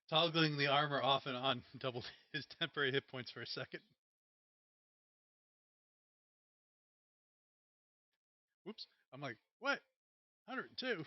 Toggling the armor off and on doubled his temporary hit points for a second. Whoops. I'm like, what? 102?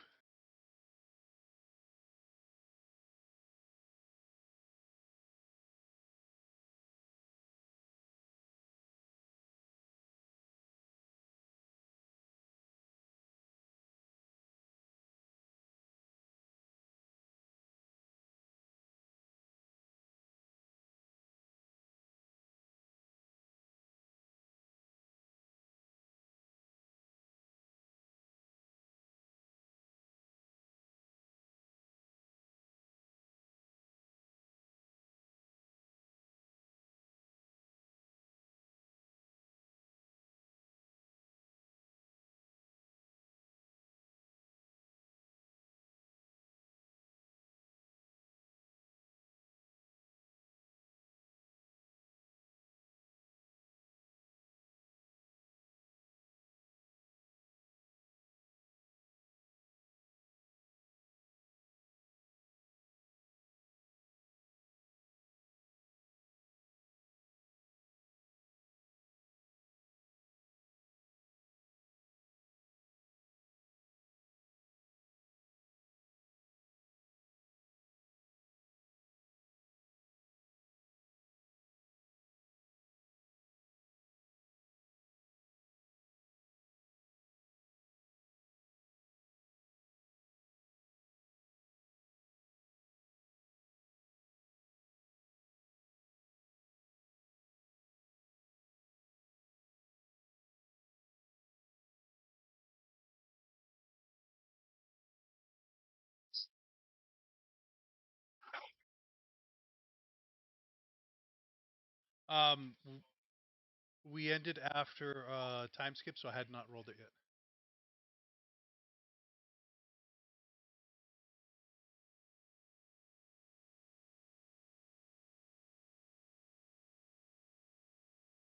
Um, we ended after time skip, so I had not rolled it yet.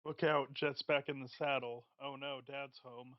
Look out, Jet's back in the saddle. Oh no, Dad's home.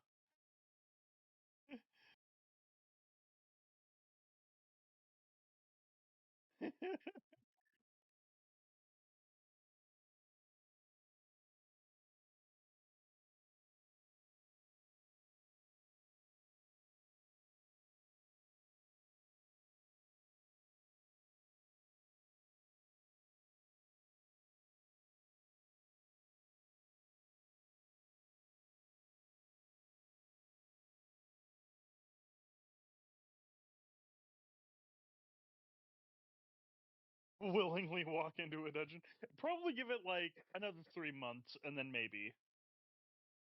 Willingly walk into a dungeon. Probably give it like another 3 months and then maybe.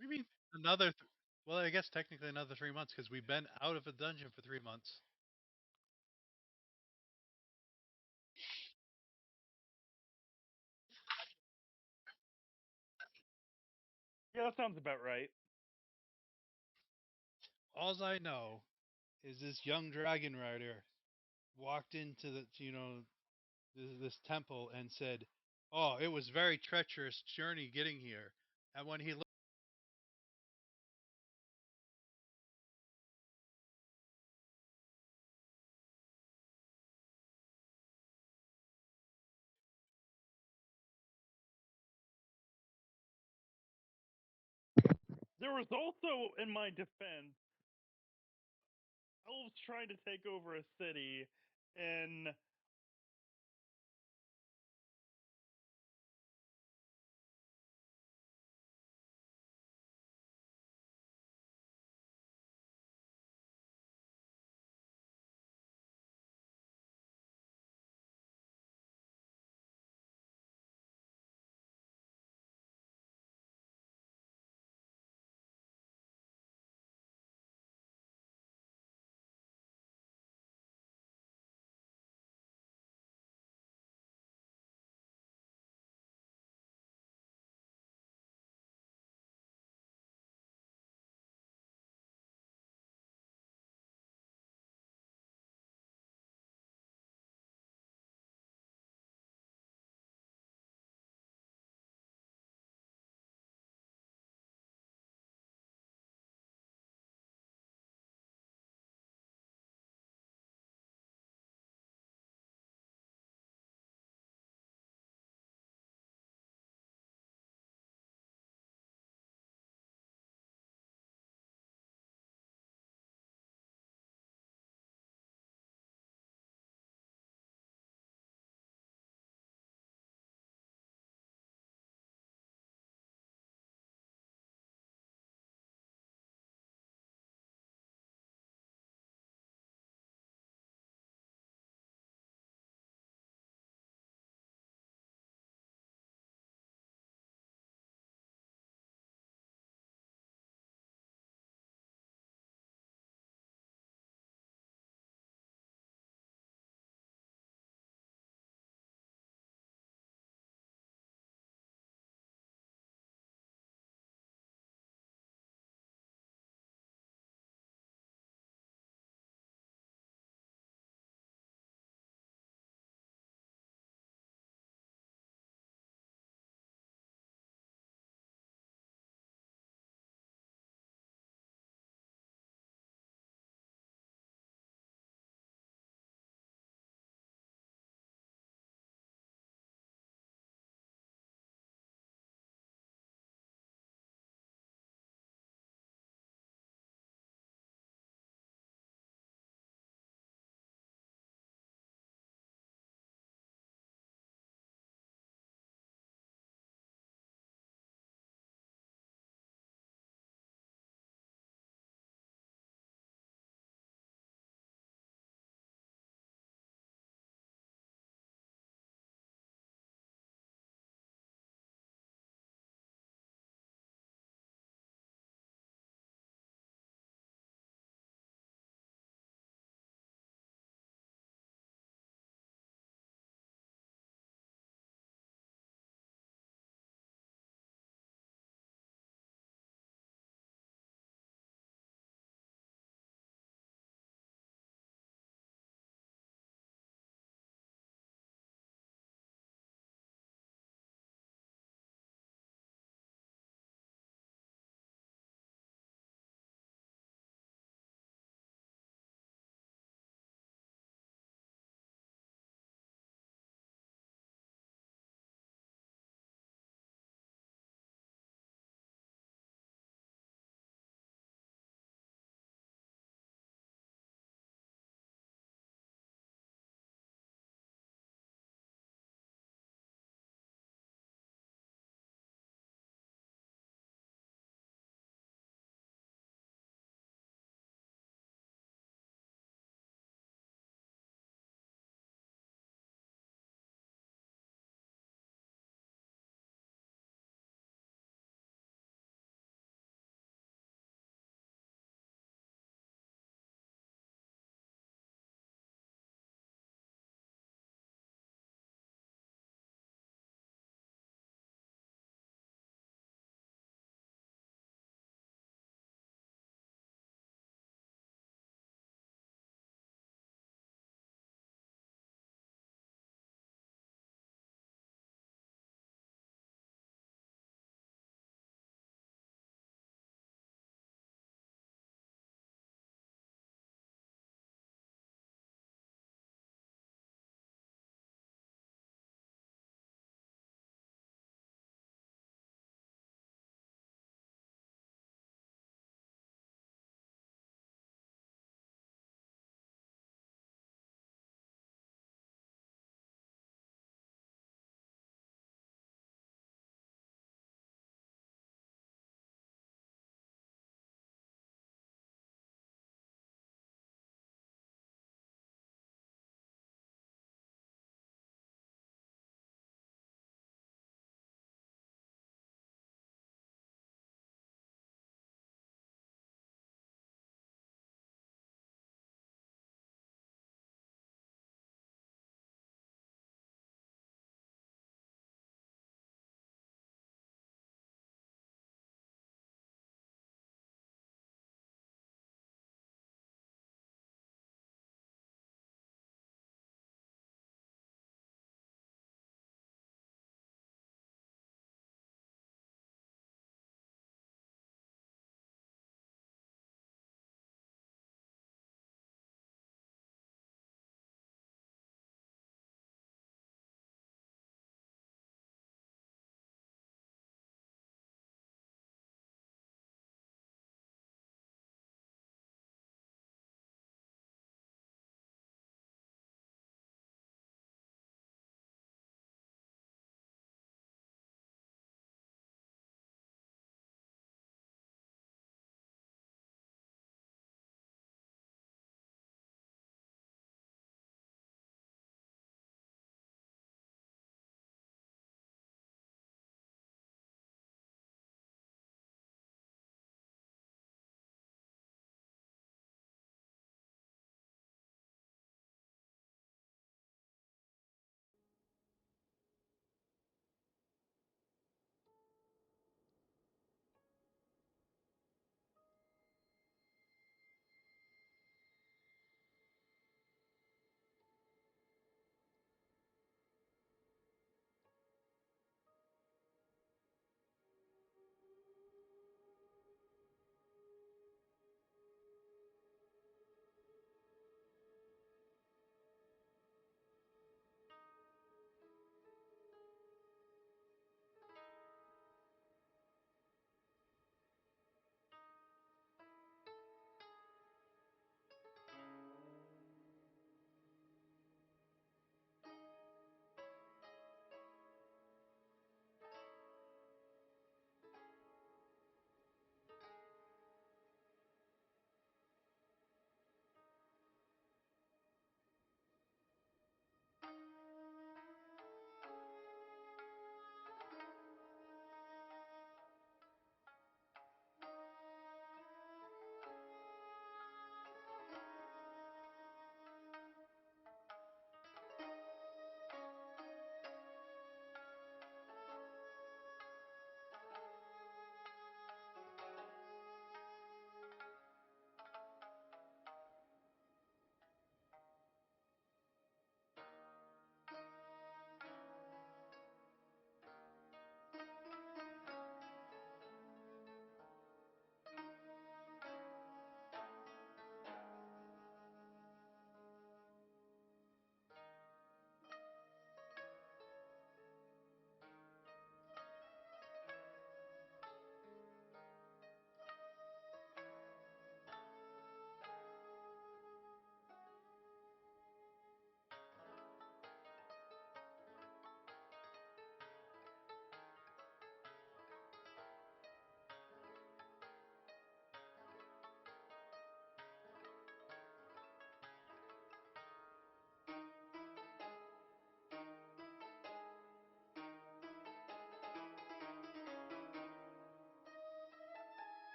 We mean another. Well, I guess technically another 3 months because we've been out of a dungeon for 3 months. Yeah, that sounds about right. All I know is this young dragon rider walked into this temple and said, "Oh, it was very treacherous journey getting here." And when he looked, There was also, in my defense, elves trying to take over a city, and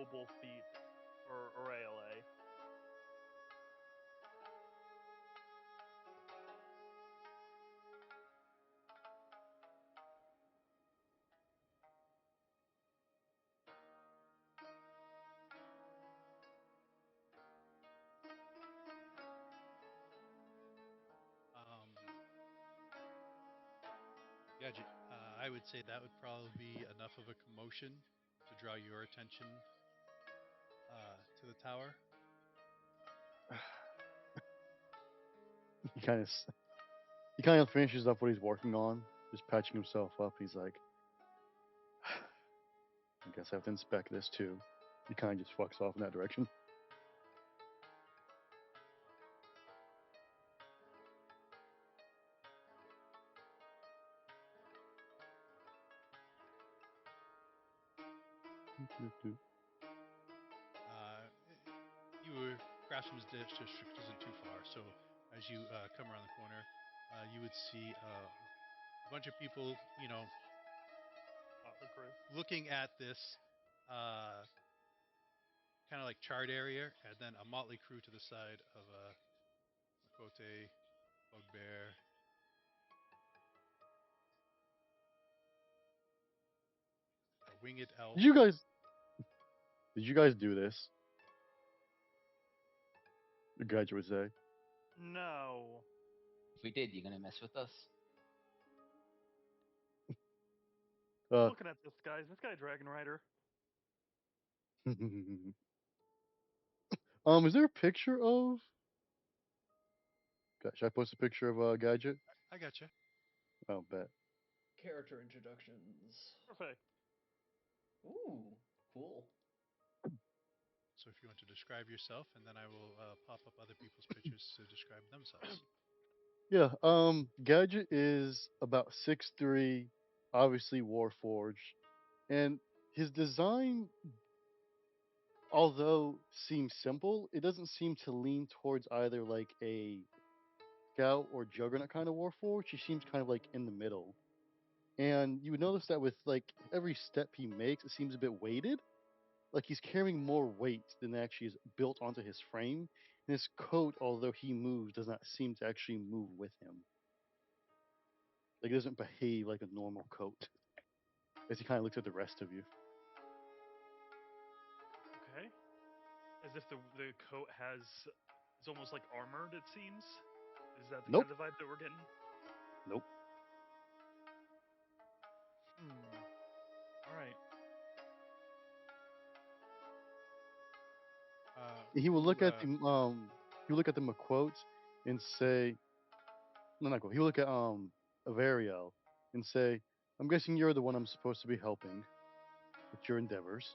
mobile feat or ALA. Um, yeah, I would say that would probably be enough of a commotion to draw your attention to the tower. He kind of he kind of finishes up what he's working on, just patching himself up. He's like, I guess I have to inspect this too. He kind of just fucks off in that direction. Uh, you were Craftsman's district isn't too far, so as you come around the corner, you would see a bunch of people, The crew. looking at this uh, kind of like chart area, and then a motley crew to the side of Makote, Bugbear. A winged elf. Did you guys? Did you guys do this? The graduate would say. No. If we did, you're gonna mess with us. Uh, Looking at this guy, is this guy a Dragon Rider? is there a picture of? God, should I post a picture of Gadget? I gotcha. Oh, bet. Character introductions. Perfect. Ooh, cool. So if you want to describe yourself, and then I will pop up other people's pictures to describe themselves. Yeah. Gadget is about 6'3", obviously Warforged, and his design, although seems simple, it doesn't seem to lean towards either like a Scout or Juggernaut kind of Warforged. He seems kind of like in the middle. And you would notice that with like every step he makes, it seems a bit weighted. Like he's carrying more weight than actually is built onto his frame. And his coat, although he moves, does not seem to actually move with him. Like it doesn't behave like a normal coat. As he kind of looks at the rest of you. Okay. As if the coat has, it's almost like armored. It seems. Is that the Nope. kind of vibe that we're getting? Nope. All right. He will Who? look at the McQuote and say, no, not quote. He will look at Avariel and say, I'm guessing you're the one I'm supposed to be helping with your endeavors.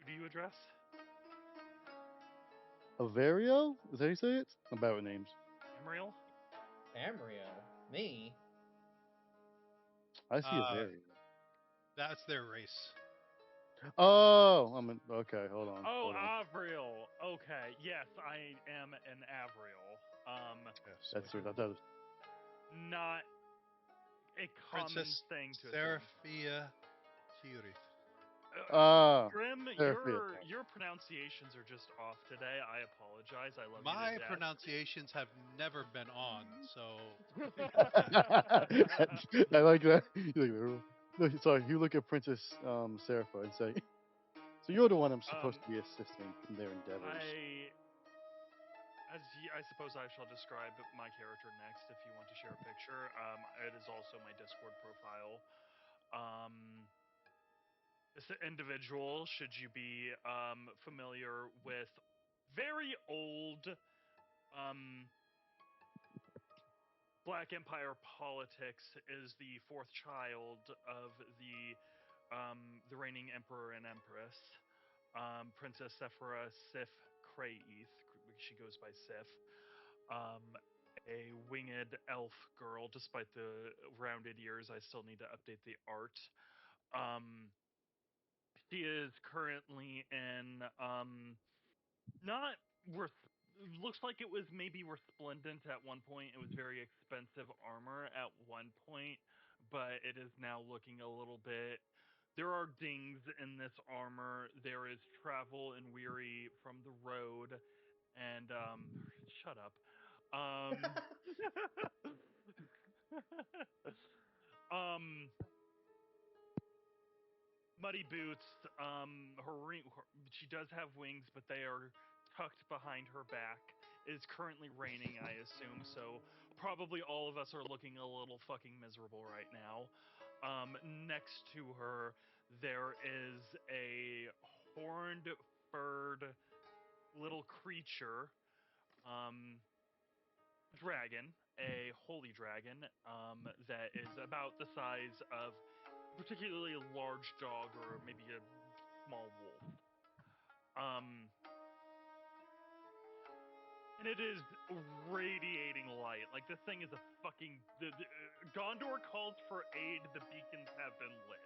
Who do you address? Avariel? Is that how you say it? I'm bad with names. Amriel? Amriel. Me? I see Avariel. That's their race. Oh, okay. Hold on. Oh, Hold on. Avriel. Okay. Yes, I am an Avriel. Yeah, so That's that was Not a common Princess thing to assume. Seraphia Tirith. Grim, Seraphia. your pronunciations are just off today. I apologize. I love My you to pronunciations have never been on, so death. I like that. No, sorry, you look at Princess Serapha and say, so you're the one I'm supposed um, to be assisting in their endeavors. I suppose I shall describe my character next. If you want to share a picture, it is also my Discord profile. This individual, should you be familiar with very old um, Black Empire politics, is the fourth child of the reigning emperor and empress, Princess Sephora Sif Kraeth. She goes by Sif. Um, a winged elf girl. Despite the rounded ears, I still need to update the art. Um, she is currently in not worth. Looks like it was maybe resplendent at one point. It was very expensive armor at one point, but it is now looking a little bit There are dings in this armor. There is travel and weary from the road, and shut up. Um, um, muddy boots. She does have wings, but they are tucked behind her back. It is currently raining, I assume, so probably all of us are looking a little fucking miserable right now. Next to her, there is a horned, furred little creature, um, dragon, a holy dragon, that is about the size of a particularly large dog or maybe a small wolf. Um, and it is radiating light. Like this thing is a fucking. Gondor calls for aid. The beacons have been lit.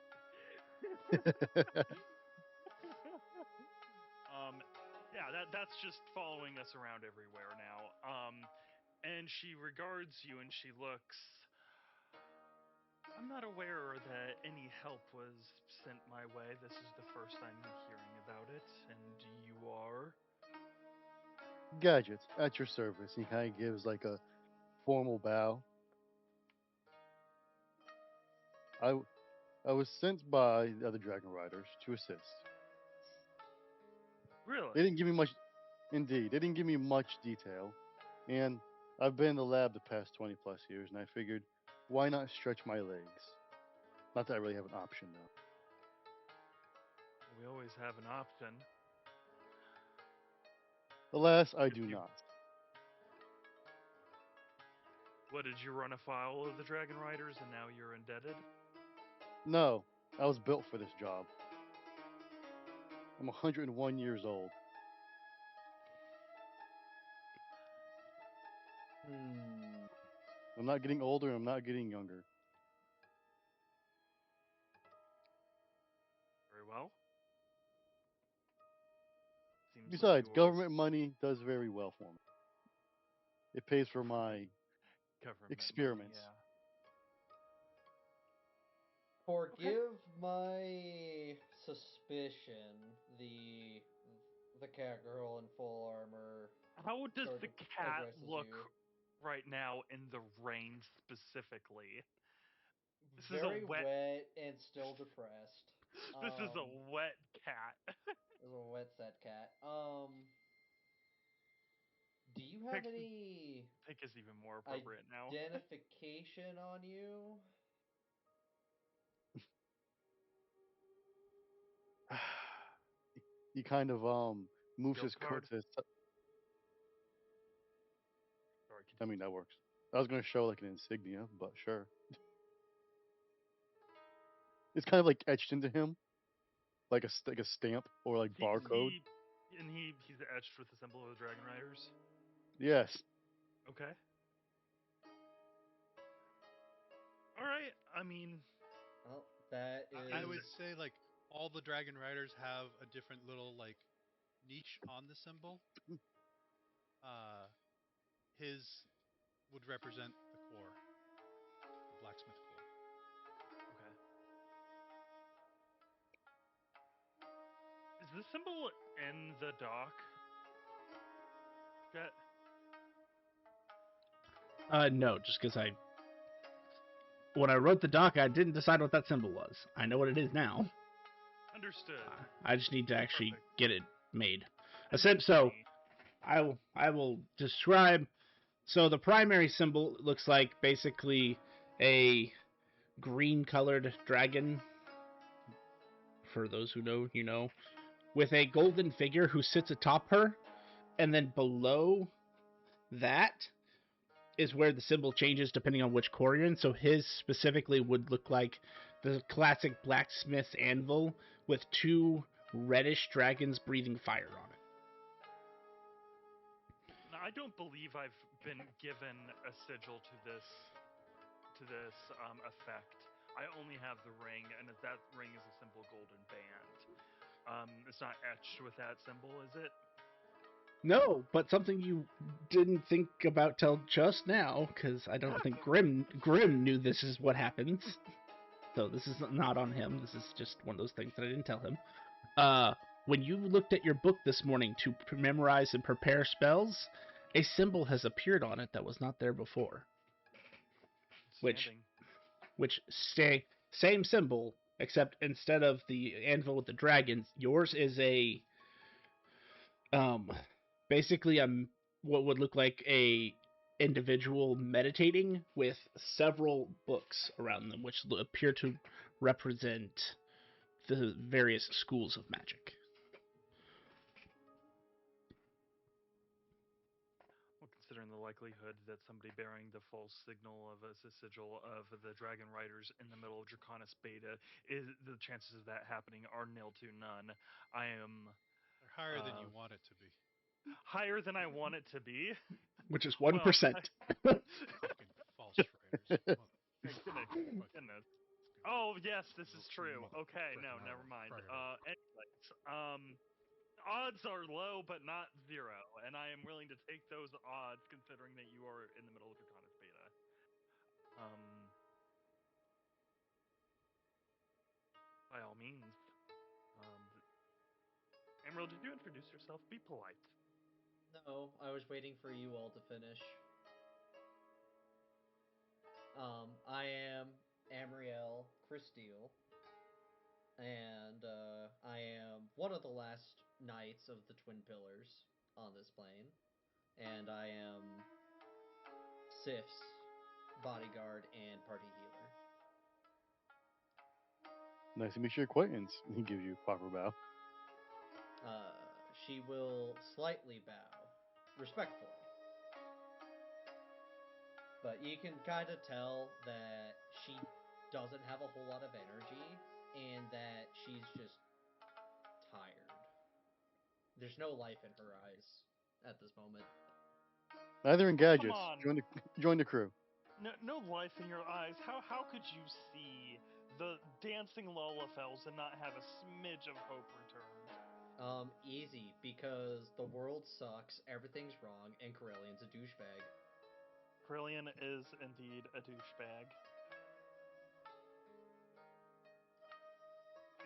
um, yeah, that's just following us around everywhere now. And she regards you and she looks. I'm not aware that any help was sent my way. This is the first I'm hearing about it, and you are. Gadget, at your service. He kind of gives like a formal bow. I I was sent by the other Dragon Riders to assist. Really? They didn't give me much. Indeed, they didn't give me much detail, and I've been in the lab the past 20 plus years, and I figured, why not stretch my legs? Not that I really have an option though. We always have an option. Alas, I If do you, not. what did you run afoul of the Dragon Riders, and now you're indebted? No, I was built for this job. I'm 101 years old. Hmm. I'm not getting older. I'm not getting younger. Very well. Seems like Besides, your government money does very well for me. It pays for my government money, experiments. yeah. Okay. Forgive my suspicion. The cat girl in full armor How does sort the of cat addresses look you. right now in the rain specifically? This is a Very wet. wet and still depressed. This is a Um, wet cat. is a wet set cat. Do you have Pink, any pink is even more appropriate now. identification on you? He kind of moves Guild his coat card. to. Sorry, I mean continue. that works. I was gonna show like an insignia, but sure. It's kind of like etched into him, like like a stamp or like He barcode. he and he's etched with the symbol of the Dragon Riders. Yes. Okay. All right. I mean, Well, that I is would say like all the Dragon Riders have a different little like niche on the symbol. Uh, his would represent the core, the blacksmith core. okay. Is the symbol in the dock? Jet? No, just because when I wrote the doc, I didn't decide what that symbol was. I know what it is now. Understood. I just need to actually Perfect. get it made. And beats So me. I will describe. So the primary symbol looks like basically a green colored dragon. For those who know, you know, with a golden figure who sits atop her, and then below that is where the symbol changes depending on which core you're in. So his specifically would look like the classic blacksmith's anvil with two reddish dragons breathing fire on it. Now, I don't believe I've been given a sigil to this effect. I only have the ring, and that ring is a simple golden band. It's not etched with that symbol, is it? No, but something you didn't think about till just now, because I don't think Grim knew this is what happens. So this is not on him. This is just one of those things that I didn't tell him. When you looked at your book this morning to memorize and prepare spells, a symbol has appeared on it that was not there before. Standing. Which same symbol, except instead of the anvil with the dragons, yours is a basically what would look like a individual meditating with several books around them, which appear to represent the various schools of magic. Well, considering the likelihood that somebody bearing the false signal of a sigil of the Dragon Riders in the middle of Draconis Beta, is the chances of that happening are nil to none. I am They're higher than you want it to be. higher than I want it to be. Which is 1%. Well, Fucking false writers. goodness. Oh yes, this is true. Mother- Okay, no, freaking never mind. predator. Anyways, odds are low, but not zero, and I am willing to take those odds, considering that you are in the middle of Draconis Beta. By all means. Emerald, did you introduce yourself? Be polite. No, I was waiting for you all to finish. I am Amriel Christiel, and I am one of the last knights of the Twin Pillars on this plane, and I am Sif's bodyguard and party healer. Nice to meet your acquaintance. He gives you a proper bow. She will slightly bow, respectfully. But you can kind of tell that she doesn't have a whole lot of energy and that she's just tired. There's no life in her eyes at this moment. Neither in gadgets. Come on. Join the crew. No life in your eyes. How could you see the dancing Lullafels and not have a smidge of hope returned? Easy, because the world sucks, everything's wrong, and Corellian's a douchebag. Corellian is indeed a douchebag.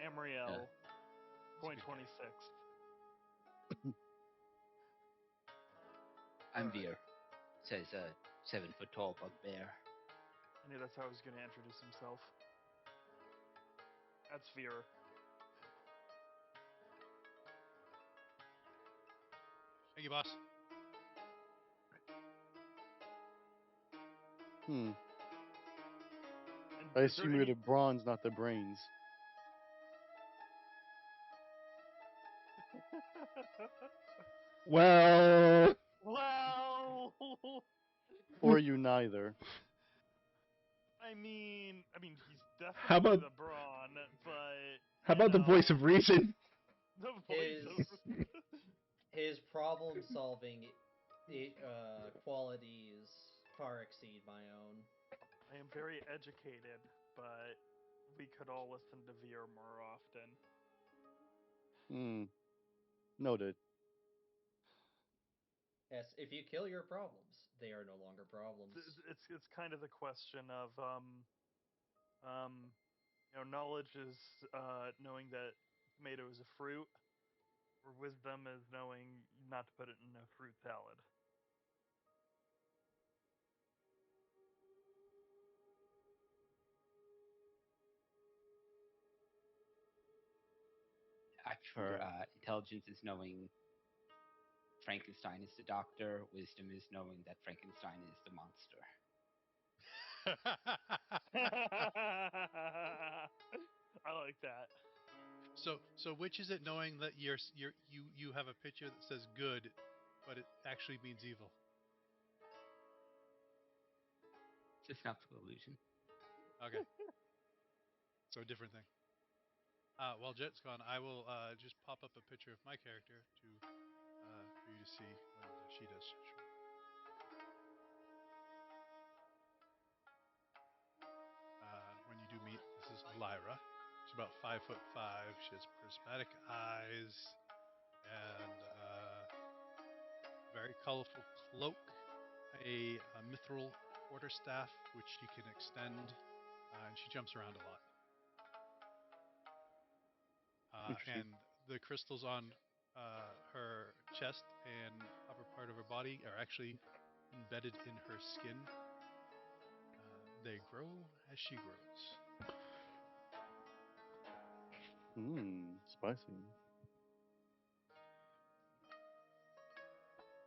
Amriel, point 26. I'm Veer. Says a 7-foot-tall bugbear. I knew that's how he was going to introduce himself. That's Veer. Thank you, boss. I assume you're the bronze, not the brains. Well. Or you neither. I mean, he's How definitely about the brawn, but how about the voice of reason? the voice of his problem-solving qualities far exceed my own. I am very educated, but we could all listen to Veer more often. Noted. Yes, if you kill your problems, they are no longer problems. It's kind of the question of knowledge is knowing that tomato is a fruit, or wisdom is knowing not to put it in a fruit salad. For intelligence is knowing Frankenstein is the doctor. Wisdom is knowing that Frankenstein is the monster. I like that. So which is it? Knowing that you have a picture that says good, but it actually means evil. It's just an optical illusion. Okay. So a different thing. While Jet's gone, I will just pop up a picture of my character for you to see when she does. When you do meet, this is Lyra. She's about 5'5". She has prismatic eyes and very colorful cloak, a mithril quarterstaff which she can extend, and she jumps around a lot. Interesting. and the crystals on her chest and upper part of her body are actually embedded in her skin. They grow as she grows. Spicy.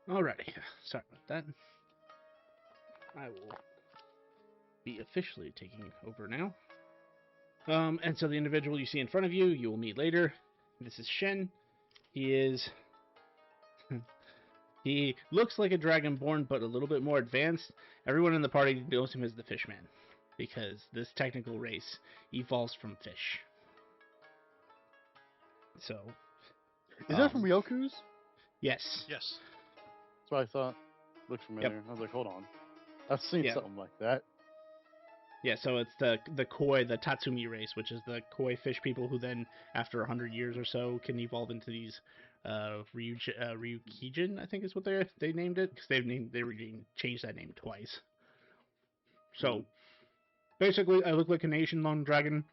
Alrighty, sorry about that. I will be officially taking over now. And so the individual you see in front of you, you will meet later. This is Shen. He is... he looks like a dragonborn, but a little bit more advanced. Everyone in the party knows him as the Fishman, because this technical race evolves from fish. So... Is that from Ryoku's? Yes. Yes. That's what I thought. Looked familiar. I was like, hold on. I've seen Yep. something like that. Yeah, so it's the koi, the Tatsumi race, which is the koi fish people who then, after 100 years or so, can evolve into these Ryukijin, I think is what they named it, because they changed that name twice. So, basically, I look like an Asian long dragon,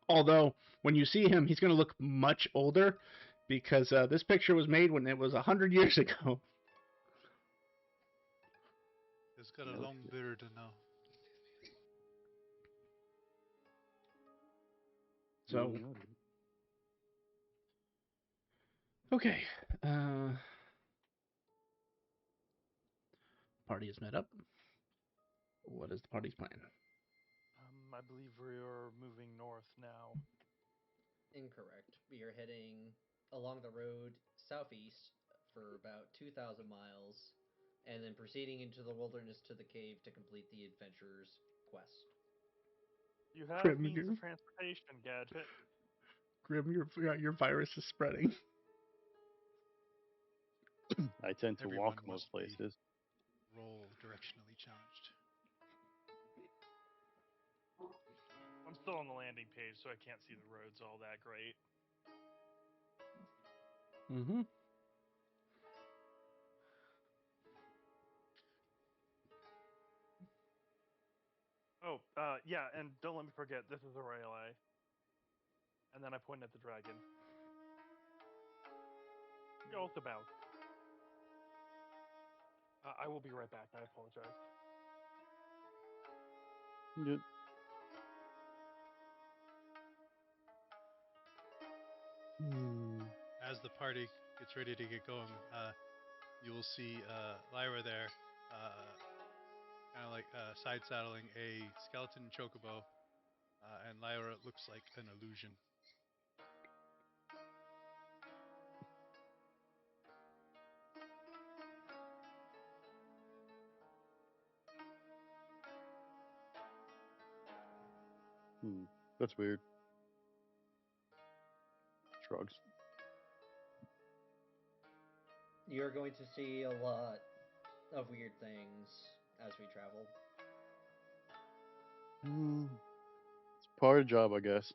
although, when you see him, he's going to look much older, because this picture was made when it was 100 years ago. He's got a long beard now. So, okay. Party is met up. What is the party's plan? I believe we're moving north now. Incorrect. We are heading along the road southeast for about 2,000 miles, and then proceeding into the wilderness to the cave to complete the adventurer's quest. You have Grim, means of transportation, Gadget. Grim, your virus is spreading. I tend to Everyone walk must most places. Roll directionally challenged. I'm still on the landing page, so I can't see the roads all that great. Mm-hmm. Oh, yeah, and don't let me forget, this is a relay. And then I point at the dragon. Go about. I will be right back. I apologize. Yep. As the party gets ready to get going, you will see Lyra there, kind of like side saddling a skeleton chocobo, and Lyra looks like an illusion. That's weird. Shrugs. You're going to see a lot of weird things as we travel. It's part of the job, I guess.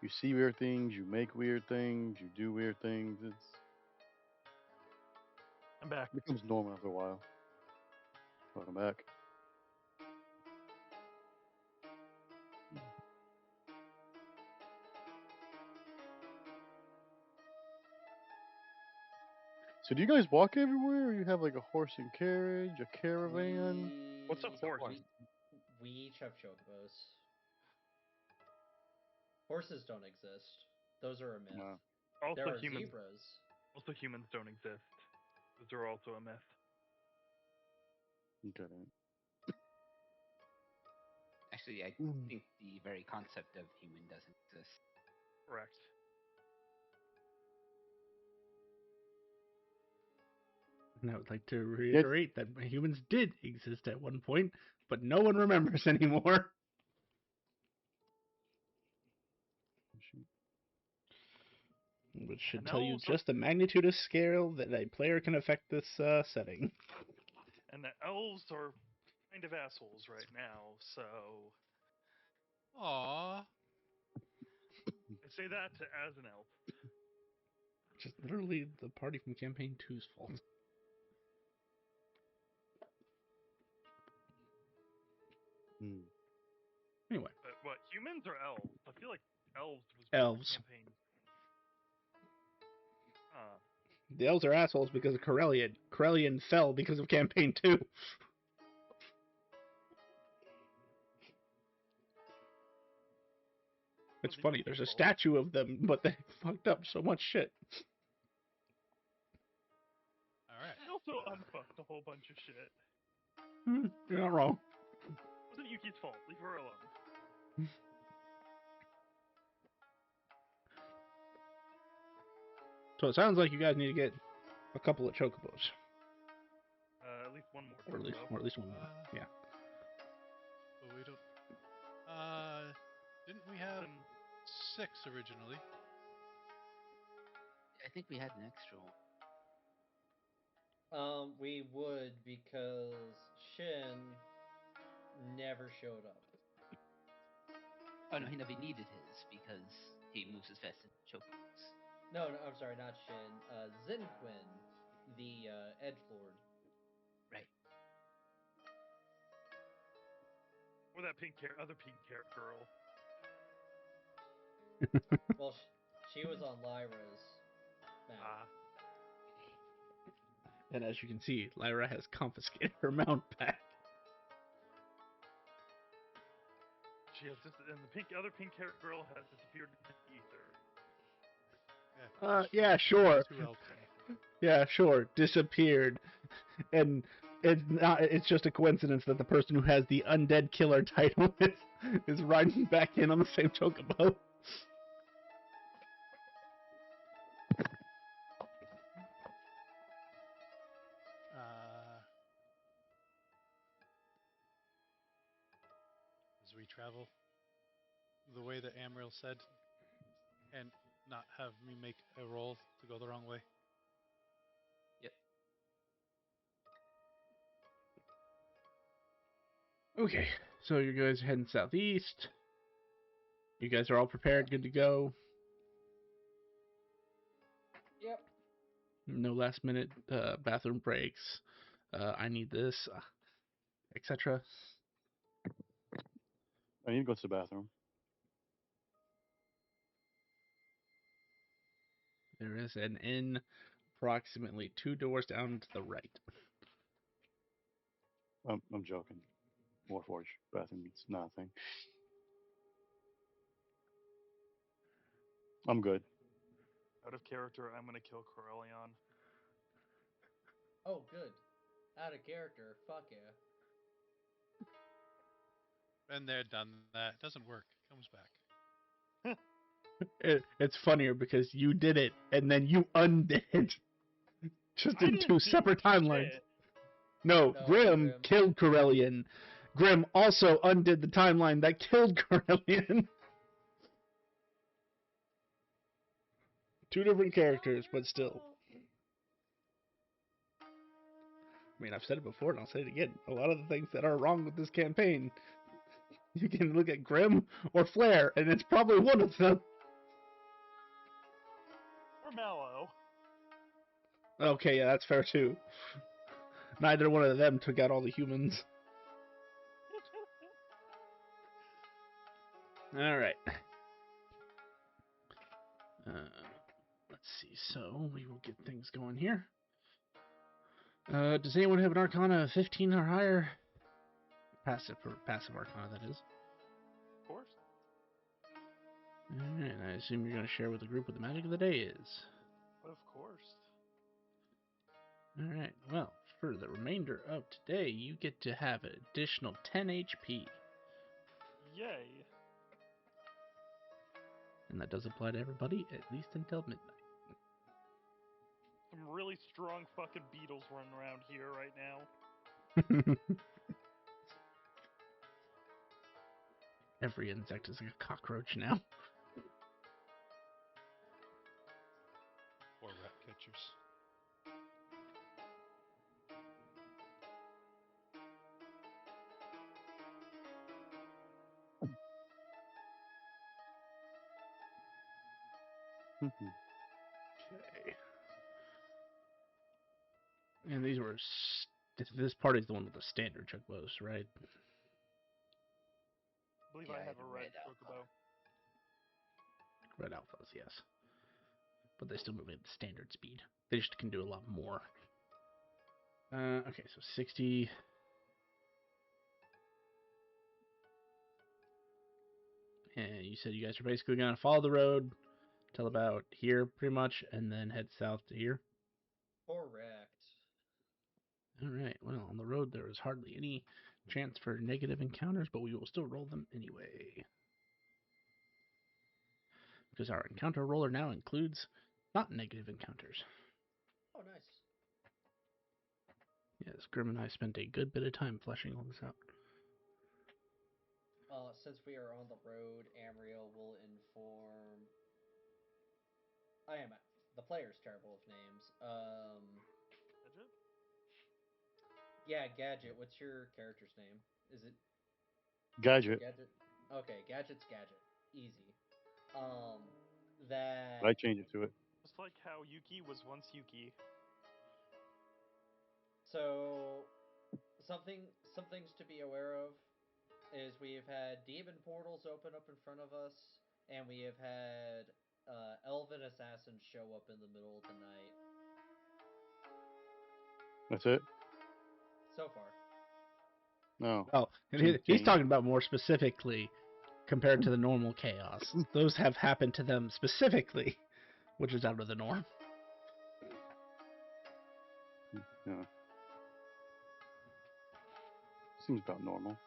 You see weird things, you make weird things, you do weird things. I'm back. It becomes normal after a while. Welcome back. So do you guys walk everywhere, or you have like a horse and carriage, a caravan? What's a horse? We each have chocobos. Horses don't exist. Those are a myth. No. There Also, are zebras. Also, humans don't exist. Those are also a myth. Okay. Actually, I think the very concept of human doesn't exist. Correct. And I would like to reiterate that humans did exist at one point, but no one remembers anymore. Which should tell you just the magnitude of scale that a player can affect this setting. And the elves are kind of assholes right now, so... Aww. I say that as an elf. Just literally the party from Campaign 2's fault. Anyway, What, humans or elves? I feel like elves was Elves. campaign. Huh. The elves are assholes because of Corellian. Corellian fell because of campaign 2. It's funny, there's a statue of them, but they fucked up so much shit. Alright. They also unfucked a whole bunch of shit. You're not wrong. It wasn't Yuki's fault. Leave her alone. So it sounds like you guys need to get a couple of chocobos. At least one more. Or at least one more. Yeah. But we don't... didn't we have 6 originally? I think we had an extra one. We would because Shin never showed up. Oh no, he never needed his because he moves as fast as chocobos. No, I'm sorry, not Shin. Zinquin, the edgelord. Right. Or that other pink hair girl. Well, she was on Lyra's map. And as you can see, Lyra has confiscated her mount back. She has and the other pink hair girl has disappeared into the ether. Yeah, sure. Yeah, sure. Disappeared. And it's just a coincidence that the person who has the undead killer title is riding back in on the same chocobo. As we travel the way that Amriel said, and not have me make a roll to go the wrong way. Yep. Okay, so you guys are heading southeast. You guys are all prepared, good to go. Yep. No last minute bathroom breaks. I need this, etc. I need to go to the bathroom. There is an inn approximately 2 doors down to the right. I'm joking. Warforged bathroom means nothing. I'm good. Out of character, I'm gonna kill Corellion. Oh, good. Out of character. Fuck yeah. Been there, done that. Doesn't work. Comes back. It's funnier because you did it and then you undid it. Just in 2 separate timelines. Shit. No, Grim killed Corellian. Grim also undid the timeline that killed Corellian. 2 different characters, but still. I mean, I've said it before and I'll say it again. A lot of the things that are wrong with this campaign, you can look at Grim or Flare, and it's probably one of them. Or Mallow. Okay, yeah, that's fair too. Neither one of them took out all the humans. Alright. Let's see, so we will get things going here. Does anyone have an Arcana of 15 or higher? Passive Arcana, that is. Of course. Alright, I assume you're going to share with the group what the magic of the day is. Of course. Alright, well, for the remainder of today, you get to have an additional 10 HP. Yay. And that does apply to everybody, at least until midnight. Some really strong fucking beetles running around here right now. Every insect is like a cockroach now. Or rat catchers. Okay. And these were... This party's the one with the standard chocobos, right? believe Yeah, I I have had a a red red alpha. chocobo. Red alphas, yes. But they still move at the standard speed. They just can do a lot more. Okay, so 60. And you said you guys are basically going to follow the road till about here, pretty much, and then head south to here. Correct. All right. Well, on the road there is hardly any chance for negative encounters, but we will still roll them anyway. Because our encounter roller now includes not negative encounters. Oh, nice. Yes, Grim and I spent a good bit of time fleshing all this out. Since we are on the road, Amriel will inform. The player's terrible with names. Gadget? Yeah, Gadget. What's your character's name? Is it Gadget. Gadget? Okay, Gadget's Gadget. Easy. I That changed it to it. Just like how Yuki was once Yuki. so some things to be aware of is we have had demon portals open up in front of us, and we have had elven assassins show up in the middle of the night. That's it? So far. No. Oh, and he's talking about more specifically compared to the normal chaos. Those have happened to them specifically, which is out of the norm. Yeah. Seems about normal.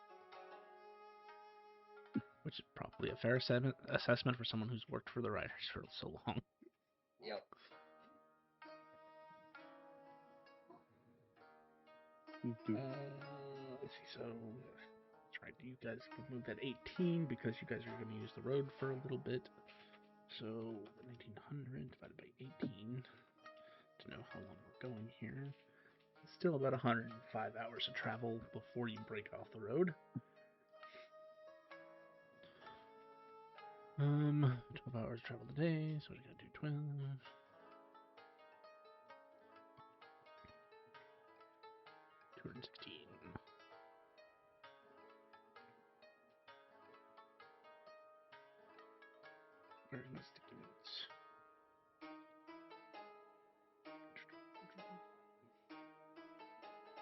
Which is probably a fair assessment for someone who's worked for the writers for so long. Yep. Let's see, so that's right. You guys can move at 18 because you guys are going to use the road for a little bit. So 1900 divided by 18 to know how long we're going here. It's still about 105 hours of travel before you break off the road. 12 hours travel a day, so we're going to do 12. 216. Where are my sticky notes?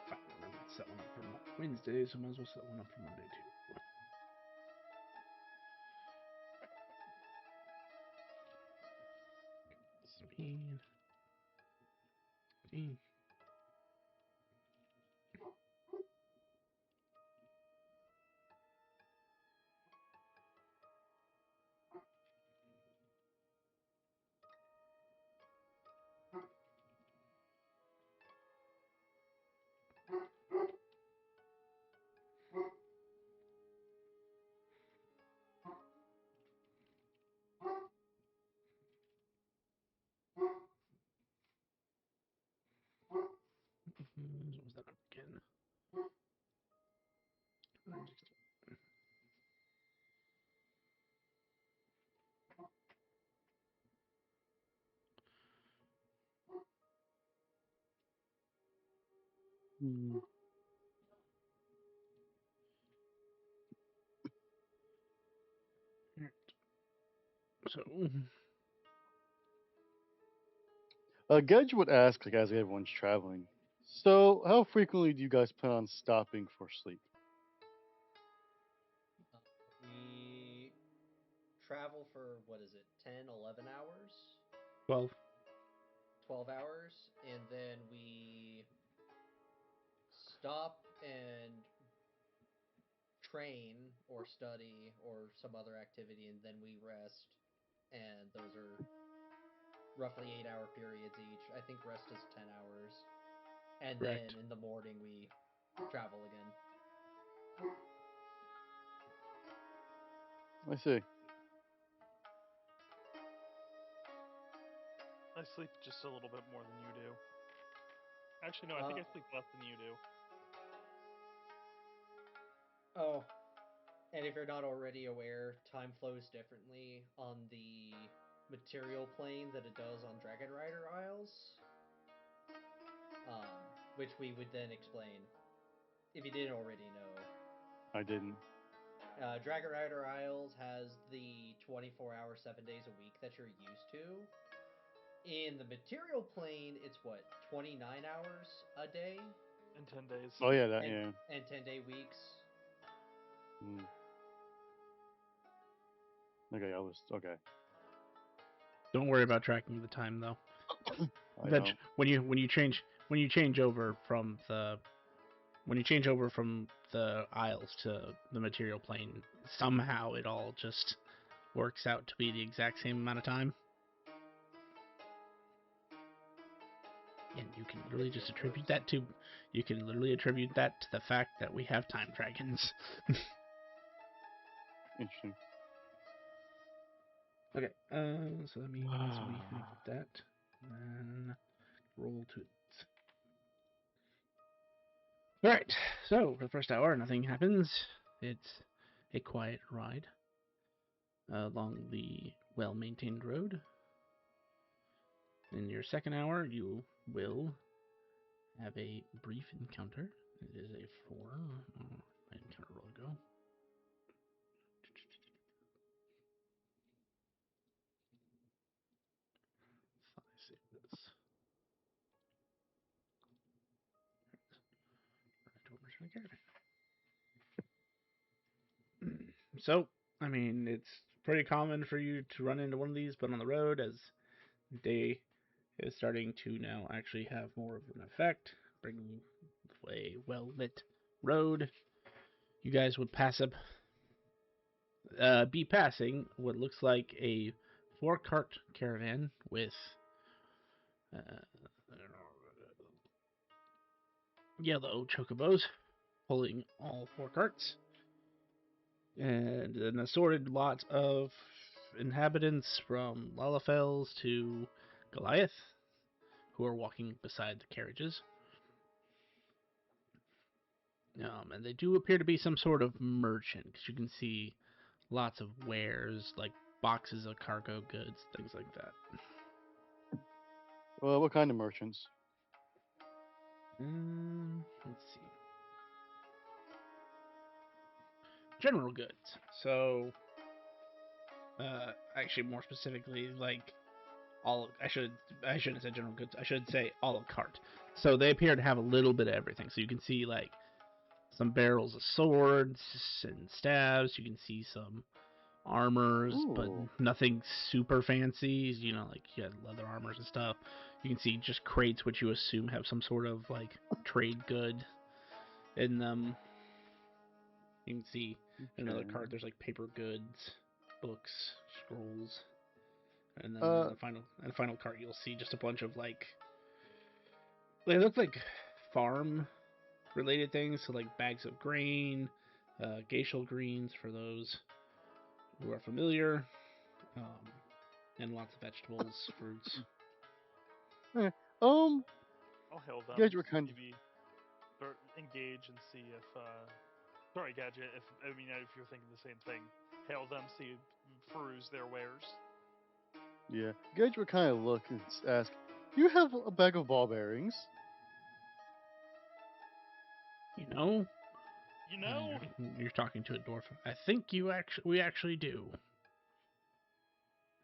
Fine, I'm going to set one up for Wednesday, so I might as well set one up for Monday too. Speed. See. What was that up again? Hmm. So, Gedge would ask, like, as everyone's traveling, so how frequently do you guys plan on stopping for sleep? We travel for, what is it, 10, 11 hours? 12. 12 hours, and then we stop and train or study or some other activity, and then we rest. And those are roughly 8-hour periods each. I think rest is 10 hours. And Correct. then in the morning we travel again. I see. I sleep just a little bit more than you do. Actually, no, I think I sleep less than you do. Oh, and if you're not already aware, time flows differently on the material plane that it does on Dragon Rider Isles. Which we would then explain, if you didn't already know. I didn't. Dragon Rider Isles has the 24-hour, 7 days a week that you're used to. In the material plane, it's what, 29 hours a day In 10 days. Oh yeah, that and yeah. and 10-day weeks. Mm. Okay, I was okay. Don't worry about tracking the time though. I know. When you change over from the Isles to the material plane, somehow it all just works out to be the exact same amount of time. And you can literally just attribute that to the fact that we have time dragons. Interesting. Okay, so that means we can get that and roll to it. Alright, so for the first hour, nothing happens. It's a quiet ride along the well-maintained road. In your second hour, you will have a brief encounter. It is a 4. My encounter roll go. Thought I saved this. So, I mean, it's pretty common for you to run into one of these, but on the road, as day is starting to now actually have more of an effect, bringing you a well-lit road, you guys would be passing what looks like a 4-cart caravan with yellow chocobos pulling all 4 carts, and an assorted lot of inhabitants from Lalafels to Goliath who are walking beside the carriages. And they do appear to be some sort of merchant, because you can see lots of wares, like boxes of cargo goods, things like that. Well, what kind of merchants? Let's see. General goods. So, actually, more specifically, like I shouldn't have said general goods. I should say olive cart. So they appear to have a little bit of everything. So you can see like some barrels of swords and staves. You can see some armors, Ooh. but nothing super fancy. You know, like you had leather armors and stuff. You can see just crates, which you assume have some sort of like trade good in them. You can see another Okay. cart. There's like paper goods, books, scrolls, and then Uh, the final cart you'll see just a bunch of like they look like farm related things. So like bags of grain, glacial greens for those who are familiar, and lots of vegetables, fruits. eh, I'll hail them. you guys were kind of. Maybe or engage and see if. Sorry, Gadget. If you're thinking the same thing, hail them, see, peruse their wares. Yeah, you guys were kind of look and ask, "Do you have a bag of ball bearings?" You know, You know, you're talking to a dwarf. I think we actually do.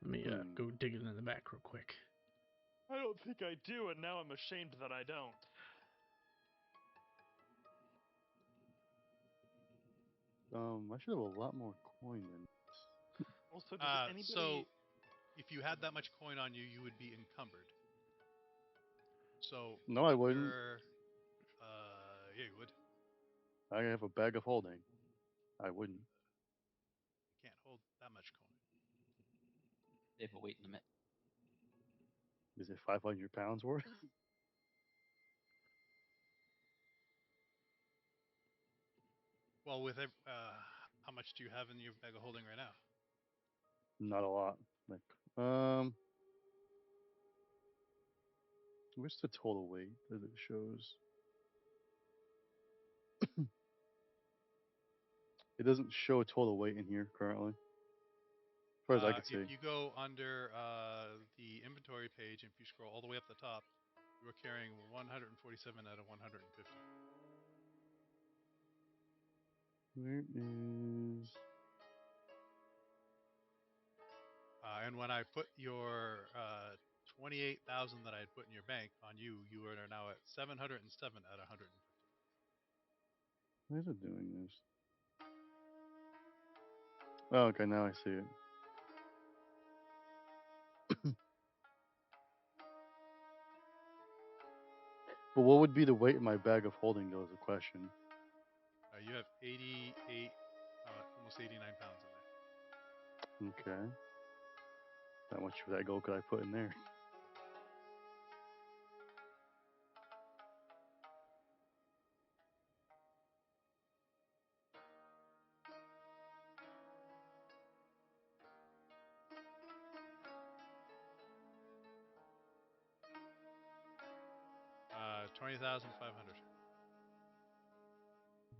Let me go dig it in the back real quick. I don't think I do, and now I'm ashamed that I don't. I should have a lot more coin than this. Also, does anybody? So, if you had that much coin on you, you would be encumbered. So, No, I wouldn't. yeah, you would. I have a bag of holding. I wouldn't. You can't hold that much coin. They have a weight limit. Is it 500 pounds worth? Well, with how much do you have in your bag of holding right now? Not a lot. Like, where's the total weight that it shows? It doesn't show a total weight in here currently, as far as I can see. If you go under the inventory page, and if you scroll all the way up the top, you are carrying 147 out of 150. Where is? And when I put your 28,000 that I had put in your bank on you, you are now at 707 at 150. Why is it doing this? Oh, okay, now I see it. But what would be the weight in my bag of holding, though, is a question. You have 88, almost 89 pounds in there. Okay. How much of that gold could I put in there?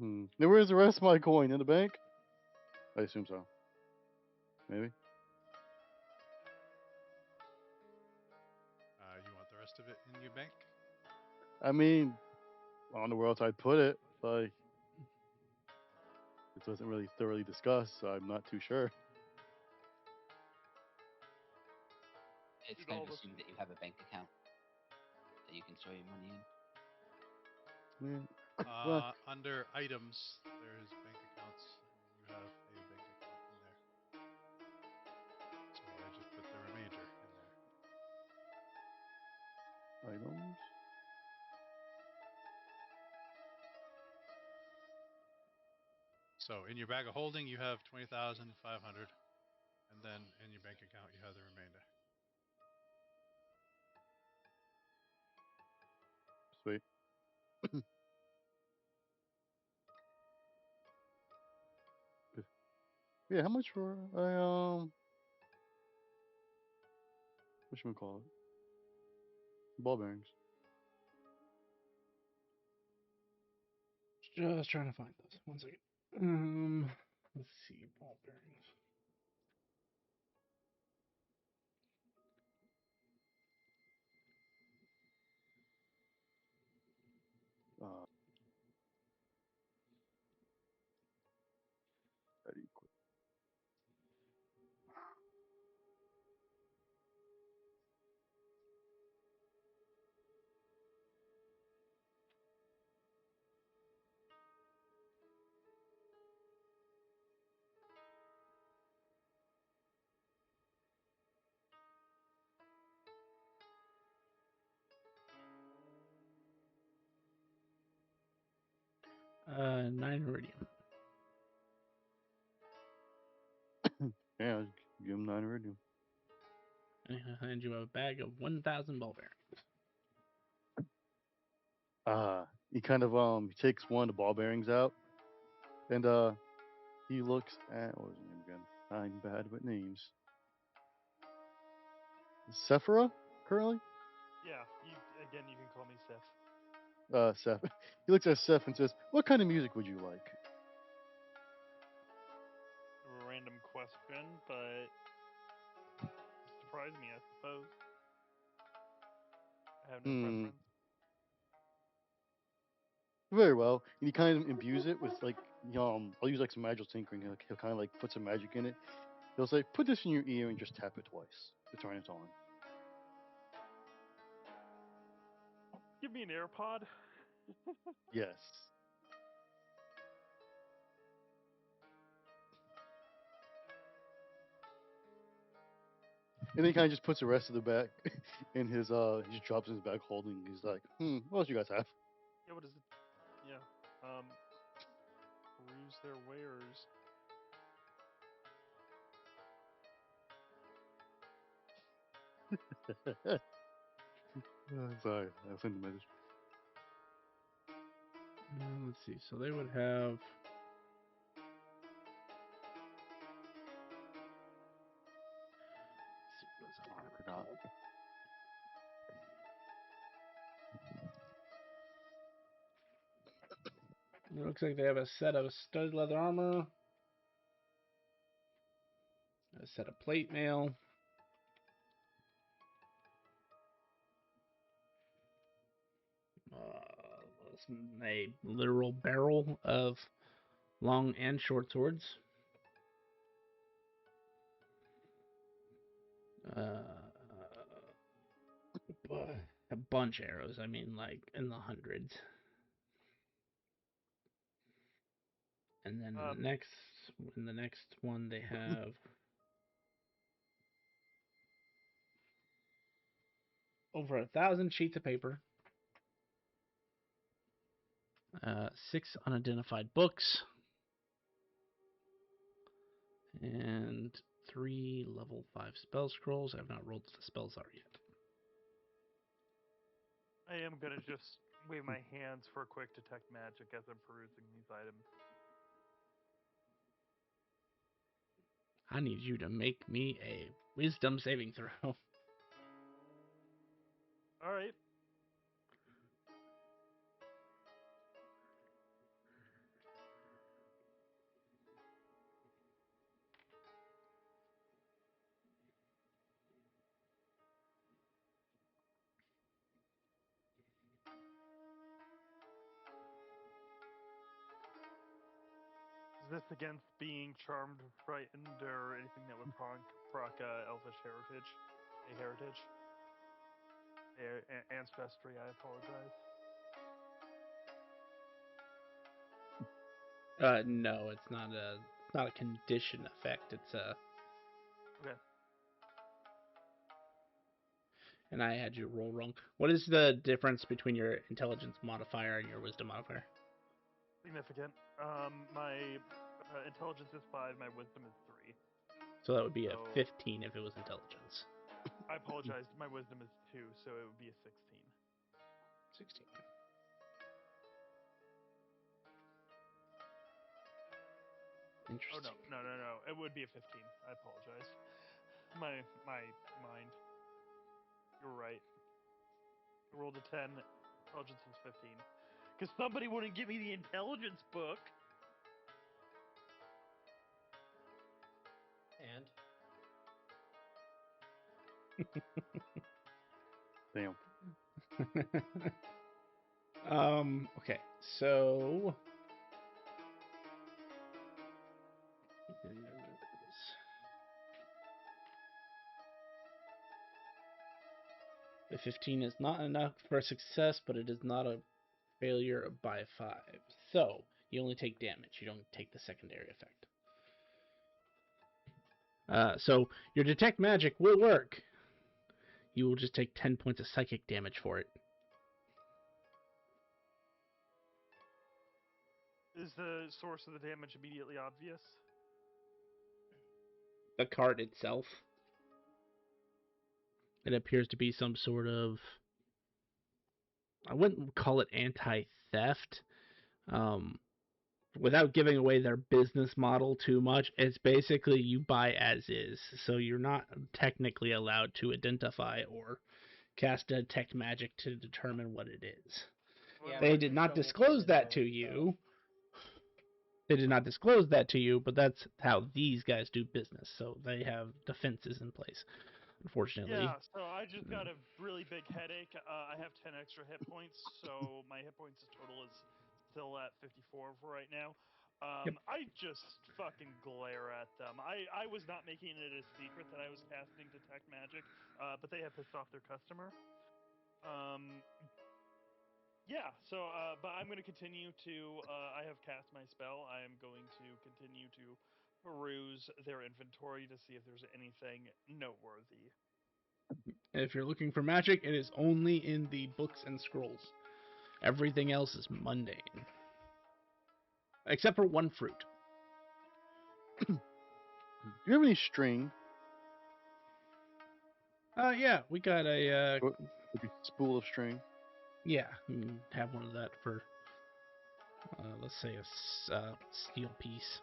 $20,500. Now, where's the rest of my coin? In the bank? I assume so. Maybe? You want the rest of it in your bank? I mean, I don't know where else I'd put it. Like, it wasn't really thoroughly discussed, so I'm not too sure. It's Should kind all of of us- assumed that you have a bank account that you can store your money in. Yeah. Well, Under items, there's bank accounts. You have a bank account in there. So I just put the remainder in there. items. So in your bag of holding, you have 20,500, and then in your bank account, you have the remainder. Sweet. Yeah, how much for what should we call it? Ball bearings. Just trying to find those. One second. Let's see, ball bearings. Uh, that equal. Nine iridium. Yeah, I'll give him 9 iridium. And I hand you a bag of 1,000 ball bearings. He kind of he takes one of the ball bearings out, and he looks at what was his name again? I'm bad with names. Sephira, currently. Yeah, you can call me Seth. Seth. He looks at Seth and says, "What kind of music would you like?" A random question, but surprised me, I suppose. I have no preference. Very well. And he kind of imbues it with like, I'll use like some magical tinkering. He'll kind of like put some magic in it. He'll say, "Put this in your ear and just tap it twice to turn it on." Give me an AirPod. Yes. And then he kind of just puts the rest of the bag in his he just drops in his bag holding. He's like, what else you guys have? Yeah, what is it? Yeah. Peruse their wares. Sorry, I sent the message. Let's see. So they would have. Let's see, what is that armor called? It looks like they have a set of studded leather armor, a set of plate mail, a literal barrel of long and short swords. A bunch of arrows. I mean, like in the hundreds. And then in the next one, they have over 1,000 sheets of paper, 6 unidentified books, and 3 level 5 spell scrolls. I've not rolled what the spells are yet. I am gonna just wave my hands for a quick detect magic as I'm perusing these items. I need you to make me a wisdom saving throw. All right. Is this against being charmed, frightened, or anything that would proc elvish heritage? A heritage? Ancestry, I apologize. No, it's not a condition effect. It's a. Okay. And I had you roll wrong. What is the difference between your intelligence modifier and your wisdom modifier? Significant. My intelligence is 5, my wisdom is 3. So that would be a So- 15 if it was intelligence. I apologize, my wisdom is 2, so it would be a 16. 16. Oh Interesting. no. It would be a 15. I apologize. My mind. You're right. I rolled a 10. Intelligence was 15. Because somebody wouldn't give me the intelligence book. And Damn. Okay, so the 15 is not enough for a success, but it is not a failure by 5. So you only take damage. You don't take the secondary effect. So your detect magic will work. You will just take 10 points of psychic damage for it. Is the source of the damage immediately obvious? The card itself. It appears to be some sort of, I wouldn't call it anti-theft. Without giving away their business model too much, it's basically you buy as is. So you're not technically allowed to identify or cast detect magic to determine what it is. yeah, They we're did just not showing it to disclose that to inventory you. They did not disclose that to you, but that's how these guys do business. So they have defenses in place, unfortunately. Yeah, so I just got a really big headache. I have 10 extra hit points, so my hit points total is still at 54 for right now. Yep. I just fucking glare at them. I was not making it a secret that I was casting Detect Magic, but they have pissed off their customer. Yeah, so, but I'm going to continue to, I have cast my spell. I am going to continue to peruse their inventory to see if there's anything noteworthy. If you're looking for magic, it is only in the books and scrolls. Everything else is mundane. Except for one fruit. Do you have any string? Yeah, we got a, Like a spool of string? yeah, have one of that for, let's say a steel piece.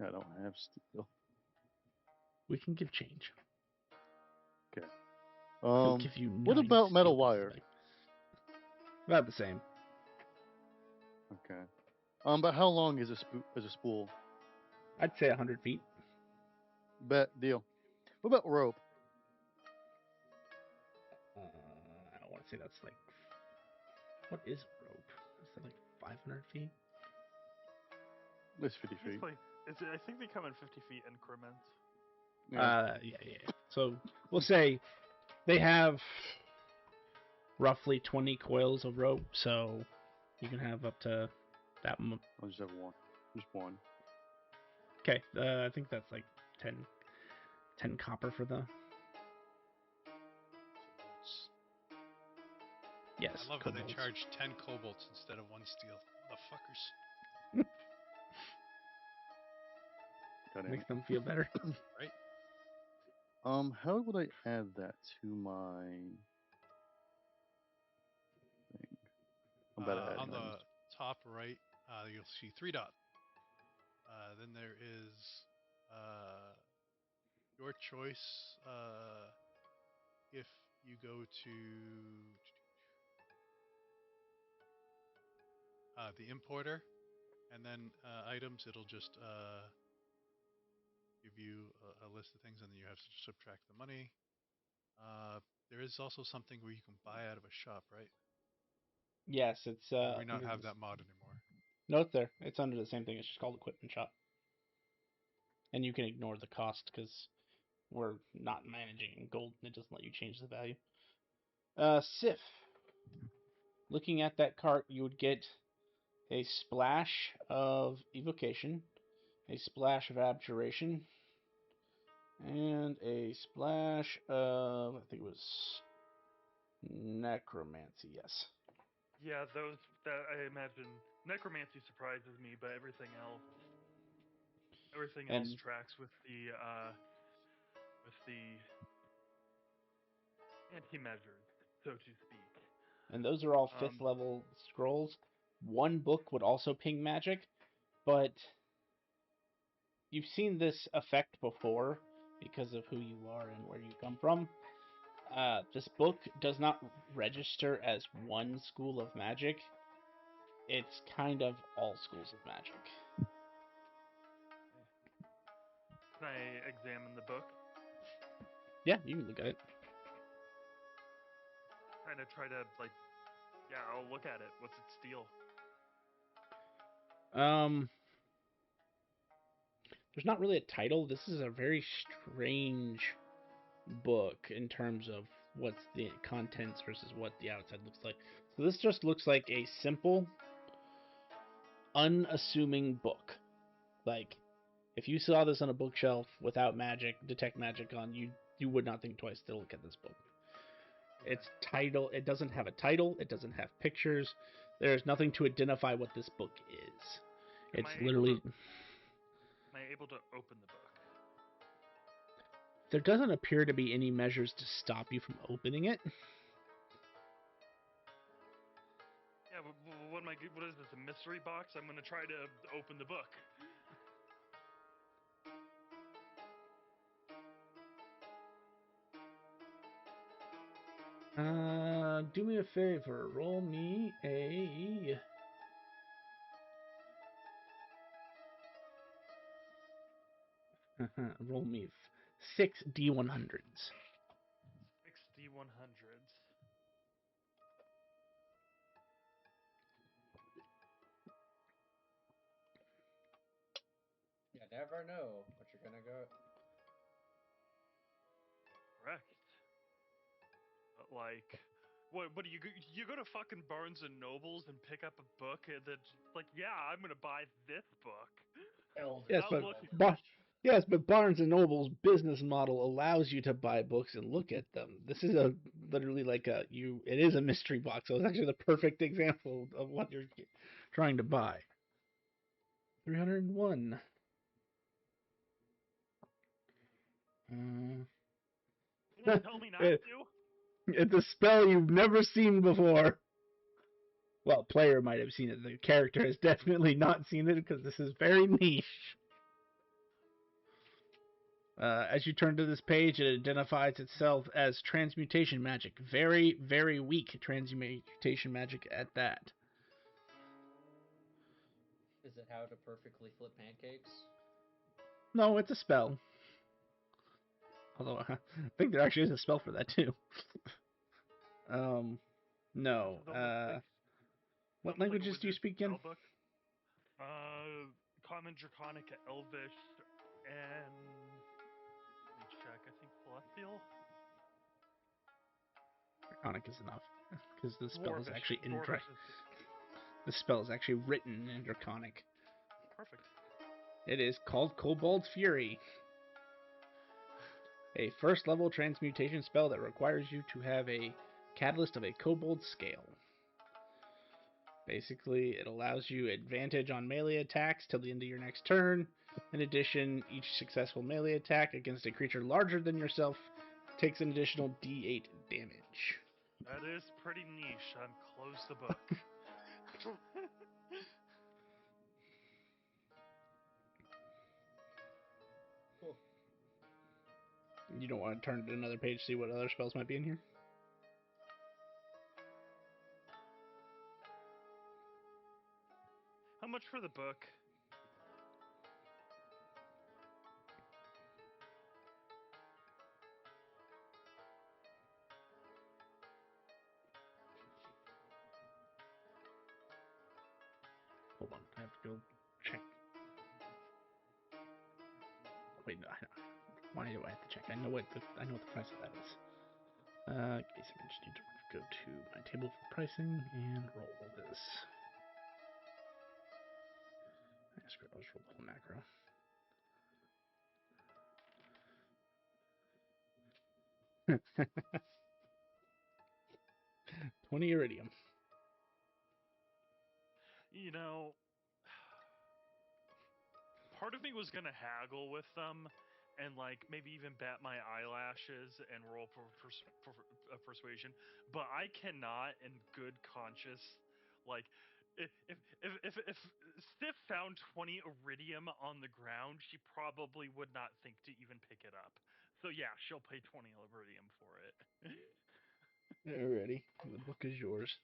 I don't have steel. We can give change. Okay. We'll give you What 9 about metal steel pieces wire? back. About the same. Okay. But how long is a spool? I'd say 100 feet. Bet deal. What about rope? I don't want to say that's like, what is rope? Is that like 500 feet? It's 50 feet. It's like, I think they come in 50 feet increments. Yeah. Yeah. So we'll say they have roughly 20 coils of rope, so you can have up to that. I'll just have one. Just one. Okay, I think that's like 10 copper for the. Yes. I love how they kobolds. charge 10 kobolds instead of 1 steel. The fuckers. God damn Makes it. them feel better. Right? How would I add that to my thing? I'm bad at adding On the items. top right, you'll see 3 dots. Then there is your choice. If you go to the importer and then items, it'll just give you a list of things, and then you have to subtract the money. There is also something where you can buy out of a shop, right? Yes, it's Or do we not under have this. that mod anymore? No, it's there. It's under the same thing. It's just called equipment shop, and you can ignore the cost because we're not managing gold, and it doesn't let you change the value. Sif. Looking at that cart, you would get a splash of evocation, a splash of abjuration, and a splash of, I think it was necromancy. Yes. Yeah, those that I imagine necromancy surprises me, but everything else And tracks with the anti-measures, so to speak. and those are all 5th level scrolls. One book would also ping magic, but you've seen this effect before because of who you are and where you come from. This book does not register as one school of magic. It's kind of all schools of magic. Can I examine the book? Yeah, you can look at it. Kind of try to yeah, I'll look at it. What's its deal? There's not really a title. This is a very strange book in terms of what's the contents versus what the outside looks like. So this just looks like a simple, unassuming book. Like, if you saw this on a bookshelf without magic, detect magic on, you would not think twice to look at this book. Okay. Its title, it doesn't have a title, it doesn't have pictures, there's nothing to identify what this book is. Am It's I literally... Am I able to open the book? There doesn't appear to be any measures to stop you from opening it. Yeah, what am I? What is this? A mystery box? I'm gonna try to open the book. Do me a favor. Roll me a... Roll me 6 D100s. 6D100s. You never know what you're gonna go. Correct. But what do you go to fucking Barnes and Nobles and pick up a book that's like, yeah, I'm gonna buy this book. Yes, I'll but look. yes, but Barnes and Noble's business model allows you to buy books and look at them. This is literally like it is a mystery box. So it's actually the perfect example of what you're trying to buy. 301. Can you tell me not to? It's a spell you've never seen before. Well, player might have seen it. The character has definitely not seen it because this is very niche. As you turn to this page, it identifies itself as transmutation magic. Very, very weak transmutation magic at that. Is it how to perfectly flip pancakes? No, it's a spell. Although I think there actually is a spell for that too. No. This is almost like What languages do you wizard speak in? spellbook. Common, Draconic, Elvish, and let me check. I think Celestial. Draconic is enough because the spell is Dwarvish. actually in Dwarvish is the spell is actually written in Draconic. perfect. It is called Kobold Fury, a first level transmutation spell that requires you to have a catalyst of a kobold scale. Basically, it allows you advantage on melee attacks till the end of your next turn. In addition, each successful melee attack against a creature larger than yourself takes an additional d8 damage. That is pretty niche. Close the book. Cool. You don't want to turn to another page to see what other spells might be in here? How much for the book? Hold on, I have to go check. Wait, no, why do I have to check? I know what the price of that is. Give me a second. Just need to go to my table for pricing and roll this. Screw it, I'll just roll the whole macro. $20 iridium. You know, part of me was gonna haggle with them, and like maybe even bat my eyelashes and roll for persuasion, but I cannot, in good conscience, like. If Stiff found 20 iridium on the ground, she probably would not think to even pick it up. So yeah, she'll pay 20 iridium for it. Alrighty, the book is yours.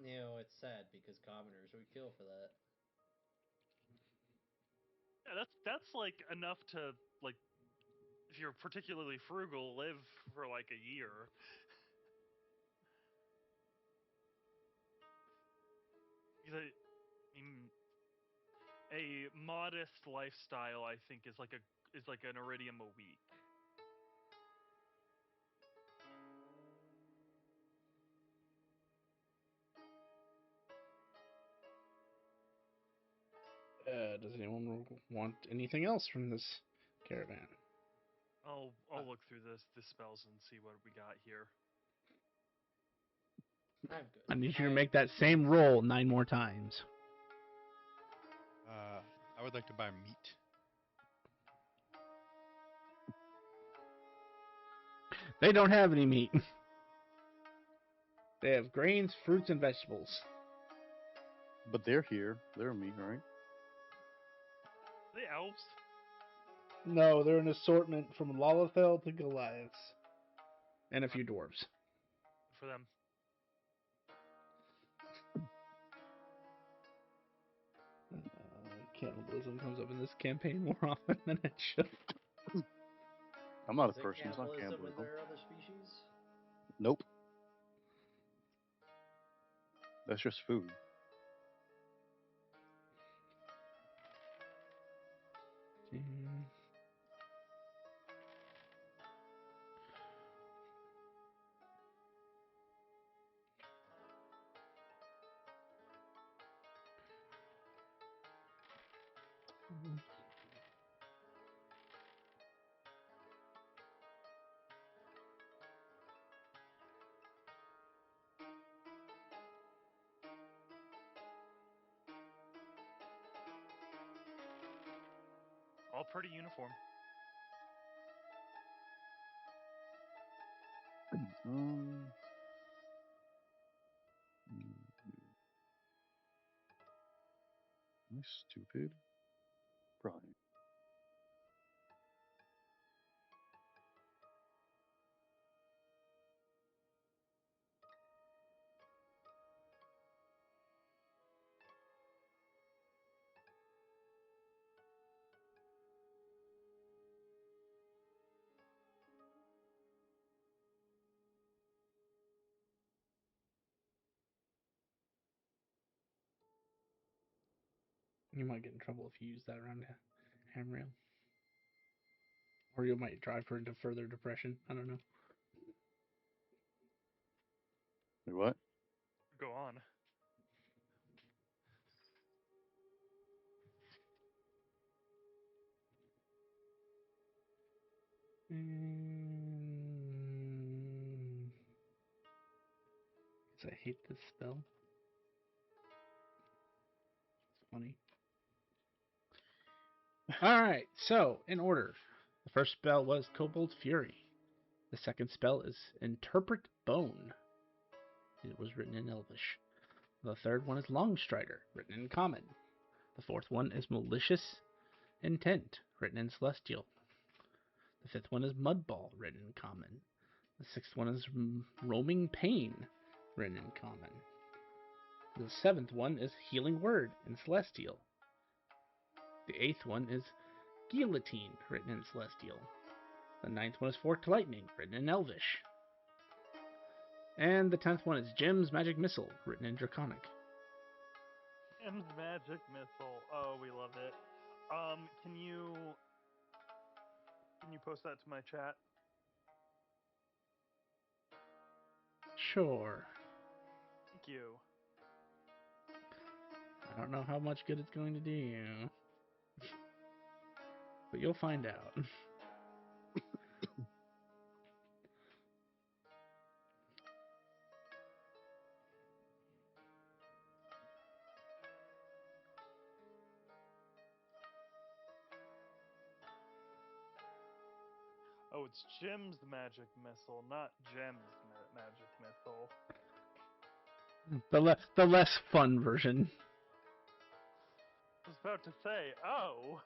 You know, it's sad because commoners would kill for that. Yeah, that's like enough to like if you're particularly frugal, live for like a year. Because I mean, a modest lifestyle, I think, is like an iridium a week. Does anyone want anything else from this caravan? I'll look through the spells and see what we got here. I'm good. I need you to make that same roll 9 more times. I would like to buy meat. They don't have any meat. They have grains, fruits, and vegetables. But they're here. They're me, right? The elves. No, they're an assortment from Lalafell to Goliaths. And a few dwarves. For them. Cannibalism comes up in this campaign more often than it should. I'm not Is a it person. It's not cannibalism in cannibalism. their other species? Nope. That's just food. All pretty uniform. Um, am I stupid? Probably. You might get in trouble if you use that around Hamrail. Or you might drive her into further depression. I don't know. Wait, what? Go on. Guess I hate this spell. It's funny. Alright, so, in order. The first spell was Kobold Fury. The second spell is Interpret Bone. It was written in Elvish. The third one is Longstrider, written in Common. The fourth one is Malicious Intent, written in Celestial. The fifth one is Mudball, written in Common. The sixth one is Roaming Pain, written in Common. The seventh one is Healing Word in Celestial. The eighth one is Guillotine, written in Celestial. The ninth one is Forked Lightning, written in Elvish. And the 10th one is Jim's Magic Missile, written in Draconic. M's magic missile. Oh, we love it. Can you post that to my chat? Sure. Thank you. I don't know how much good it's going to do you. But you'll find out. Oh, it's Jim's magic missile, not Jem's magic missile. The less fun version. I was about to say, oh,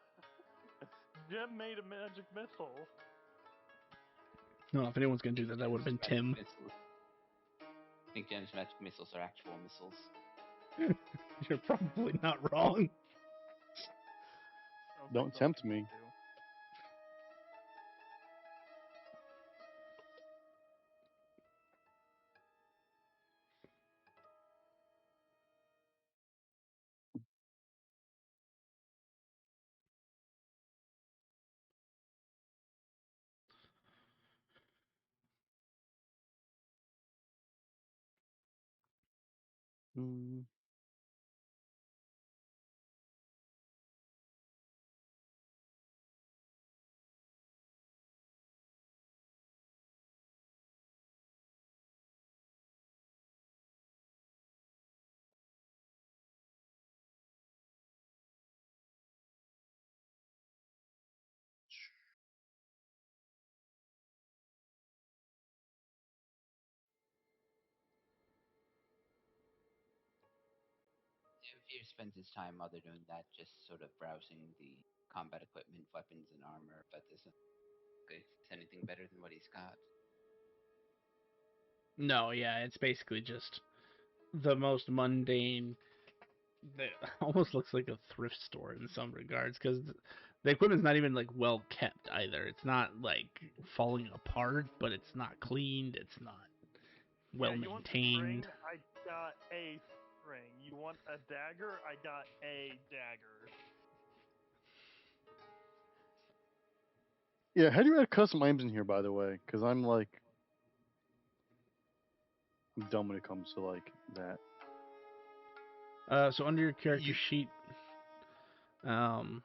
Jem made a magic missile. No, if anyone's going to do that, that would have been Tim. I think Gem's magic missiles are actual missiles. You're probably not wrong. Don't tempt me. Mm. Fear spends his time while they're doing that just sort of browsing the combat equipment, weapons, and armor, but doesn't think it's anything better than what he's got. No, yeah, it's basically just the most mundane. It almost looks like a thrift store in some regards, because the equipment's not even like well kept either. It's not like falling apart, but it's not cleaned. It's not well you want maintained. String? I got a string. You want a dagger? I got a dagger. Yeah, how do you add custom items in here, by the way? Because I'm like dumb when it comes to like that. So under your character sheet, hold on.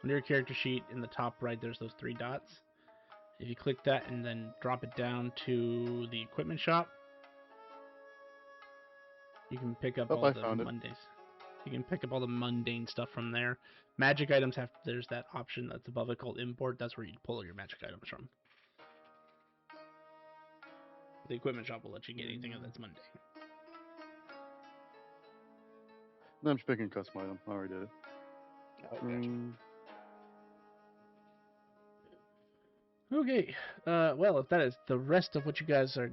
Under your character sheet in the top right, there's those three dots. If you click that and then drop it down to the equipment shop, you can pick up all the Mondays. You can pick up all the mundane stuff from there. Magic items have there's that option that's above it called import. That's where you pull all your magic items from. The equipment shop will let you get anything that's mundane. No, I'm just picking custom item. I already did it. Oh, gotcha. Okay. Well, if that is the rest of what you guys are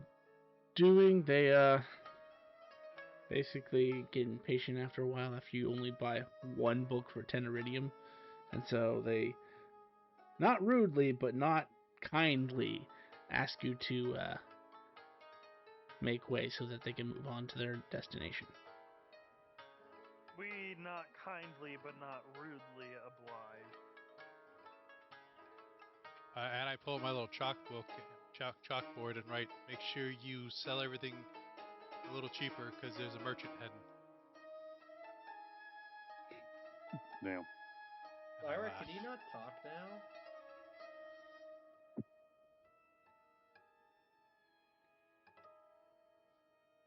doing, they basically get impatient after a while after you only buy one book for 10 iridium. And so they, not rudely, but not kindly, ask you to make way so that they can move on to their destination. We not kindly but not rudely oblige. And I pull out my little chalkboard and write, make sure you sell everything a little cheaper because there's a merchant heading. Damn. And I Lyra, laugh. could you not talk now?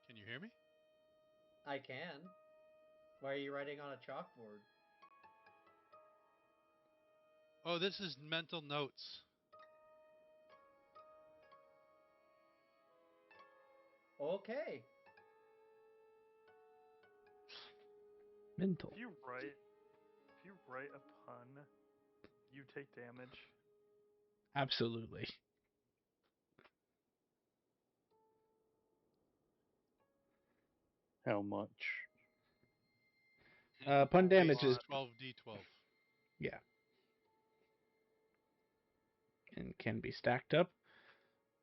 Can you hear me? I can. Why are you writing on a chalkboard? Oh, this is mental notes. Okay. Mental. If you write a pun, you take damage. Absolutely. How much? Pun damage Basis is 12d12. yeah, and can be stacked up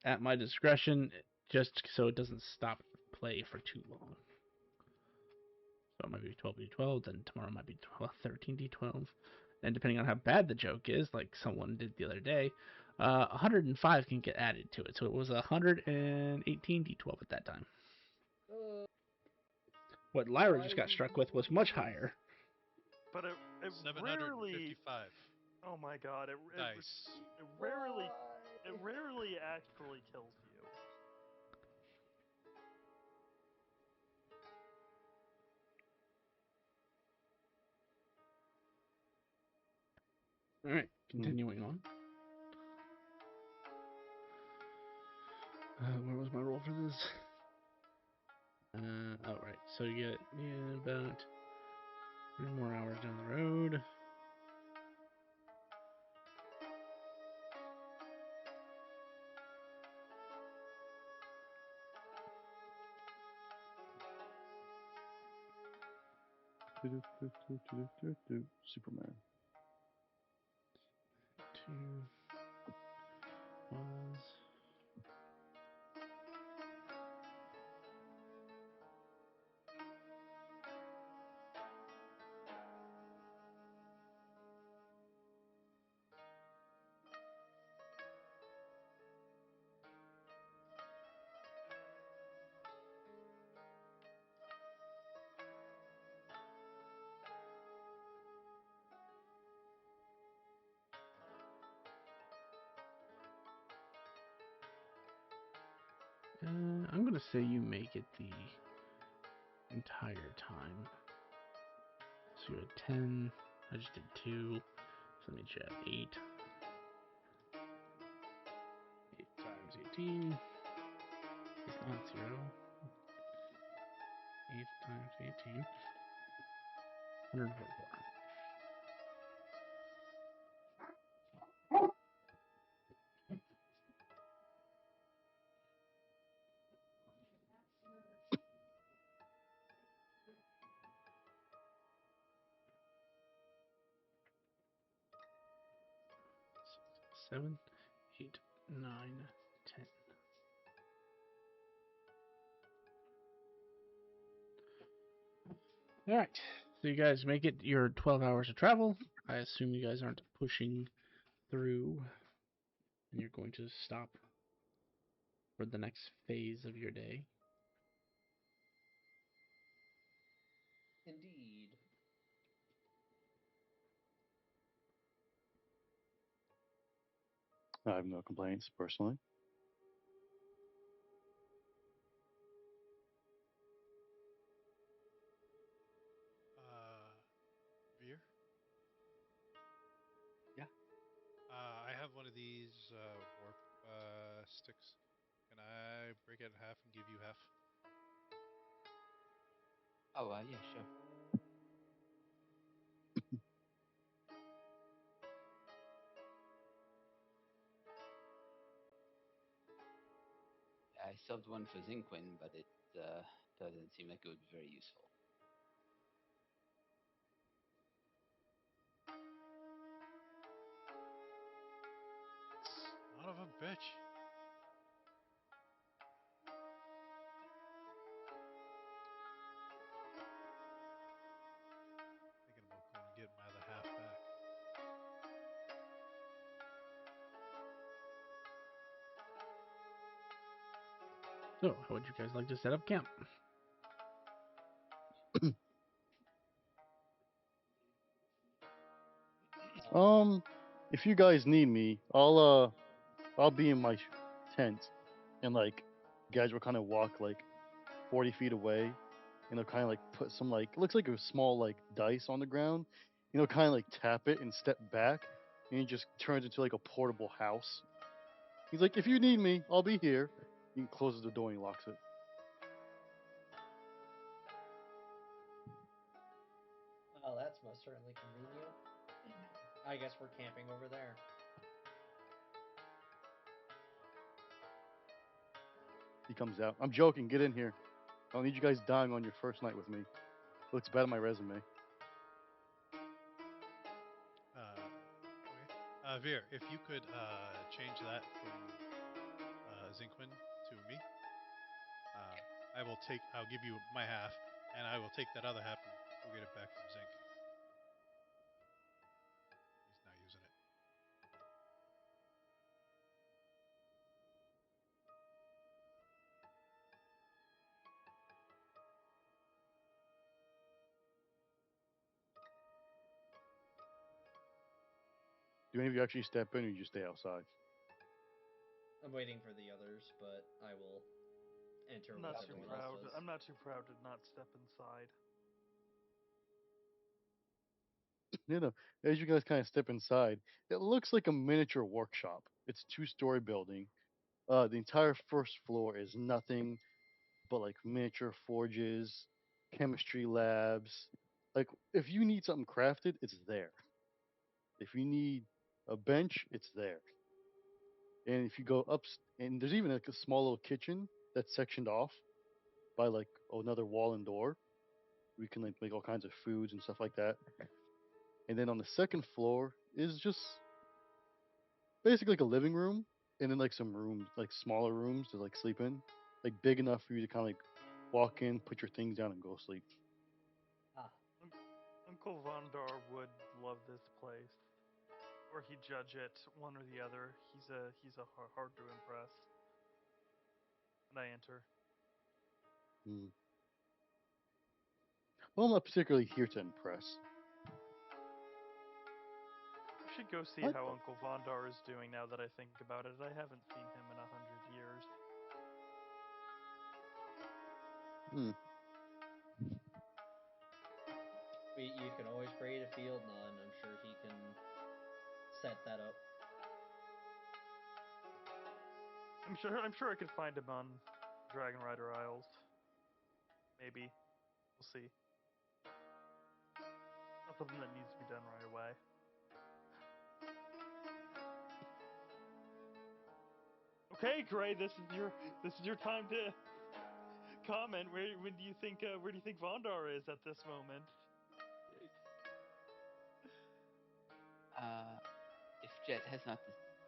at my discretion, just so it doesn't stop play for too long. So it might be 12d12, then tomorrow might be 13d12. And depending on how bad the joke is, like someone did the other day, 105 can get added to it. So it was 118d12 at that time. What Lyra just got struck with was much higher. But it rarely. 755 Oh my god! dice. It rarely actually kills you. Alright, continuing on. Where was my roll for this? Oh, right. So you get about 3 more hours down the road. Superman. 2 was... I'm going to say you make it the entire time. So you had 10. I just did 2. So that means you have 8. 8 times 18 is not 0. 8 times 18. 144. Seven, 8, 9, 10. Alright, so you guys make it your 12 hours of travel. I assume you guys aren't pushing through, and you're going to stop for the next phase of your day. Indeed. I have no complaints personally. Veer? Yeah. I have one of these warp sticks. Can I break it in half and give you half? Oh, yeah, sure. I still have one for Zinquin, but it doesn't seem like it would be very useful. Son of a bitch. So, how would you guys like to set up camp? Um, if you guys need me, I'll be in my tent, and like, you guys will kind of walk like 40 feet away, and they'll kind of like put some like it looks like a small like dice on the ground, kind of like tap it and step back, and it just turns into like a portable house. He's like, if you need me, I'll be here. He closes the door and he locks it. Well, that's most certainly convenient. I guess we're camping over there. He comes out. I'm joking. Get in here. I don't need you guys dying on your first night with me. Looks bad on my resume. Okay. Veer, if you could change that from Zinquin to me, uh, I'll give you my half, and I will take that other half and go get it back from Zinc. He's not using it. Do any of you actually step in, or you just stay outside? I'm waiting for the others, but I will enter I'm with not too everyone proud. else does. I'm not too proud to not step inside. As you guys kind of step inside, it looks like a miniature workshop. It's a two-story building. The entire first floor is nothing but like miniature forges, chemistry labs. Like, if you need something crafted, it's there. If you need a bench, it's there. And if you go up, and there's even like a small little kitchen that's sectioned off by like another wall and door. We can like make all kinds of foods and stuff like that. And then on the second floor is just basically like a living room, and then like some rooms, like smaller rooms to like sleep in, like big enough for you to kind of like walk in, put your things down, and go sleep. Ah, Uncle Vondar would love this place, or he'd judge it one or the other. He's a hard to impress. And I enter. Hmm. Well, I'm not particularly here to impress. I should go see I, how Uncle Vondar is doing now that I think about it. I haven't seen him in 100 years. hmm. you can always create a field nun. I'm sure he can set that up. I'm sure I could find him on Dragon Rider Isles. Maybe. We'll see. Not something that needs to be done right away. Okay, Gray, this is your time to comment. Where do you think Vondar is at this moment? Uh, if Jet has not,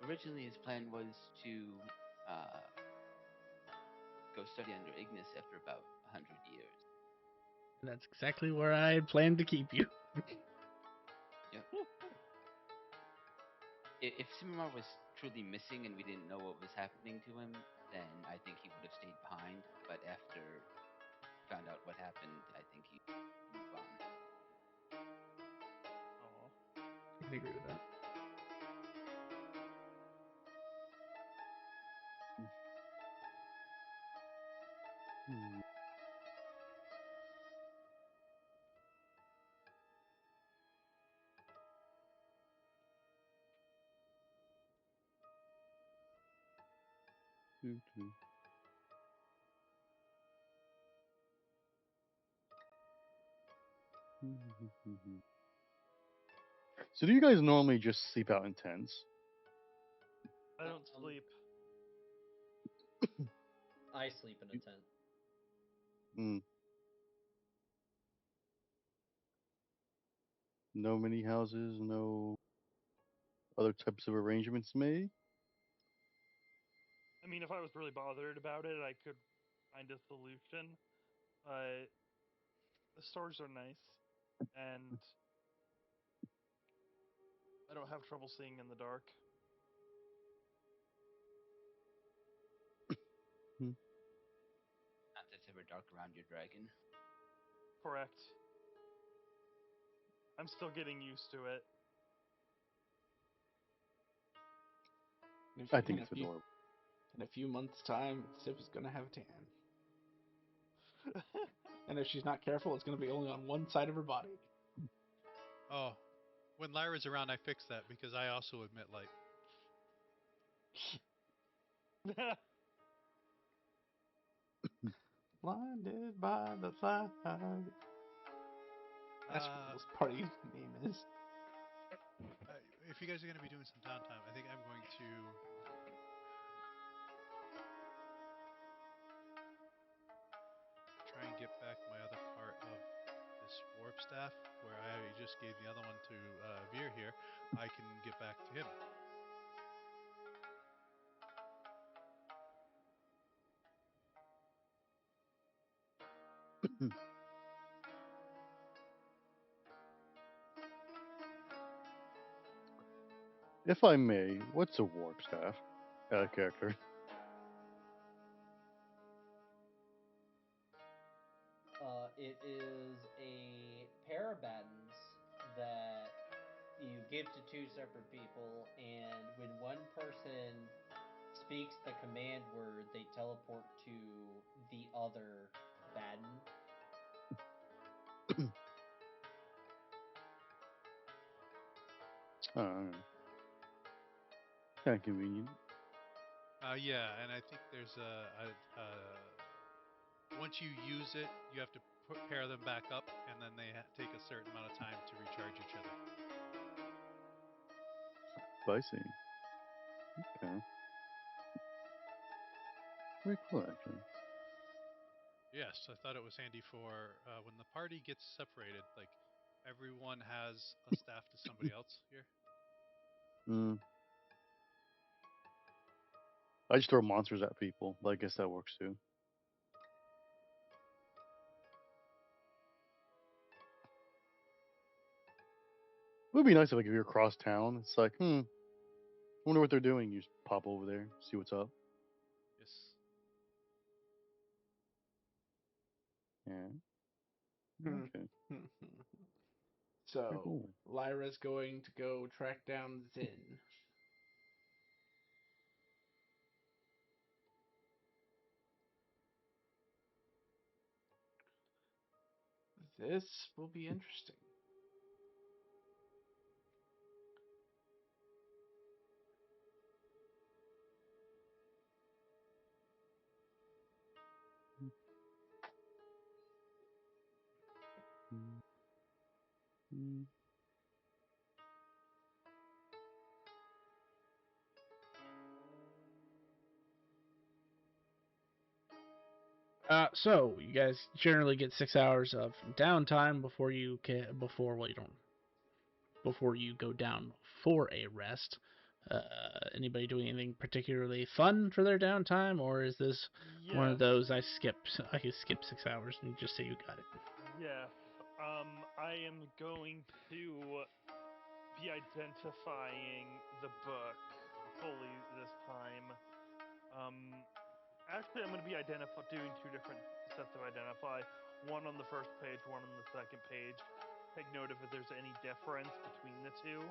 originally his plan was to uh, go study under Ignis after about 100 years. And that's exactly where I had planned to keep you. Yep. If Simimar was truly missing and we didn't know what was happening to him, then I think he would have stayed behind. But after found out what happened, I think he moved on. Oh. I can agree with that. Hmm. Doo, doo. So, do you guys normally just sleep out in tents? I don't Um, sleep. I sleep in a tent. Hmm. No mini houses, no other types of arrangements made. I mean, if I was really bothered about it, I could find a solution. But the stores are nice, and I don't have trouble seeing in the dark. Hmm. dark around your dragon. Correct. I'm still getting used to it. I think it's adorable. In a few months' time, Sif is gonna have a tan. And if she's not careful, it's gonna be only on one side of her body. Oh, when Lyra's around, I fix that because I also emit light. Blinded by the light. That's what this party name is. If you guys are going to be doing some downtime, I think I'm going to try and get back my other part of this warp staff, where I just gave the other one to Veer here. I can get back to him. If I may, what's a warp staff? Character. It is a pair of buttons that you give to two separate people, and when one person speaks the command word, they teleport to the other baton. Kind of convenient. Yeah, and I think there's once you use it, you have to pair them back up, and then they take a certain amount of time to recharge each other. I see. Okay. Very cool, actually. Yes, I thought it was handy for when the party gets separated. Like everyone has a staff to somebody else here. I just throw monsters at people, but I guess that works too. It would be nice if like if you're across town, it's like, I wonder what they're doing. You just pop over there, see what's up. Yes. Yeah. Hmm. Okay. Very So, cool. Lyra's going to go track down Zin. This will be interesting. Mm. So you guys generally get 6 hours of downtime before you before you go down for a rest. Anybody doing anything particularly fun for their downtime, or is this one of Yes. those I can skip 6 hours and just say you got it? Yes. I am going to be identifying the book fully this time. Actually, I'm going to be doing two different sets of identify. One on the first page, one on the second page. Take note if there's any difference between the two.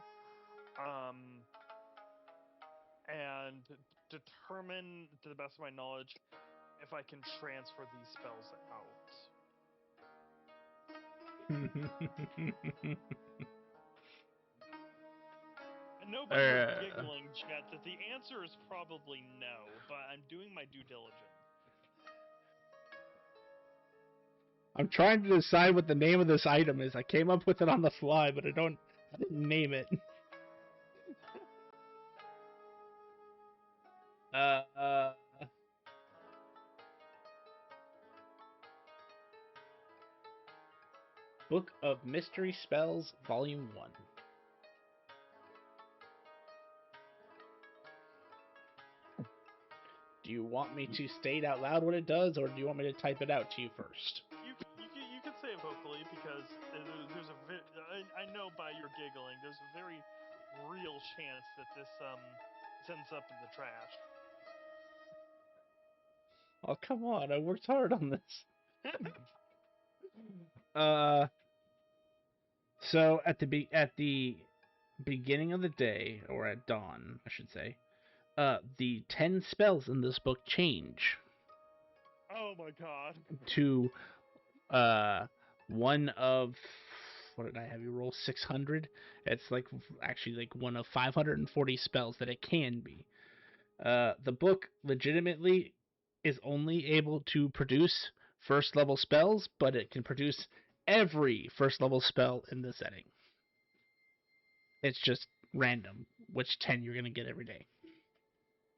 And determine, to the best of my knowledge, if I can transfer these spells out. I know by your giggling, Jet, that the answer is probably no, but I'm doing my due diligence. I'm trying to decide what the name of this item is. I came up with it on the fly, but I didn't name it. Book of Mystery Spells, Volume 1. Do you want me to state out loud what it does, or do you want me to type it out to you first? You can say it vocally because there's I know by your giggling there's a very real chance that this ends up in the trash. Oh, come on, I worked hard on this. So at the beginning of the day, or at dawn, I should say, the 10 spells in this book change Oh my god. to one of, what did I have you roll? 600. It's like actually like one of 540 spells that it can be. The book legitimately is only able to produce first level spells, but it can produce every first level spell in the setting. It's just random which 10 you're going to get every day.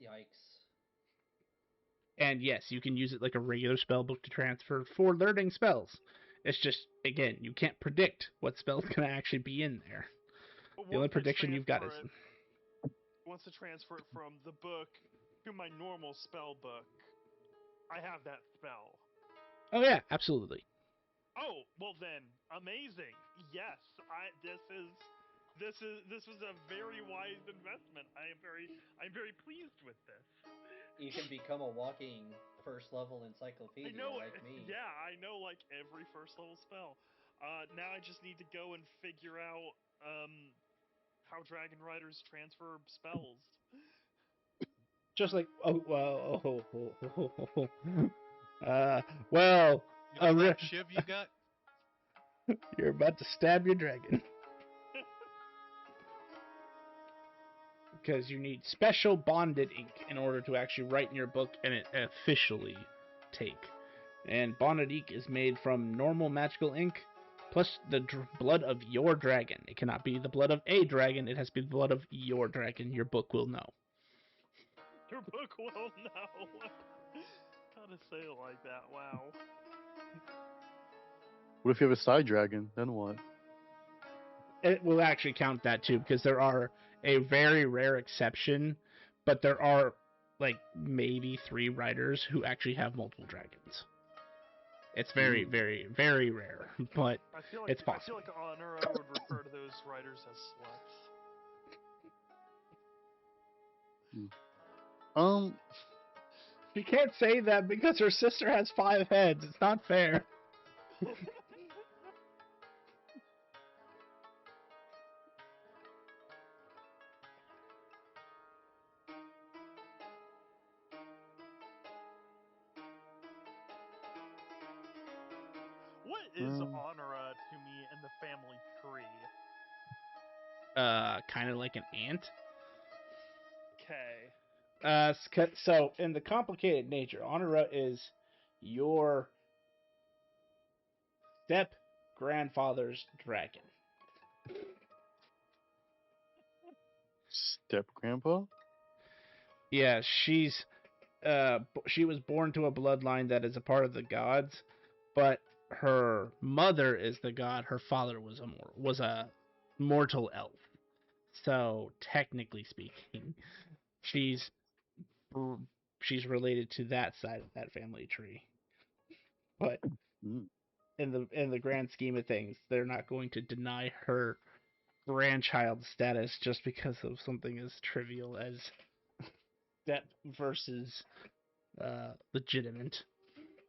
Yikes. And yes, you can use it like a regular spell book to transfer for learning spells. It's just, again, you can't predict what spell's going to actually be in there. But The only prediction you've got is... Once to transfer it from the book to my normal spell book, I have that spell. Oh yeah, absolutely. Oh, well then, amazing. Yes, this was a very wise investment. I'm very pleased with this. You can become a walking first level encyclopedia like me. Yeah, I know like every first level spell. Now I just need to go and figure out how Dragon Riders transfer spells. Just like, well, You know that shiv you got? You're about to stab your dragon. Because you need special bonded ink in order to actually write in your book and it officially take. And bonded ink is made from normal magical ink plus the blood of your dragon. It cannot be the blood of a dragon. It has to be the blood of your dragon. Your book will know. Your book will know. Gotta say it like that. Wow. What if you have a side dragon? Then what? It will actually count that too, because there are a very rare exception, but there are like maybe 3 writers who actually have multiple dragons. It's very, very, very rare, but it's possible. I feel like Honora would refer to those writers as sluts. She can't say that because her sister has 5 heads. It's not fair. What is Honora to me in the family tree? Kind of like an ant. Okay. So in the complicated nature, Honora is your step grandfather's dragon. Step grandpa? Yeah, she was born to a bloodline that is a part of the gods, but her mother is the god. Her father was a mortal elf. So technically speaking, she's related to that side of that family tree. But in the grand scheme of things, they're not going to deny her grandchild status just because of something as trivial as step versus legitimate.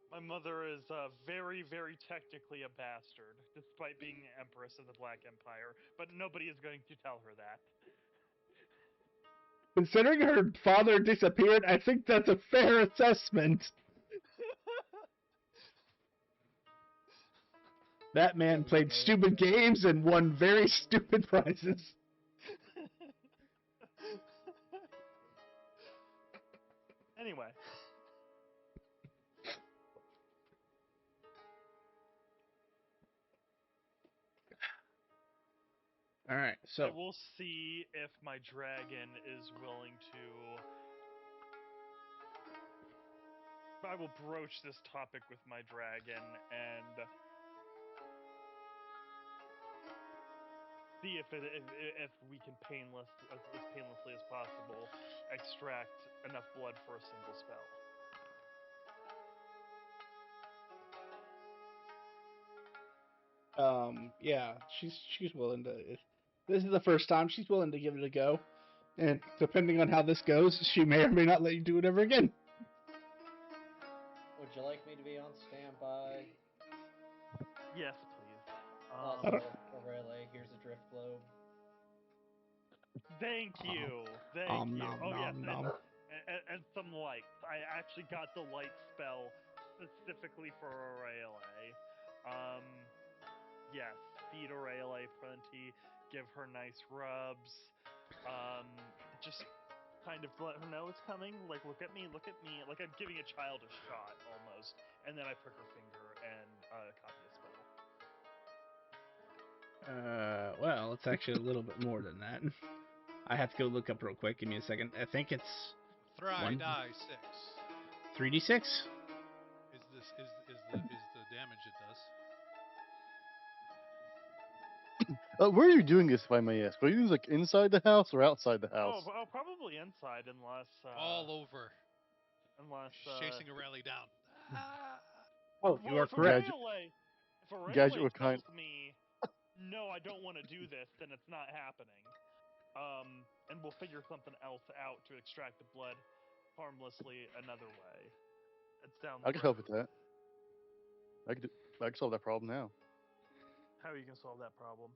My mother is very, very technically a bastard, despite being Empress of the Black Empire, but nobody is going to tell her that. Considering her father disappeared, I think that's a fair assessment. That man played stupid games and won very stupid prizes. Anyway. Alright, so... I will see if my dragon is willing to... I will broach this topic with my dragon and... see if we can as painlessly as possible extract enough blood for a single spell. Yeah, she's willing to. If this is the first time, she's willing to give it a go, and depending on how this goes, she may or may not let you do it ever again. Would you like me to be on standby? Yes, please. Also, Aurelie, here's a drift globe. Thank you. Thank you. Nom Oh yes, nom nom. and some lights. I actually got the light spell specifically for Aurelie. Yes, feed Aurelie plenty, give her nice rubs. Just kind of let her know it's coming. Like, look at me, like I'm giving a child a shot almost. And then I prick her finger and copy a spell. Well, it's actually a little bit more than that. I have to go look up real quick. Give me a second. I think it's Thry die 6 3d6. is the damage it does. Where are you doing this, if I may ask? Are you doing this, like, inside the house or outside the house? Oh, probably inside unless All over. unless She's chasing a rally down. Oh, you are if correct. Gadget Aurelie with kind. tells me, no, I don't want to do this, then it's not happening. And we'll figure something else out to extract the blood harmlessly another way. It's down the I can help road. with that. I can solve that problem now. How are you gonna solve that problem?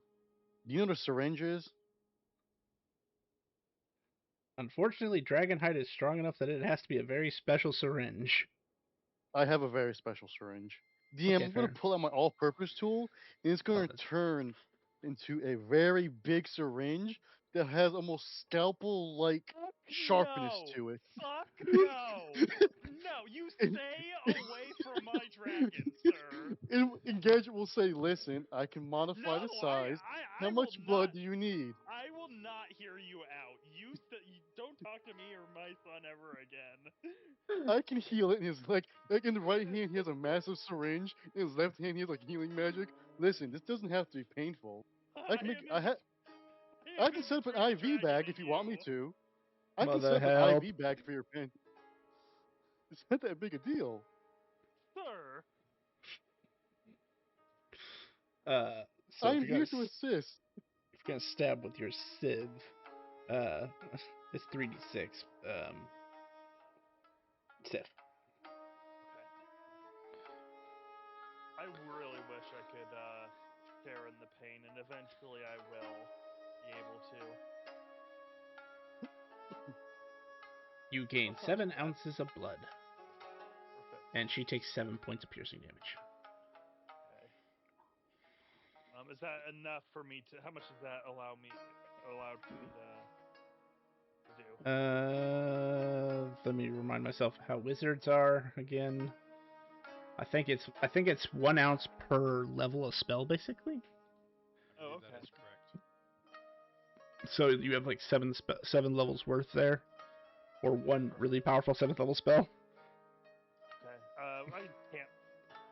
Do you know what a syringe is? Unfortunately, Dragonhide is strong enough that it has to be a very special syringe. I have a very special syringe. DM, Okay, I'm going fair. to pull out my all-purpose tool, and it's going to that's- turn into a very big syringe that has almost scalpel-like sharpness No! to it. Fuck no! No, you And- stay away from my dragon, sir. and Gadget will say, "Listen, I can modify No, the size. I How will much blood not. do you need?" I will not hear you out. You don't talk to me or my son ever again. I can heal it in his like in the right hand he has a massive syringe. In his left hand he has like healing magic. Listen, this doesn't have to be painful. I can make I am can in set up an between IV dragon bag and if you want me you, to. I can Mother set up an help. IV bag for your pen. It's not that big a deal. sir. So I'm here to assist. if you're gonna stab with your sieve, it's 3d6. Sieve. Okay. I really wish I could share in the pain, and eventually I will be able to. You gain That's not 7 too bad. ounces of blood, Perfect. and she takes 7 points of piercing damage. Okay. Is that enough for me to? How much does that allowed for me to do? Let me remind myself how wizards are again. I think it's 1 ounce per level of spell, basically. I believe okay. that is correct. So you have like 7 levels worth there, or one really powerful 7th level spell. Okay. I can't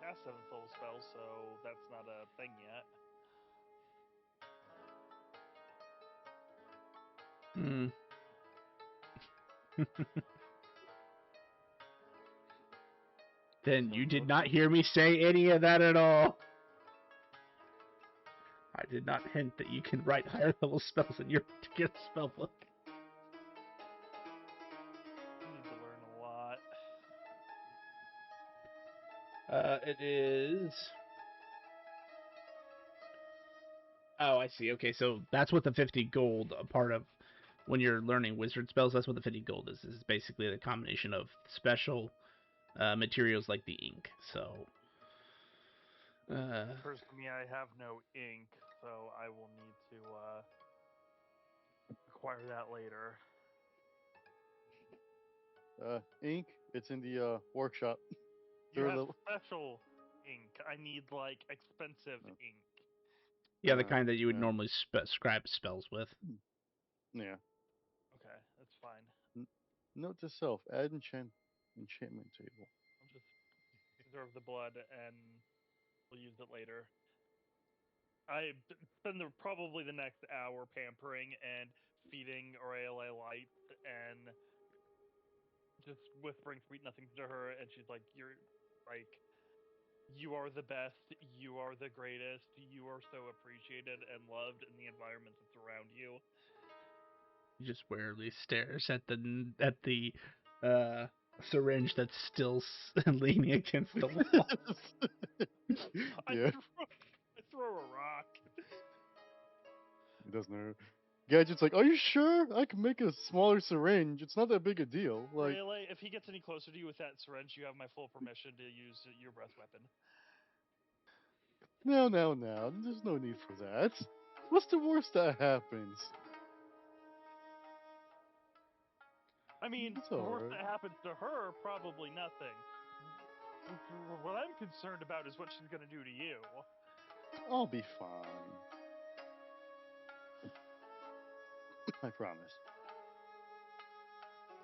cast 7th level spells, so that's not a thing yet. Hmm. Then So you did look not at- hear me say any of that at all. I did not hint that you can write higher level spells in your particular spell book. I need to learn a lot. It is. Oh, I see. Okay, so that's what the 50 gold, a part of when you're learning wizard spells, that's what the 50 gold is. Is basically the combination of special materials like the ink. So. Occurs to me I have no ink, so I will need to acquire that later. Ink, it's in the workshop. You Third have level. special ink. I need like expensive Oh. ink. Yeah, the kind that you would Yeah. normally scribe spells with. Yeah. Okay, that's fine. Note to self: add enchantment table. I'll just preserve the blood and we'll use it later. I spend probably the next hour pampering and feeding Aurelia lights and just whispering sweet nothings to her, and she's like, "You're like, you are the best. You are the greatest. You are so appreciated and loved in the environment that's around you." He just warily stares at the syringe that's still leaning against the wall. Yeah, I throw a rock. it doesn't hurt. Gadget's like, are you sure? I can make a smaller syringe. It's not that big a deal. Like, Really? If he gets any closer to you with that syringe, you have my full permission to use your breath weapon. no. There's no need for that. What's the worst that happens? I mean, It's the worst alright. that happens to her, probably nothing. What I'm concerned about is what she's gonna do to you. I'll be fine. I promise.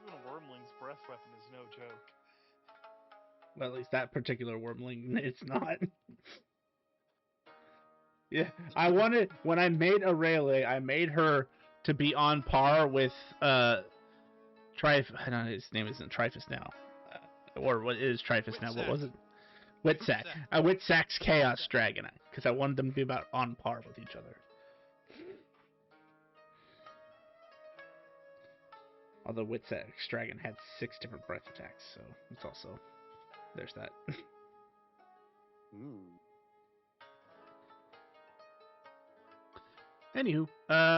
Even a wormling's breath weapon is no joke. Well, at least that particular wormling, it's not. Yeah, I wanted when I made Aurelie, I made her to be on par with I don't know, his name isn't Trifus now, or what is Trifus now? What was it? Witsack. Witsack's Chaos Dragon, because I wanted them to be about on par with each other. Although Witsack's Dragon had 6 different breath attacks, so it's also there's that. Anywho,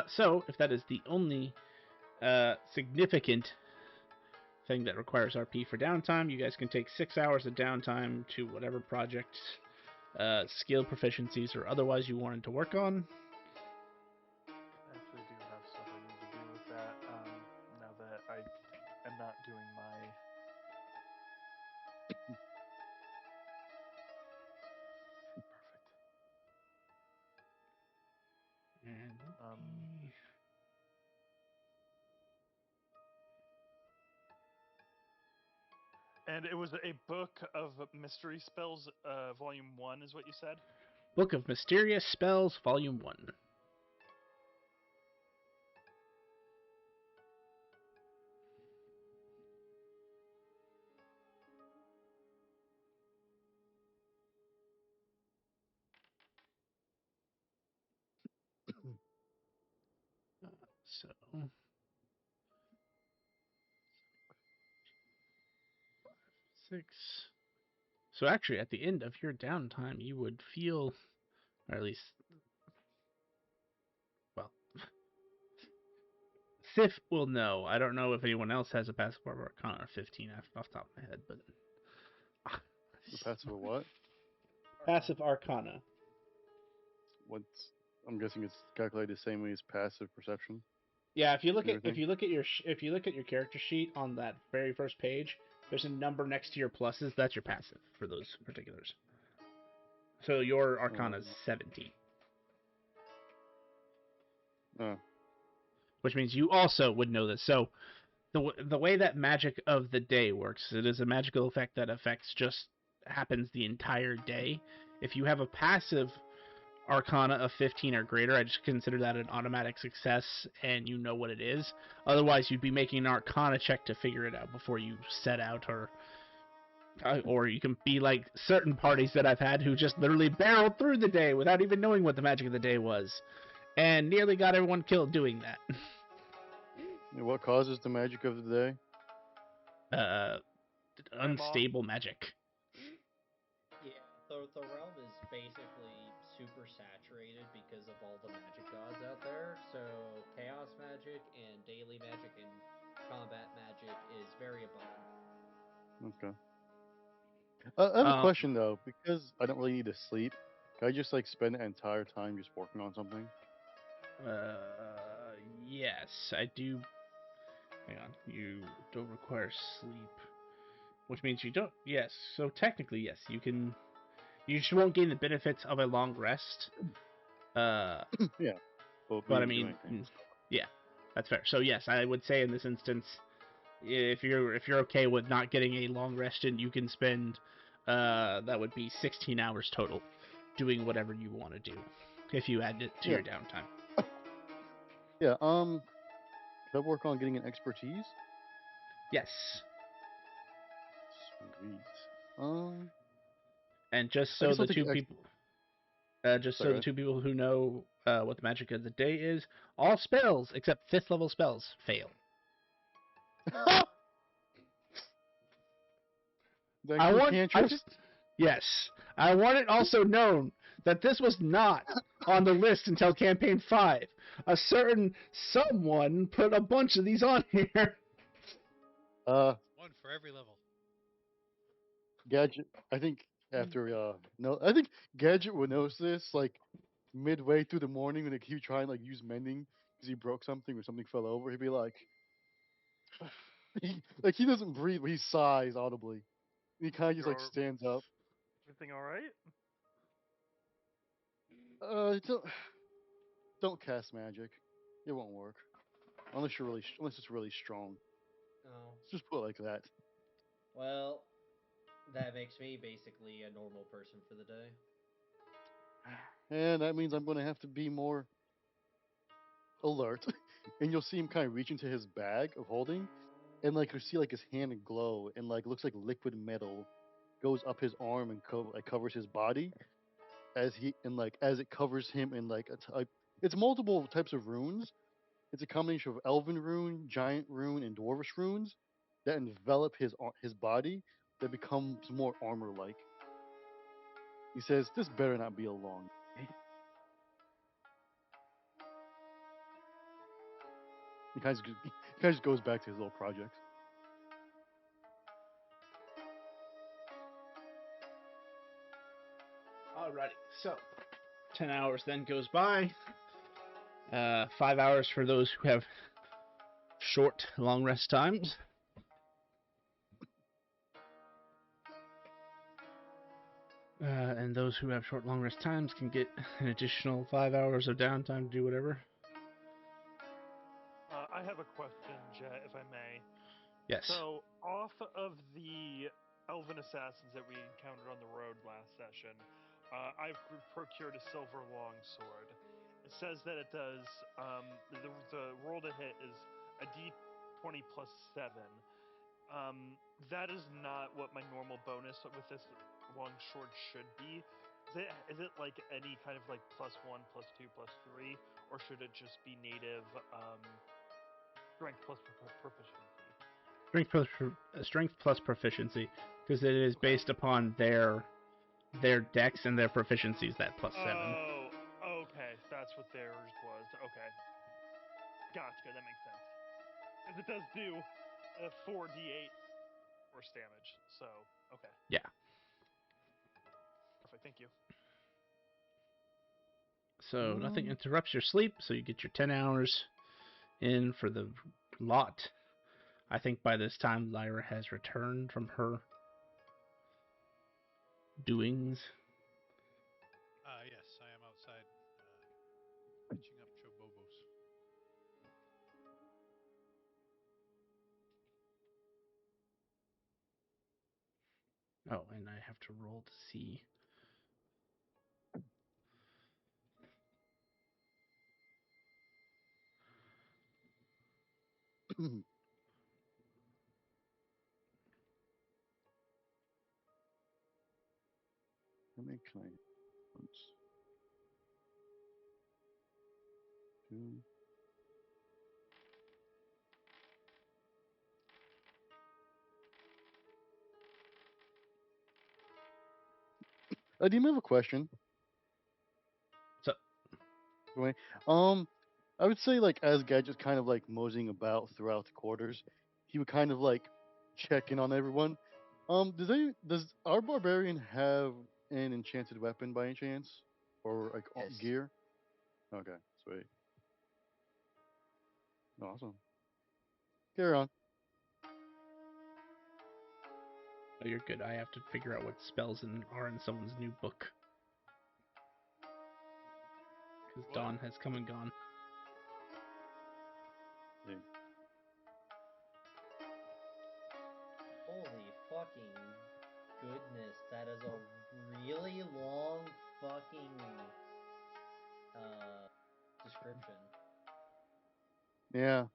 so if that is the only significant thing that requires RP for downtime, you guys can take 6 hours of downtime to whatever project, skill proficiencies, or otherwise you wanted to work on. I actually do have stuff I need to do with that. Now that I am not doing my. And And it was a book of mystery spells, volume 1, is what you said? Book of Mysterious Spells, Volume 1. So 6. So actually, at the end of your downtime, you would feel, or at least, well, Sif will know. I don't know if anyone else has a passive Arcana 15 off the top of my head, but The passive what? passive Arcana. What's? I'm guessing it's calculated the same way as passive perception. Yeah, if you look at your character sheet on that very first page, there's a number next to your pluses. That's your passive for those particulars. So your Arcana is 17. Which means you also would know this. So the way that magic of the day works, it is a magical effect that happens the entire day. If you have a passive Arcana of 15 or greater, I just consider that an automatic success, and you know what it is. Otherwise, you'd be making an Arcana check to figure it out before you set out, or you can be like certain parties that I've had who just literally barreled through the day without even knowing what the magic of the day was, and nearly got everyone killed doing that. What causes the magic of the day? Unstable magic. Yeah, the realm is basically super saturated because of all the magic gods out there. So chaos magic and daily magic and combat magic is very abundant. Okay. I have a question though, because I don't really need to sleep. Can I just like spend the entire time just working on something? Yes, I do. Hang on, you don't require sleep, which means you don't. Yes, so technically, yes, you can. You just won't gain the benefits of a long rest. Yeah. Well, But I mean, yeah, that's fair. So yes, I would say in this instance, if you're okay with not getting a long rest in, you can spend that would be 16 hours total doing whatever you want to do if you add it to your downtime. Yeah. Can I work on getting an expertise? Yes. Sweet. And just so the two people, the 2 people who know what the magic of the day is, all spells except 5th level spells fail. that I include want. cantrips? Yes. I want it also known that this was not on the list until campaign 5. A certain someone put a bunch of these on here. One for every level. Gadget. I think after no, I think Gadget would notice this like midway through the morning when he would try and like use mending because he broke something or something fell over. He'd be like, he doesn't breathe, but he sighs audibly. He kind of just like You're- stands up. Everything all right? Don't cast magic. It won't work unless it's really strong. Oh, Let's just put it like that. well, that makes me basically a normal person for the day. And that means I'm going to have to be more alert. And you'll see him kind of reach into his bag of holding, and like you see like his hand glow, and like looks like liquid metal goes up his arm and covers his body as it covers him in like it's multiple types of runes. It's a combination of elven rune, giant rune, and dwarvish runes that envelop his body that becomes more armor like. He says, "This better not be a long day." He kind of just goes back to his little projects. Alrighty, so 10 hours then goes by. 5 hours for those who have short, long rest times. And those who have short, long rest times can get an additional 5 hours of downtime to do whatever. I have a question, Jet, if I may. Yes. So, off of the elven assassins that we encountered on the road last session, I've procured a silver longsword. It says that it does the roll to hit is a d20 plus 7. That is not what my normal bonus with this longsword should be. Is it like any kind of like +1, +2, +3, or should it just be native strength plus proficiency? Strength plus proficiency, because it is based upon their dex and their proficiencies, that +7. Oh, okay. That's what theirs was. Okay. Gotcha. That makes sense. Because it does do 4d8 force damage. So, okay. Yeah. Perfect. Thank you. So nothing interrupts your sleep, so you get your 10 hours in for the lot. I think by this time Lyra has returned from her doings. Yes, I am outside pitching up chobobos. Oh, and I have to roll to see. How many can I? Once, two. Dean, I have a question. So, Wait, I would say like as Gadget's kind of like moseying about throughout the quarters, he would kind of like check in on everyone. Does our barbarian have an enchanted weapon by any chance, or like Yes. gear? Okay, sweet, awesome. Carry on. oh, you're good. I have to figure out what spells are in someone's new book. Because What? Dawn has come and gone. See. Holy fucking goodness, that is a really long fucking description. Yeah,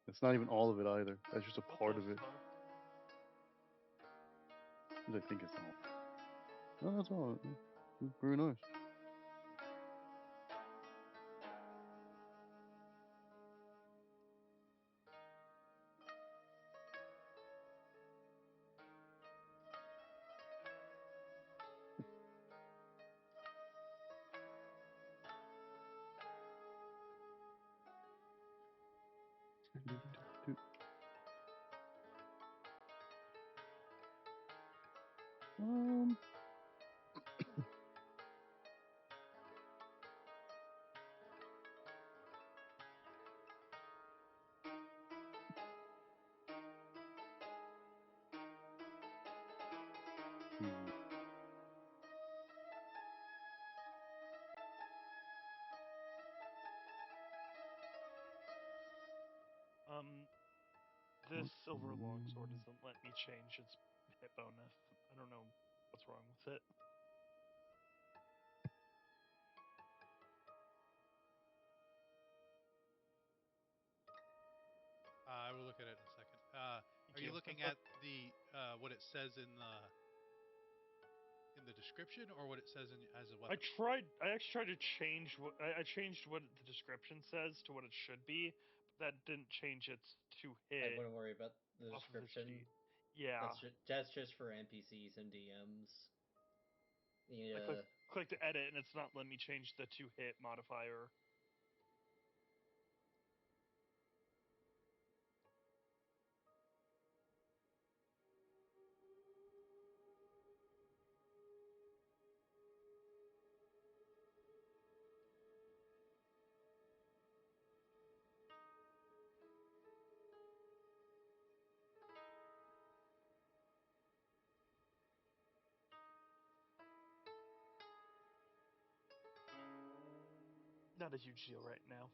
it's not even all of it either. That's just a What part the of it. fuck? I think it's all. No, that's all. Very nice. This silver longsword doesn't let me change its hit bonus. I don't know what's wrong with it. I will look at it in a second. Are you looking at the what it says in the description, or what it says as a weapon? I actually tried to change what I changed what the description says to what it should be, but that didn't change its to I hit. wouldn't worry about the off of its description. sheet. Yeah. That's just for NPCs and DMs. I Yeah. clicked edit, and it's not letting me change the to hit modifier. Not a huge deal right now.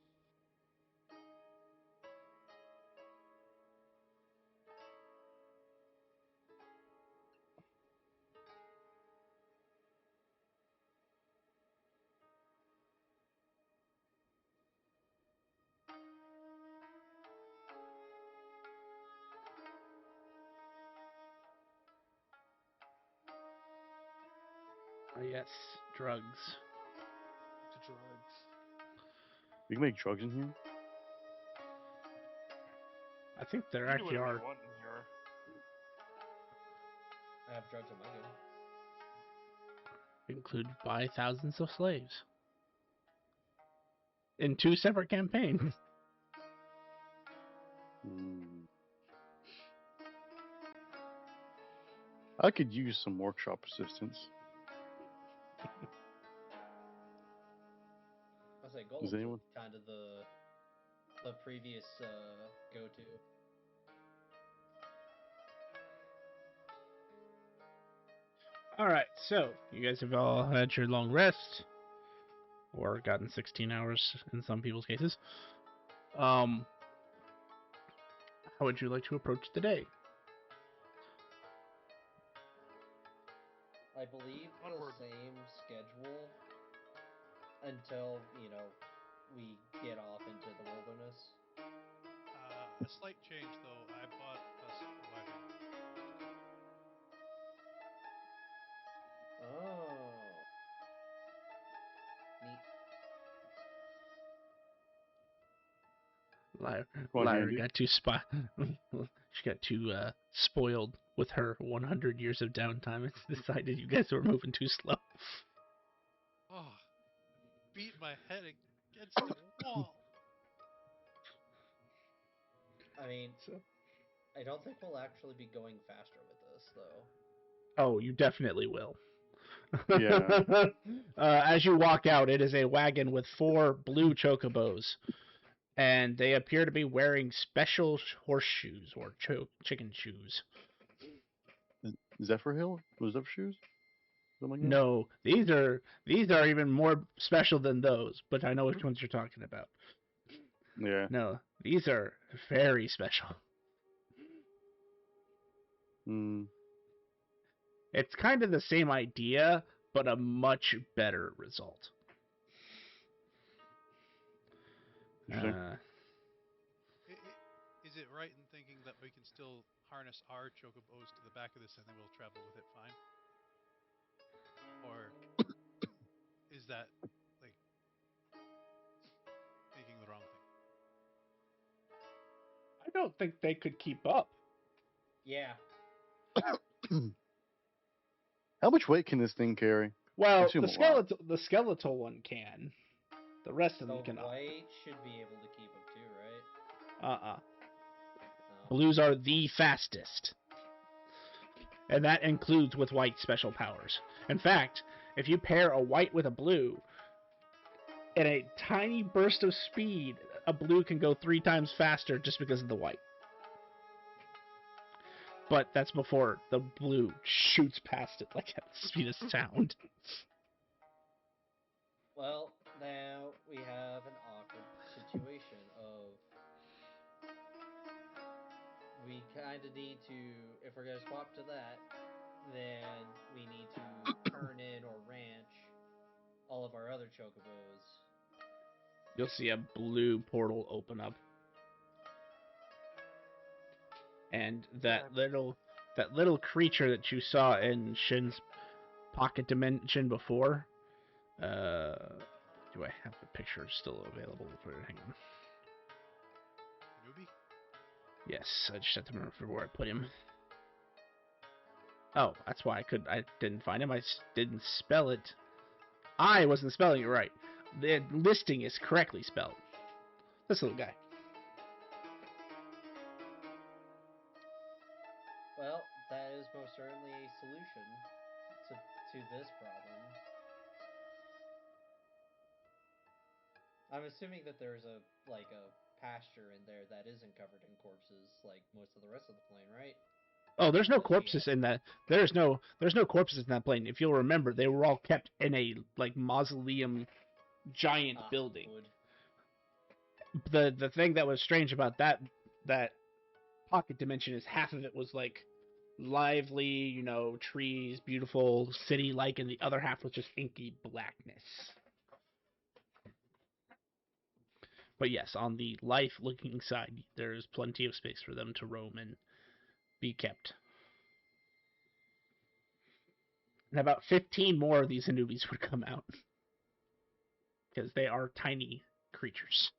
Oh, yes, drugs. To drugs. We can make drugs in here. I think there You can do actually whatever are. you want in here. I have drugs in my gun. Include buy thousands of slaves. In 2 separate campaigns. I could use some workshop assistance. I say gold Does anyone? kind of the previous go-to. Alright, so you guys have all had your long rest. Or gotten 16 hours in some people's cases. How would you like to approach the day? I believe Onward. the same schedule until, we get off into the wilderness. A slight change, though. I bought us a wagon. Oh. Neat. Lyra got too she got too spoiled with her 100 years of downtime and decided you guys were moving too slow. Oh, beat my head against the wall. I mean, So. I don't think we'll actually be going faster with this, though. Oh, you definitely will. Yeah. As you walk out, it is a wagon with 4 blue chocobos, and they appear to be wearing special horseshoes or chicken shoes. Zephyr Hill? Was Zephyr shoes? Something like that? No, these are even more special than those, but I know which ones you're talking about. Yeah. No, these are very special. It's kind of the same idea, but a much better result. Is it right in thinking that we can still harness our chocobos to the back of this and then we'll travel with it fine? Or is that, like, thinking the wrong thing? I don't think they could keep up. Yeah. How much weight can this thing carry? Well, the skeletal one can. The rest of them cannot. The white should be able to keep up too, right? Uh-uh. No. Blues are the fastest. And that includes with white special powers. In fact, if you pair a white with a blue, in a tiny burst of speed, a blue can go 3 times faster just because of the white. But that's before the blue shoots past it like at the speed of sound. Well, now we have an awkward situation of we kind of need to, if we're gonna swap to that, then we need to turn in or ranch all of our other chocobos. You'll see a blue portal open up, and that little creature that you saw in Shin's pocket dimension before. Do I have the picture still available? Hang on. Newbie? Yes, I just have to remember where I put him. Oh, that's why I didn't find him. I didn't spell it. I wasn't spelling it right. The listing is correctly spelled. This little guy. Well, that is most certainly a solution to this problem. I'm assuming that there's a pasture in there that isn't covered in corpses like most of the rest of the plane, right? Oh, there's no corpses in that. There's no corpses in that plane. If you'll remember, they were all kept in a mausoleum giant building. Wood. The thing that was strange about that pocket dimension is half of it was lively, trees, beautiful, city-like, and the other half was just inky blackness. But yes, on the life-looking side, there's plenty of space for them to roam and be kept. And about 15 more of these Anubis would come out. Because they are tiny creatures.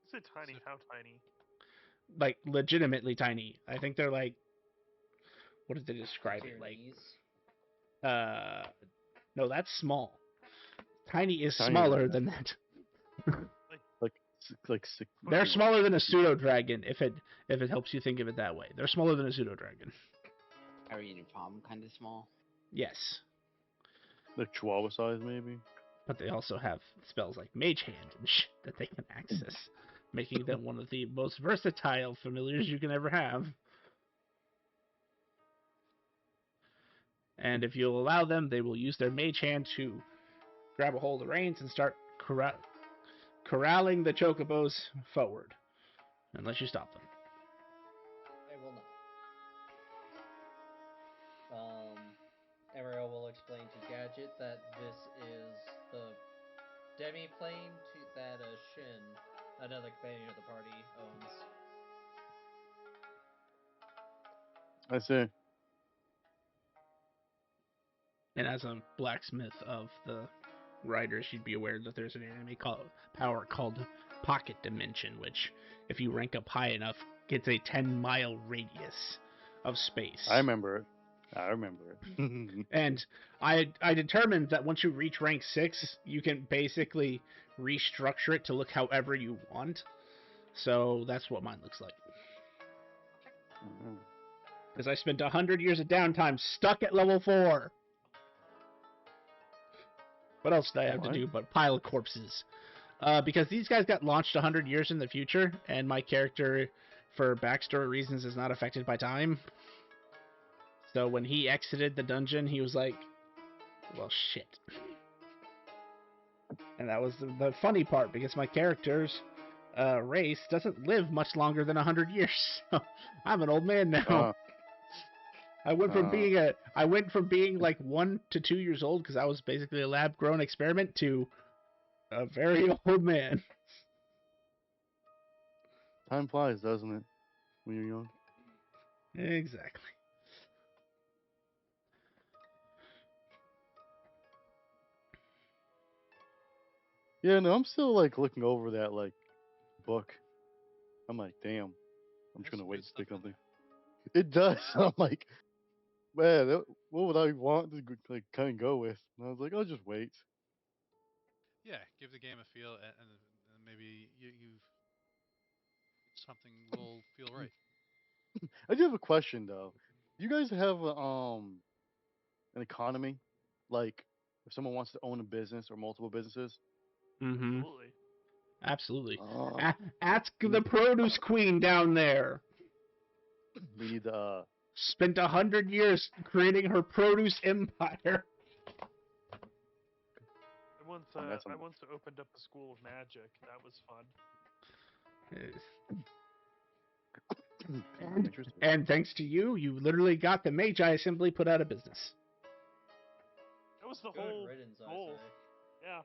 Is it tiny? How tiny? Legitimately tiny. I think they're what did they describe it like? No, that's small. Tiny is smaller than that. They're smaller than a pseudo dragon. If it helps you think of it that way, they're smaller than a pseudo dragon. Are you in your palm kind of small? Yes. Like Chihuahua size, maybe. But they also have spells like Mage Hand and that they can access, making them one of the most versatile familiars you can ever have. And if you'll allow them, they will use their Mage Hand to grab a hold of the reins and start corralling the chocobos forward. Unless you stop them. I will not. Emerald will explain to Gadget that this is the demi-plane that Shin, another companion of the party, owns. I see. And as a blacksmith of the riders, you'd be aware that there's an enemy power called Pocket Dimension, which, if you rank up high enough, gets a 10-mile radius of space. I remember it. And I determined that once you reach rank 6, you can basically restructure it to look however you want. So that's what mine looks like. Because I spent 100 years of downtime stuck at level 4. What else did I have to do but pile corpses? Because these guys got launched 100 years in the future, and my character, for backstory reasons, is not affected by time. So when he exited the dungeon, he was like, well, shit. And that was the funny part, because my character's race doesn't live much longer than 100 years. So I'm an old man now. I went from being like 1 to 2 years old, because I was basically a lab-grown experiment, to a very old man. Time flies, doesn't it? When you're young. Exactly. Yeah, no, I'm still looking over that book. I'm like, damn. I'm just gonna wait to pick something. It does. I'm like, man, what would I want to kind of go with? And I was like, I'll just wait. Yeah, give the game a feel, and maybe you've something will feel right. I do have a question though. Do you guys have an economy? Like, if someone wants to own a business or multiple businesses? Mm-hmm. Absolutely. Ask the produce queen down there. We need the. Spent 100 years creating her produce empire. I once opened up a school of magic. That was fun. Interesting. And thanks to you, you literally got the Magi Assembly put out of business. That was the Good whole riddance, I goal. say. Yeah.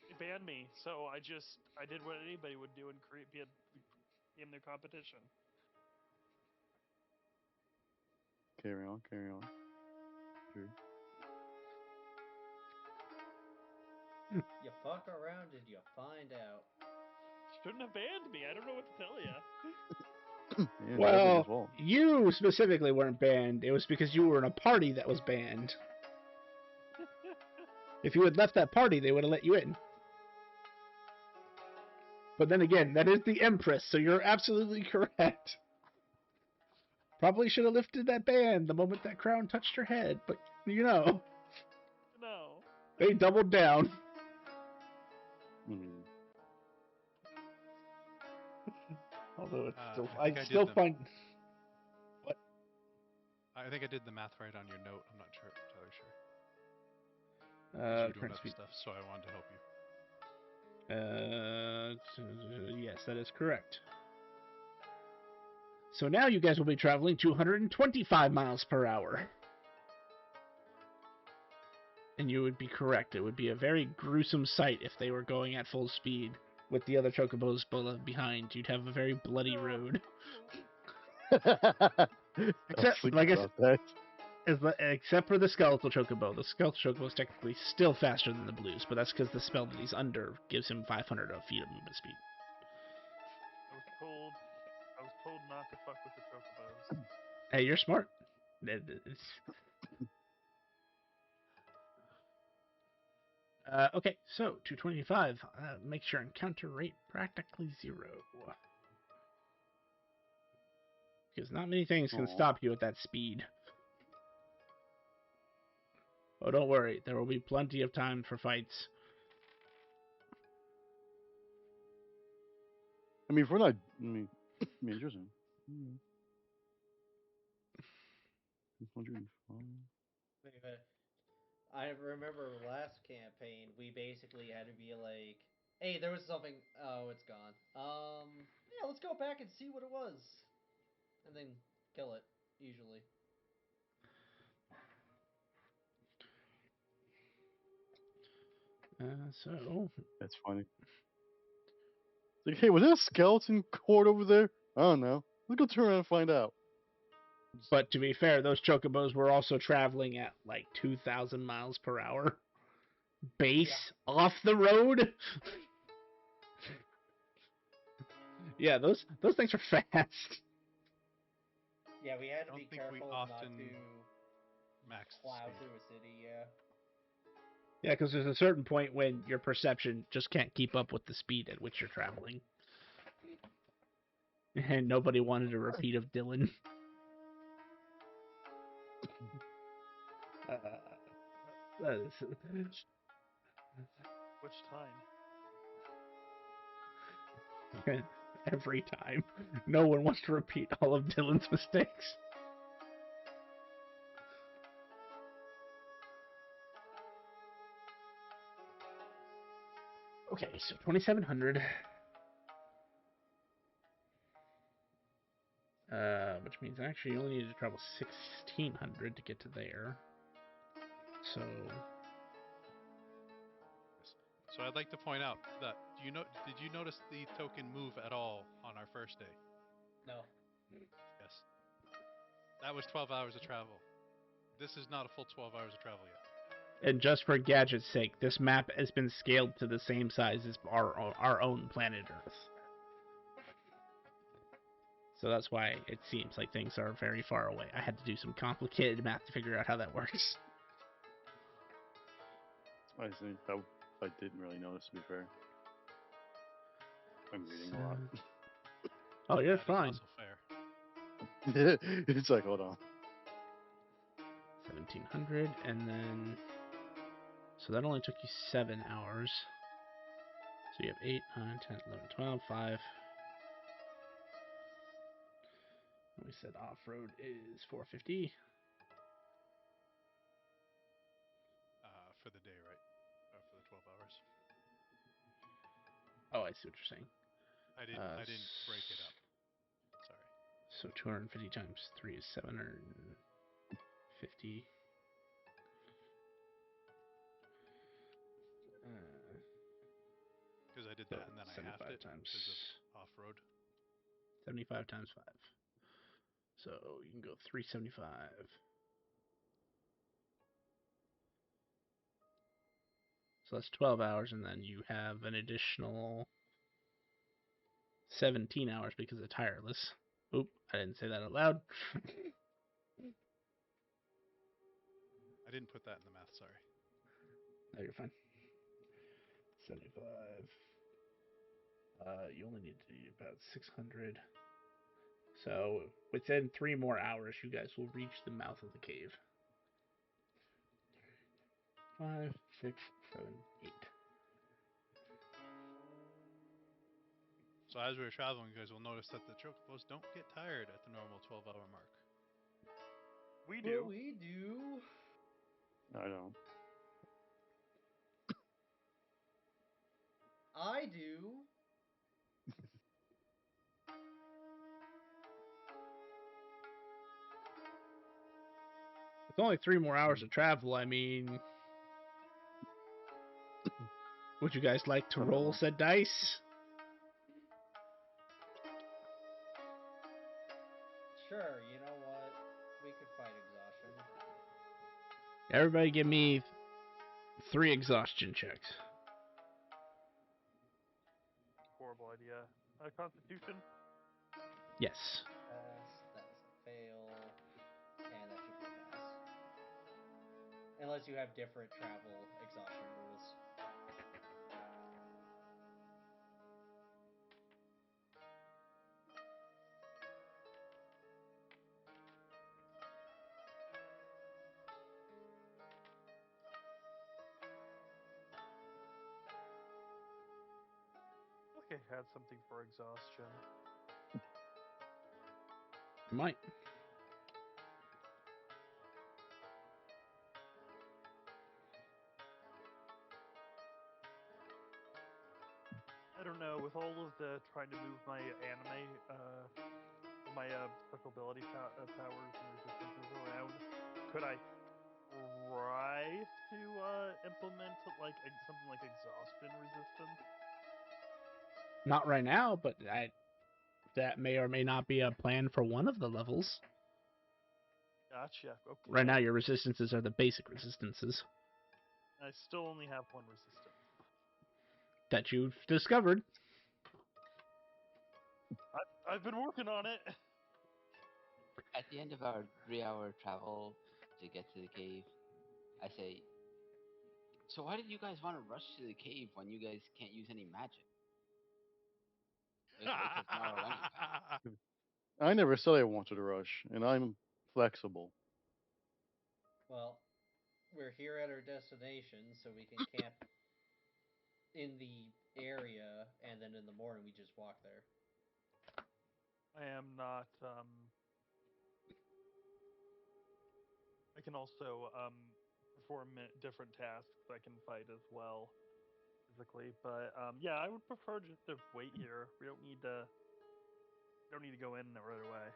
They banned me, so I did what anybody would do and became their competition. Carry on. Sure. You fuck around and you find out. Shouldn't have banned me. I don't know what to tell you. Yeah, definitely Well, his fault. you specifically weren't banned. It was because you were in a party that was banned. If you had left that party, they would have let you in. But then again, that is the Empress, so you're absolutely correct. Probably should have lifted that ban the moment that crown touched her head, but No. they doubled down. Mhm. Although it's still, I think I I still did find. What? I think I did the math right on your note. I'm not entirely sure. 'Cause you were doing Current other speed. stuff, so I wanted to help you. Yes, that is correct. So now you guys will be traveling 225 miles per hour. And you would be correct. It would be a very gruesome sight if they were going at full speed with the other chocobos behind. You'd have a very bloody road. Except, like I said, except for the skeletal chocobo. The skeletal chocobo is technically still faster than the blues, but that's because the spell that he's under gives him 500 feet of movement speed. I was told not to fuck with the chocobos. Hey, you're smart. Okay, so 225 makes your encounter rate practically 0. Because not many things can stop you at that speed. Oh, don't worry. There will be plenty of time for fights. I mean, if we're not, interesting. 205. I remember last campaign, we basically had to be like, hey, there was something. Oh, it's gone. Yeah, let's go back and see what it was. And then kill it, usually. So That's funny. It's like, hey, was there a skeleton cord over there? I don't know. Let's go turn around and find out. But to be fair, those chocobos were also traveling at like 2,000 miles per hour. Base off the road. Yeah, those things are fast. Yeah, we had to I be don't think we careful not often to max plow speed. through a city, yeah. Yeah, because there's a certain point when your perception just can't keep up with the speed at which you're traveling. And nobody wanted a repeat of Dylan. Which time? Every time. No one wants to repeat all of Dylan's mistakes. Okay, so 2,700. Which means I actually only need to travel 1,600 to get to there. So I'd like to point out that did you notice the token move at all on our first day? No. Yes. That was 12 hours of travel. This is not a full 12 hours of travel yet. And just for gadget's sake, this map has been scaled to the same size as our own planet Earth. So that's why it seems like things are very far away. I had to do some complicated math to figure out how that works. I think I didn't really notice, to be fair. I'm reading a lot. Oh, you're That fine. is also fair. It's like, hold on. 1,700, and then... So that only took you 7 hours. So you have 8, 9, 10, 11, 12, 5. We said off-road is 450. For the day, right? For the 12 hours. Oh, I see what you're saying. I didn't break it up. Sorry. So 250 times 3 is 750. Because I did that and then I halved 75 it times because of off-road. 75 times 5. So you can go 375. So that's 12 hours, and then you have an additional 17 hours because of tireless. Oop, I didn't say that out loud. I didn't put that in the math, sorry. No, you're fine. 75. You only need to do about 600. So within 3 more hours, you guys will reach the mouth of the cave. 5, 6, 7, 8. So as we were traveling, you guys will notice that the chocobos don't get tired at the normal 12-hour mark. We But do. we do. I don't. I do. It's only 3 more hours of travel. I mean, would you guys like to roll said dice? Sure, you know what? We could fight exhaustion. Everybody give me 3 exhaustion checks. Horrible idea. Constitution? Yes. Pass, that is a fail, and that should be a pass. Unless you have different travel exhaustion rules. Okay, had something for exhaustion. You might. I don't know. With all of the trying to move my anime, my special ability powers and resistances around, could I try to implement like something like exhaustion resistance? Not right now, but that may or may not be a plan for one of the levels. Gotcha. Okay. Right now, your resistances are the basic resistances I still only have one resistance. that you've discovered. I've been working on it. At the end of our 3-hour travel to get to the cave, I say, so why did you guys want to rush to the cave when you guys can't use any magic? Just wait till tomorrow anyway. I never said I wanted to rush, and I'm flexible. Well, we're here at our destination, so we can camp in the area, and then in the morning we just walk there. I am not. I can also perform different tasks. I can fight as well physically, but yeah, I would prefer just to wait here. We don't need to. Don't need to go in right away.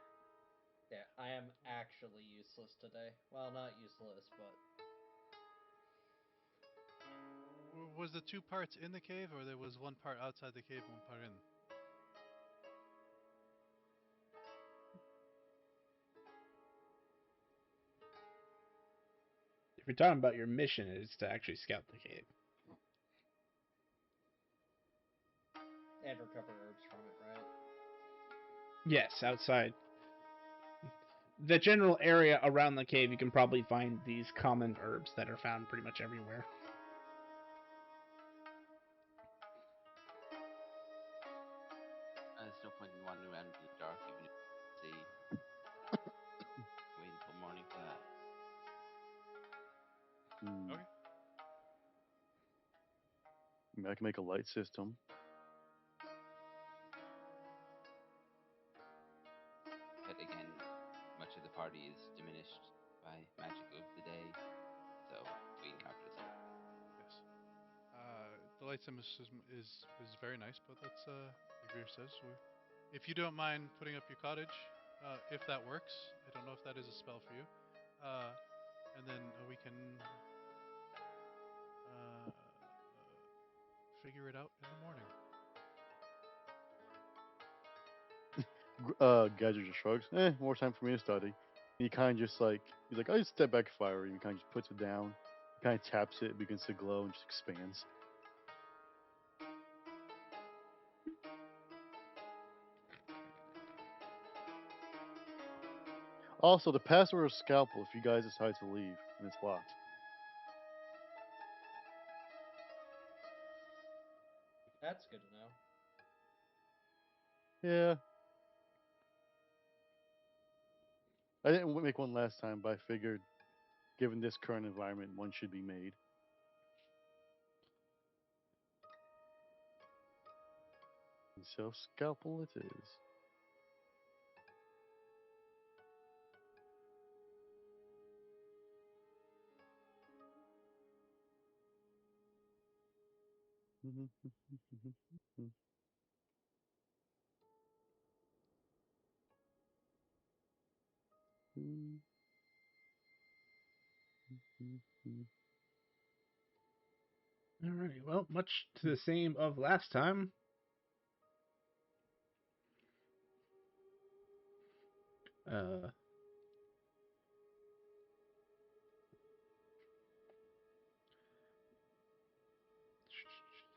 Yeah, I am actually useless today. Well, not useless, but Was the 2 parts in the cave, or there was 1 part outside the cave and 1 part in? If you're talking about your mission, it's to actually scout the cave. and recover herbs from it, right? Yes, outside. The general area around the cave, you can probably find these common herbs that are found pretty much everywhere. There's no point in wandering around in the dark, even if you see. Wait until morning for that. Okay. I mean, I can make a light system. But again, much of the party is diminished by magic of the day, so waiting out for the sun. Yes. The light sim is very nice, but that's like Greer says. If you don't mind putting up your cottage, if that works. I don't know if that is a spell for you. And then we can figure it out in the morning. Gadget just shrugs. More time for me to study. And he kind of just like he's like, I just step back if I were you. He kind of just puts it down. He kind of taps it, it begins to glow and just expands. Also, the password is scalpel if you guys decide to leave, and it's locked. That's good to know. Yeah, I didn't make one last time, but I figured, given this current environment, one should be made. And so, scalpel it is. Alright, well, much to the same of last time.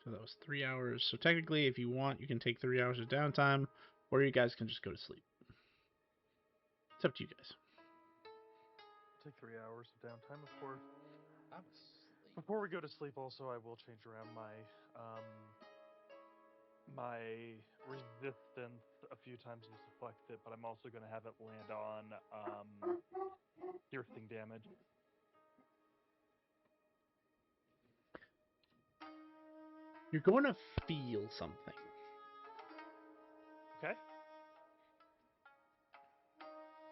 So that was 3 hours. So technically, if you want, you can take 3 hours of downtime, or you guys can just go to sleep. It's up to you guys. Take 3 hours of downtime, of course. I'm asleep. Before we go to sleep, also, I will change around my resistance a few times to deflect it, but I'm also going to have it land on piercing damage. You're going to feel something. Okay.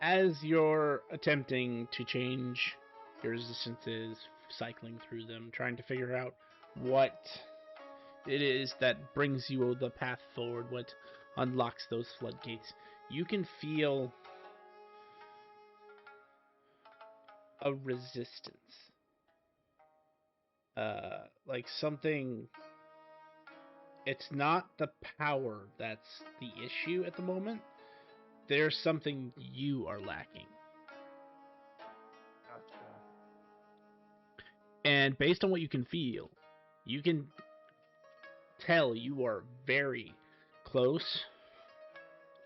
As you're attempting to change your resistances, cycling through them, trying to figure out what it is that brings you the path forward, what unlocks those floodgates, you can feel a resistance. Like something. It's not the power that's the issue at the moment. There's something you are lacking. Gotcha. And based on what you can feel, you can tell you are very close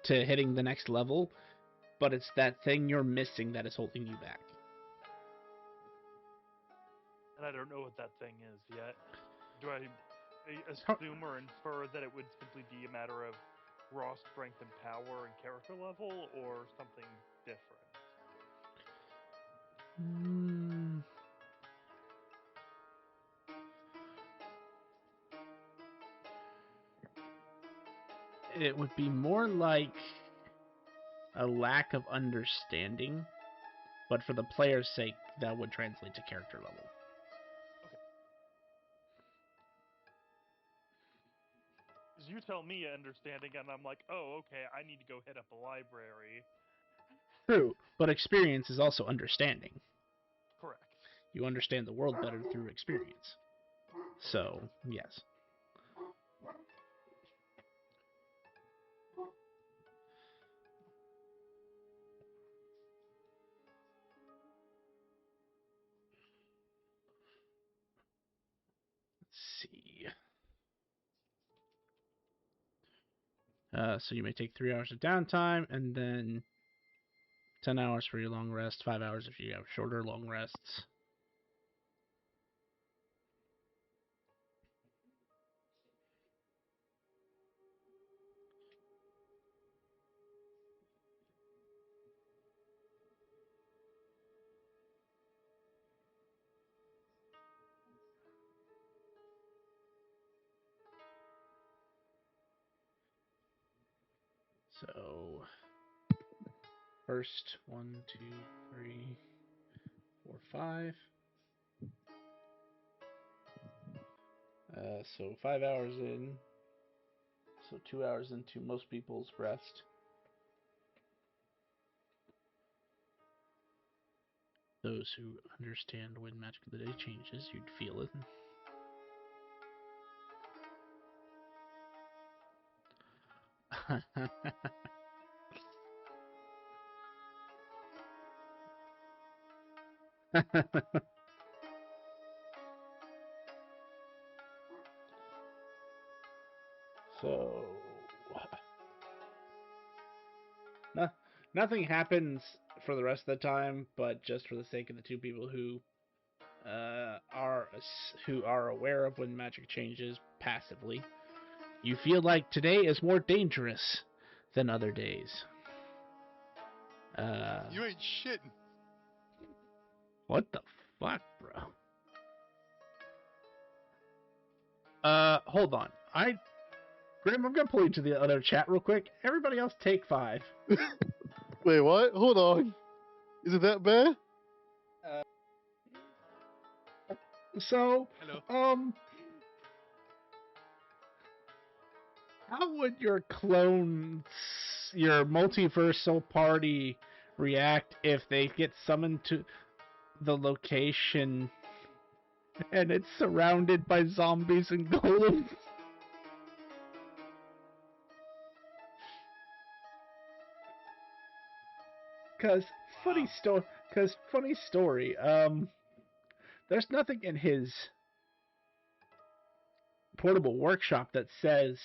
to hitting the next level, but it's that thing you're missing that is holding you back. And I don't know what that thing is yet. Do I assume or infer that it would simply be a matter of raw strength and power and character level, or something different? It would be more like a lack of understanding, but for the player's sake, that would translate to character level. Okay. Because you tell me understanding, and I'm like, oh, okay, I need to go hit up a library. True, but experience is also understanding. Correct. You understand the world better through experience. So, yes. Let's see. So you may take 3 hours of downtime, and then 10 hours for your long rest, 5 hours if you have shorter long rests. So, first, 1, 2, 3, 4, 5. So 5 hours in. So 2 hours into most people's rest. those who understand when Magic of the Day changes, you'd feel it. So, nothing happens for the rest of the time, but just for the sake of the two people who are aware of when magic changes passively, you feel like today is more dangerous than other days. You ain't shitting. What the fuck, bro? Hold on. Grim, I'm gonna pull you to the other chat real quick. Everybody else take 5. Wait, what? Hold on. Is it that bad? So, Hello. how would your clones, your multiversal party, react if they get summoned to the location and it's surrounded by zombies and golems? Cause funny story. There's nothing in his portable workshop that says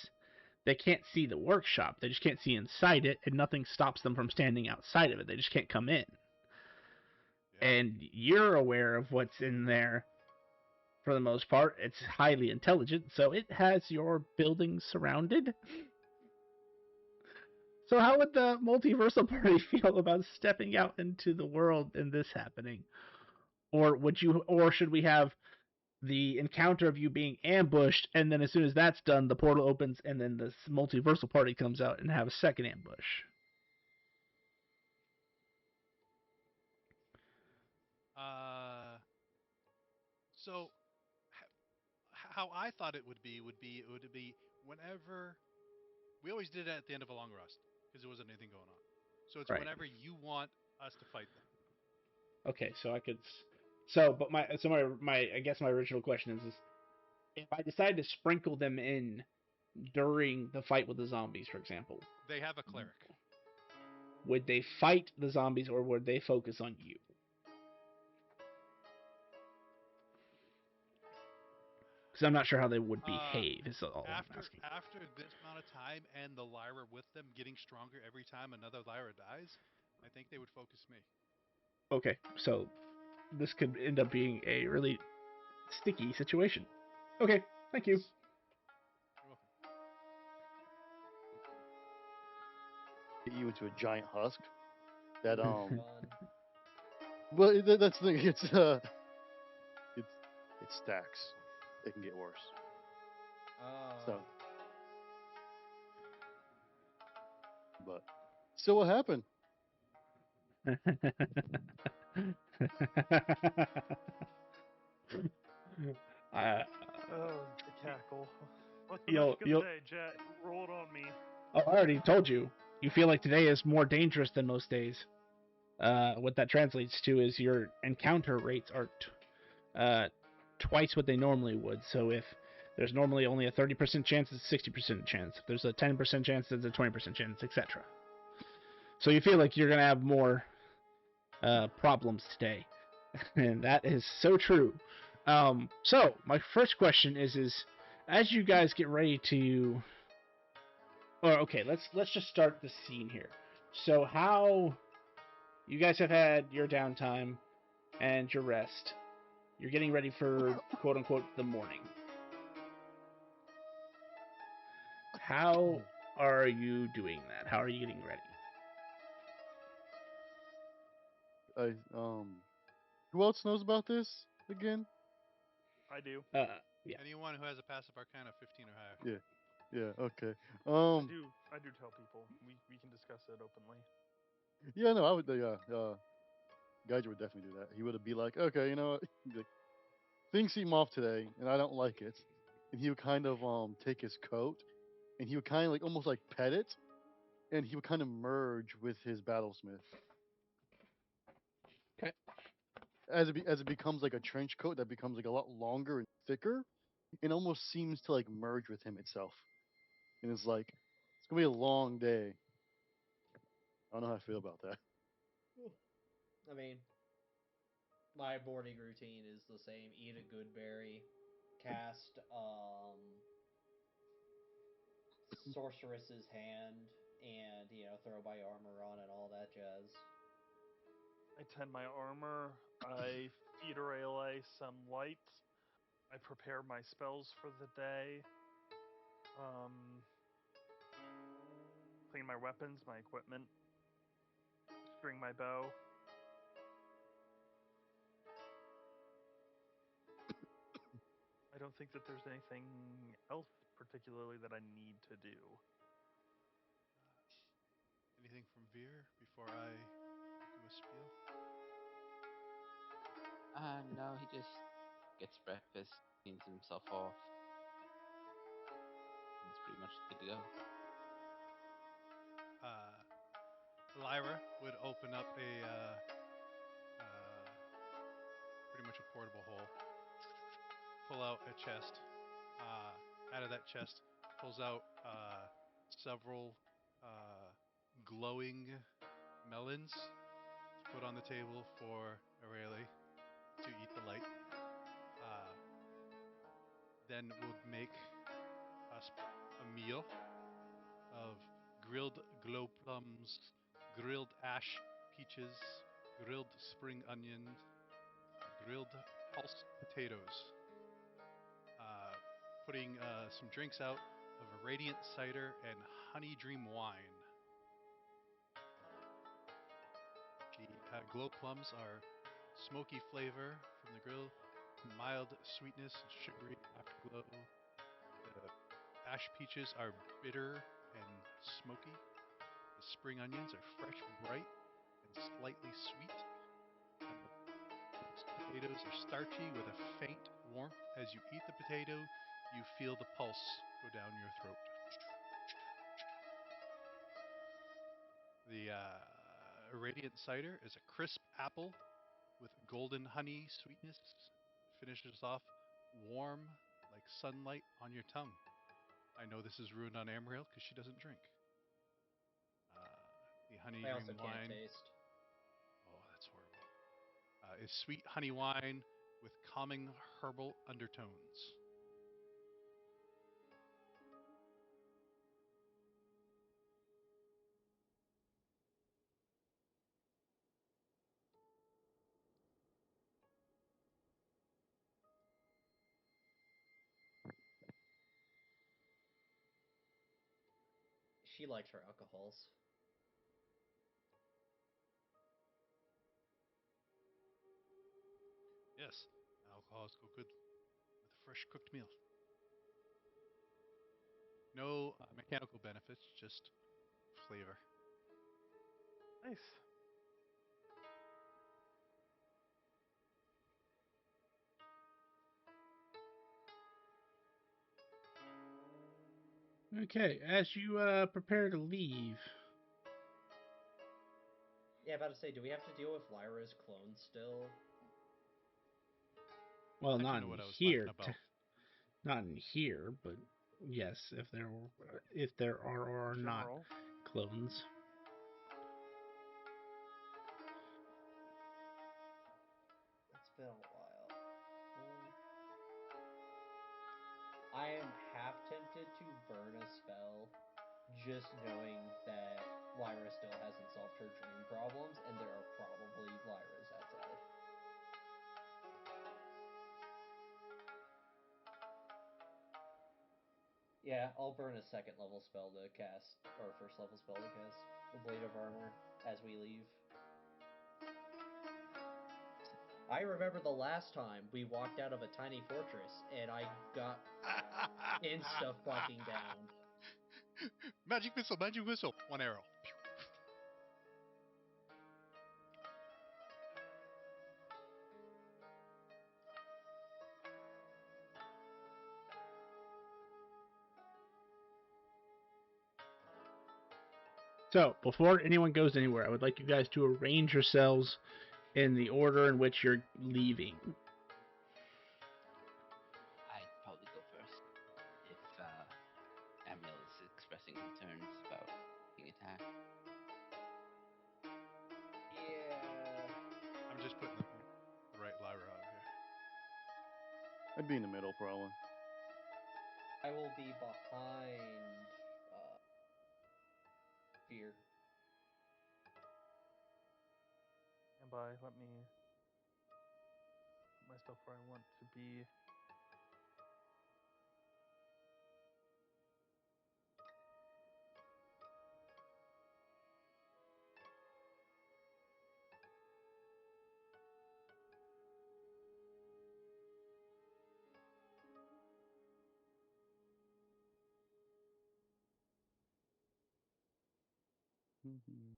they can't see the workshop. They just can't see inside it, and nothing stops them from standing outside of it. They just can't come in. Yeah. And you're aware of what's in there for the most part. It's highly intelligent, so it has your building surrounded. So how would the multiversal party feel about stepping out into the world and this happening? Or should we have the encounter of you being ambushed, and then as soon as that's done, the portal opens, and then this multiversal party comes out and have a second ambush? So how I thought it would be whenever we always did it at the end of a long rest because there wasn't anything going on. So it's Right. whenever you want us to fight them. Okay, so I could. But my I guess my original question is if I decide to sprinkle them in during the fight with the zombies, for example, They have a cleric. would they fight the zombies or would they focus on you? Because I'm not sure how they would behave. Is all I'm asking. After this amount of time and the Lyra with them getting stronger every time another Lyra dies, I think they would focus me. Okay, so this could end up being a really sticky situation. Okay, thank you. You're welcome. Get you into a giant husk. That Fun. Well, that's the thing. It stacks. It can get worse. So, but so what happened? The cackle. What's the You'll- magic of you'll- the day, Jet? Roll it on me. Oh, I already told you. You feel like today is more dangerous than most days. What that translates to is your encounter rates are twice what they normally would. So if there's normally only a 30% chance, it's a 60% chance. If there's a 10% chance, it's a 20% chance, etc. So you feel like you're going to have more problems today. And that is so true. So my first question is as you guys get ready to... okay, let's just start the scene here. So how... You guys have had your downtime and your rest. You're getting ready for quote-unquote the morning. How are you doing that? How are you getting ready? Who else knows about this again? I do. Yeah. Anyone who has a passive arcana 15 or higher. Yeah. Okay. I do tell people. We can discuss it openly. Yeah. No, I would. Geiger would definitely do that. He would be like, okay, you know what? Like, things seem off today, and I don't like it. And he would kind of take his coat, and he would kind of like almost like pet it, and he would kind of merge with his battlesmith. Okay. as it becomes like a trench coat that becomes like a lot longer and thicker, it almost seems to like merge with him itself. And it's like it's gonna be a long day. I don't know how I feel about that. I mean, my morning routine is the same: eat a good berry, cast sorceress's hand, and throw my armor on and all that jazz. I tend my armor. I feed Aurelia some light. I prepare my spells for the day. Um, clean my weapons, my equipment. String my bow. I don't think that there's anything else particularly that I need to do. Anything from Veer before I do a spiel? No, he just gets breakfast, cleans himself off, and he's pretty much good to go. Lyra would open up pretty much a portable hole, pull out a chest. Out of that chest, pulls out several glowing melons to put on the table for Aurelie to eat the light. Then would make us a meal of grilled glow plums, grilled ash peaches, grilled spring onions, grilled pulse potatoes. Putting some drinks out of a radiant cider and honey dream wine. The glow plums are smoky flavor from the grill, mild sweetness and sugary afterglow. The ash peaches are bitter and smoky. The spring onions are fresh, bright, and slightly sweet. And the potatoes are starchy with a faint warmth. As you eat the potato, you feel the pulse go down your throat. The Radiant Cider is a crisp apple with golden honey sweetness. Finishes off warm like sunlight on your tongue. I know this is ruined on Amriel because she doesn't drink. The honey I dream also can't wine. taste. Oh, that's horrible. Is sweet honey wine with calming herbal undertones. She likes her alcohols. Yes, alcohols go good with a fresh cooked meal. No mechanical benefits, just flavor. Nice. Okay, as you prepare to leave. Yeah, about to say, do we have to deal with Lyra's clone still? Well, I not know in what I was laughing here, about. not in here, but yes, if there are or are not General. clones. It's been a while. I am half tempted to burn a spell, just knowing that Lyra still hasn't solved her dream problems, and there are probably Lyras outside. Yeah, I'll burn a second level spell to cast, or first level spell to cast the Blade of Armor as we leave. I remember the last time we walked out of a tiny fortress and I got insta fucking down. Magic missile, one arrow. So, before anyone goes anywhere, I would like you guys to arrange yourselves in the order in which you're leaving. I'd probably go first if Amiel is expressing concerns about being attacked. Yeah. I'm just putting the right Lyra out here. I'd be in the middle, probably. I will be behind Fear. And by let me put myself where I want to be. Mm-hmm.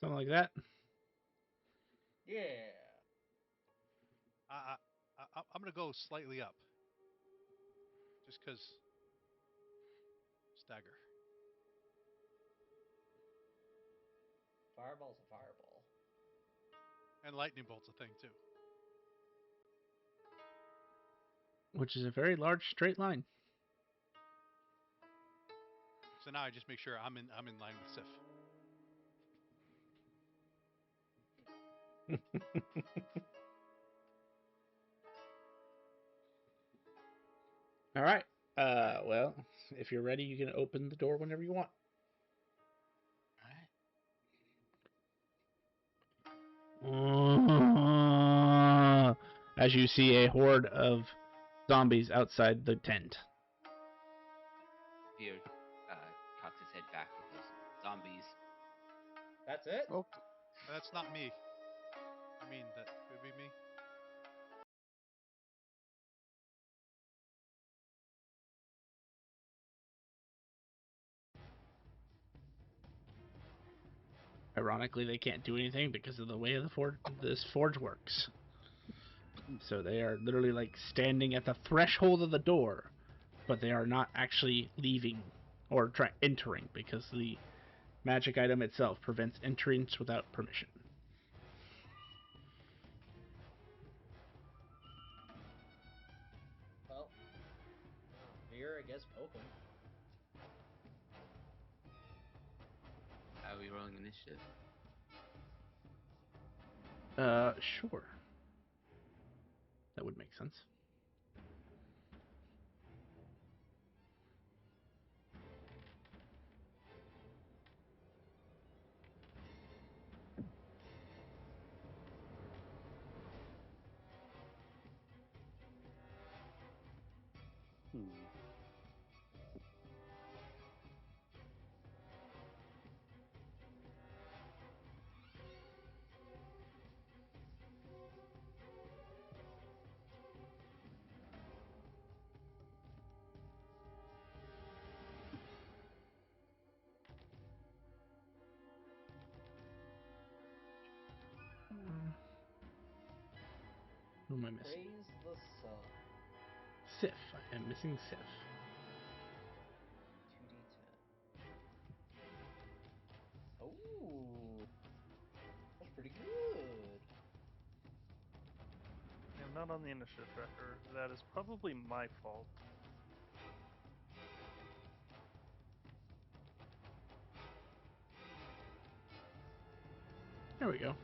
Something like that. Yeah. I'm gonna go slightly up, just because stagger. Fireball's a fireball. And lightning bolt's a thing too. Which is a very large straight line. So now I just make sure I'm in line with Sif. All right. Well, if you're ready, you can open the door whenever you want. As you see a horde of zombies outside the tent. Fear cocks his head back and goes, "Zombies." That's it? Oh, That's not me. I mean, that would be me. Ironically, they can't do anything because of the way this forge works. So they are literally like standing at the threshold of the door, but they are not actually leaving or entering because the magic item itself prevents entrance without permission. Well, Fear, I guess poke him. How are we rolling initiative? Sure. That would make sense. hmm. Who am I missing? Praise the sun. Sif. I am missing Sif. 2d10. Oh, that's pretty good. I'm not on the initiative tracker. That is probably my fault. There we go.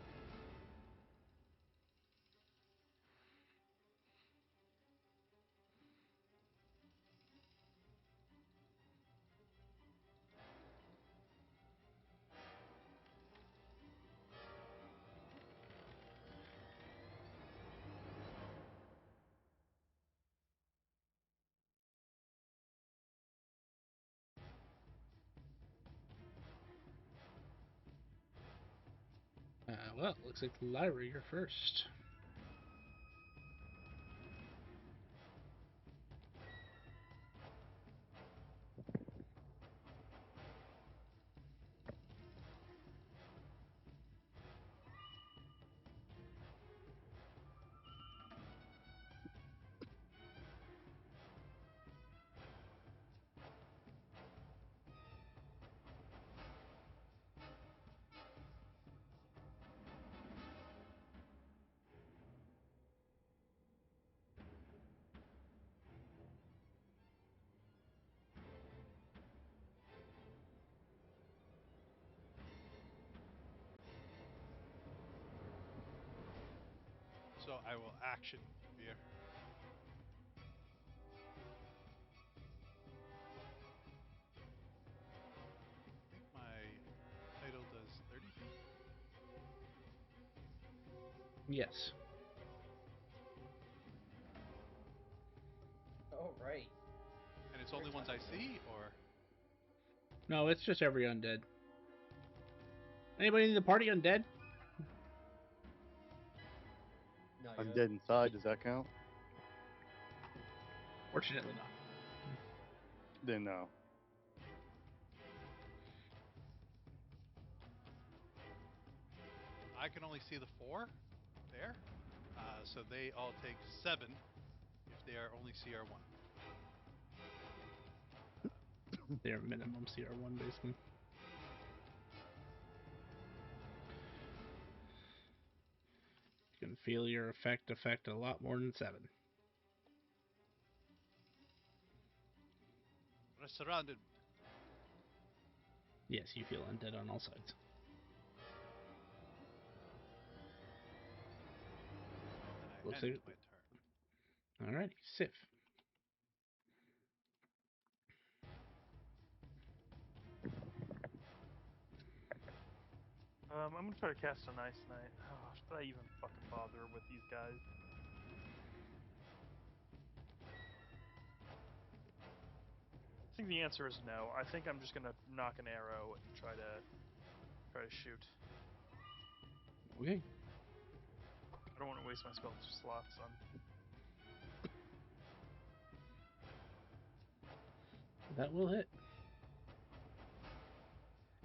Well, looks like Lyra, you're first. So I will action fear. I think my title does 30 feet. Yes. All right. And it's You're only ones I touchable. see, or No, it's just every undead. Anybody in the party undead? Not I'm yet. dead inside. Does that count? Fortunately not. Then no. I can only see the 4 there. So they all take 7 if they are only CR1. They're minimum CR1 basically. You can feel your effect affect a lot more than 7. We're surrounded. Yes, you feel undead on all sides. And I Looks end like. my turn. Alrighty, Sif. I'm gonna try to cast an Ice Knight. Oh, should I even fucking bother with these guys? I think the answer is no. I think I'm just gonna knock an arrow and try to shoot. Okay. I don't want to waste my spell slots on. That will hit.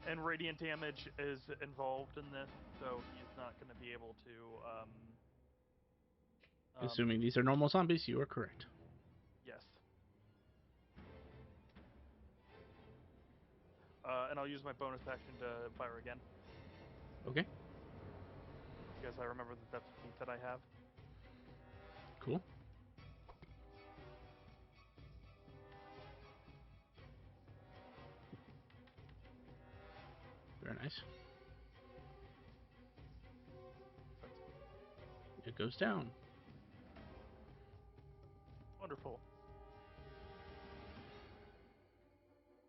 And radiant damage is involved in this, so he's not going to be able to. Assuming these are normal zombies, you are correct. Yes. And I'll use my bonus action to fire again, Okay, because I remember that that's a feat that I have. cool. Very nice. It goes down. Wonderful.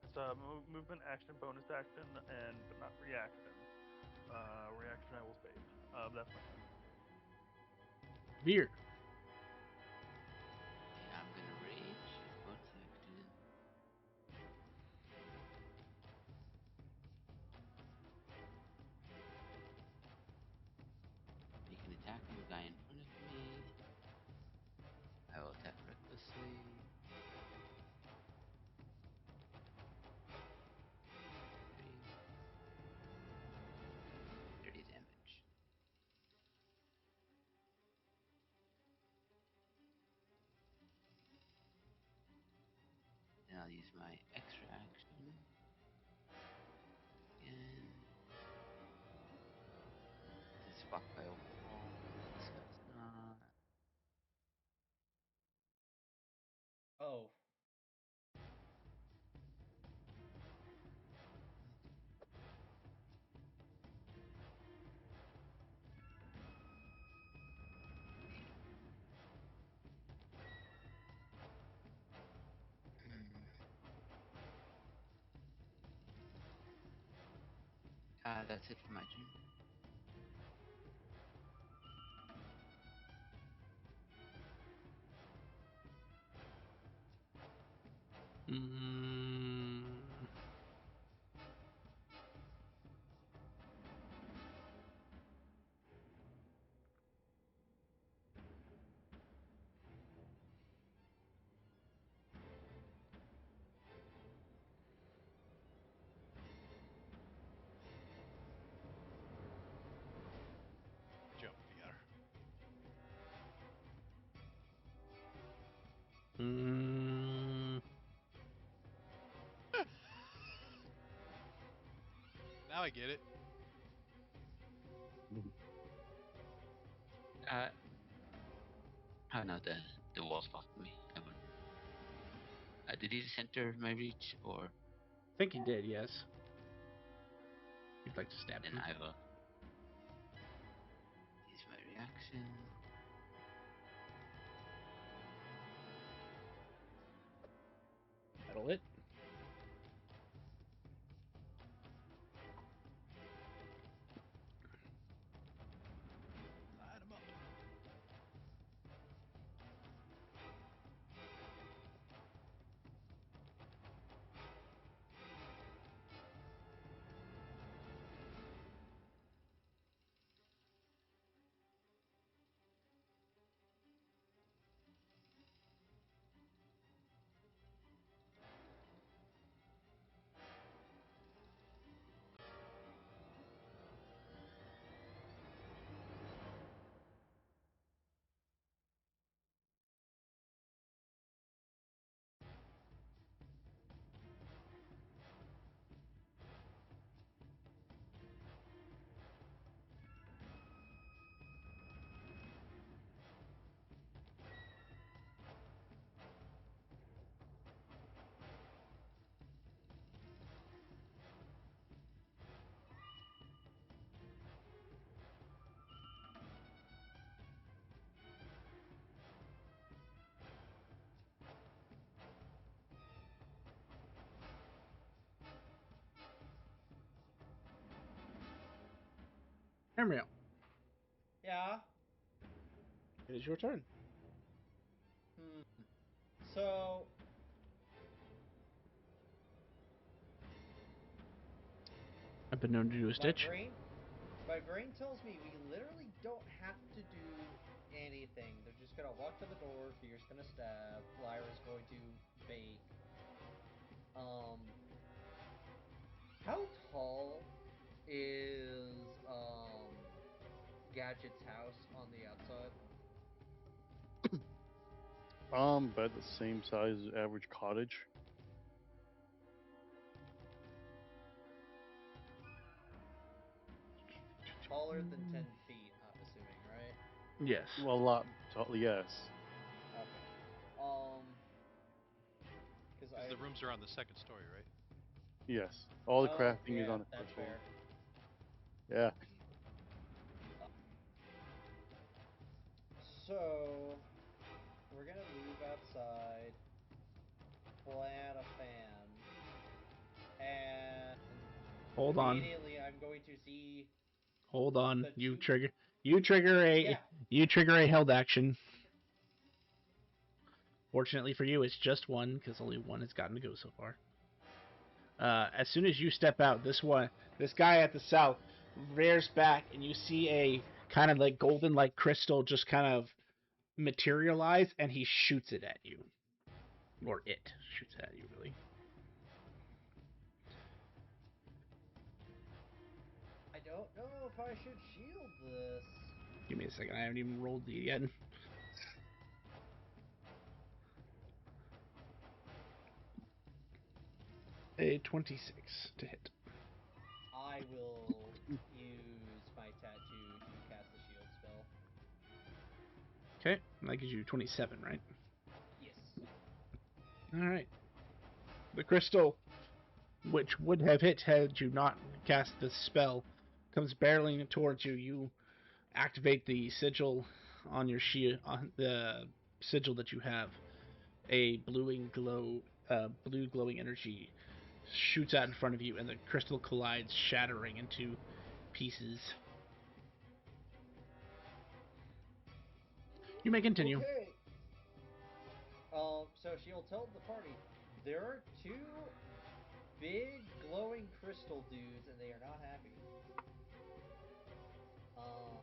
It's a movement action, bonus action, and but not reaction. Reaction I will save. That's my turn. Veer. Yeah, I'm gonna rage as bonus action. Make an attack on the guy in front of me. I will attack recklessly. 3, 30 damage. Then I'll use my extra action again. This is blocked by a wall. This guy's not. Oh. Hmm. That's it for my turn. Mm, Good job, VR. mm, Now I get it. Uh, oh no, the wall's blocking me. I wouldn't. Did he center my reach, or I think he did, yes. You'd like to stab then him. I will use my reaction. Amriel, Yeah. it is your turn. Hmm. So I've been known to do a my stitch. brain, my brain tells me we literally don't have to do anything. They're just gonna walk to the door. Fierce gonna stab. Lyra's going to bake. Um, how tall is Gadget's house on the outside? About the same size as average cottage. Taller than 10 feet, I'm assuming, right? Yes. Well, a lot tall. Yes. Okay. Because Because I. the rooms are on the second story, right? Yes. All the Oh, crafting is yeah, on the that's first floor. fair. Yeah. So we're gonna move outside, plant a fan, and Hold on. immediately I'm going to see Hold on. the You two. trigger. You trigger a. Yeah, You trigger a held action. Fortunately for you, it's just one because only one has gotten to go so far. As soon as you step out, this guy at the south, rears back, and you see a kind of like golden, like crystal, just kind of materialize, and he shoots it at you, or it shoots it at you, really. I don't know if I should shield this. Give me a second. I haven't even rolled it yet. A 26 to hit. I will use my tattoo to cast the shield spell. Okay, that gives you 27, right? Yes. All right. The crystal, which would have hit had you not cast the spell, comes barreling towards you. You activate the sigil on your shield, on the sigil that you have. A blue glowing energy shoots out in front of you, and the crystal collides, shattering into pieces. You may continue. Okay. So she'll tell the party there are two big glowing crystal dudes, and they are not happy. Um,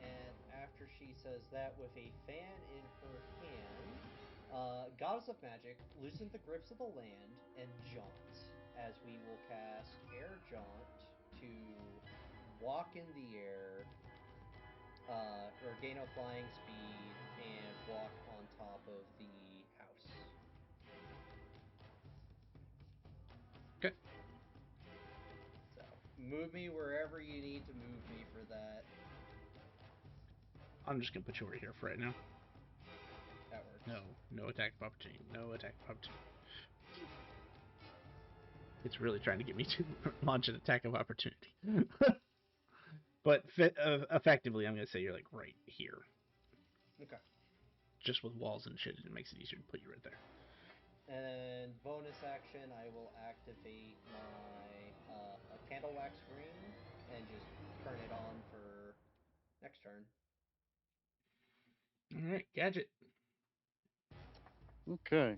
and after she says that, with a fan in her hand, Goddess of Magic, loosen the grips of the land and jaunt, as we will cast Air Jaunt to walk in the air, or gain a flying speed, and walk on top of the house. Okay. So, move me wherever you need to move me for that. I'm just gonna put you over here for right now. That works. No attack of opportunity. No attack of opportunity. It's really trying to get me to launch an attack of opportunity. But effectively, I'm gonna say you're like right here, Okay. just with walls and shit. It makes it easier to put you right there. And bonus action, I will activate my a candle wax ring and just turn it on for next turn. All right, gadget. Okay.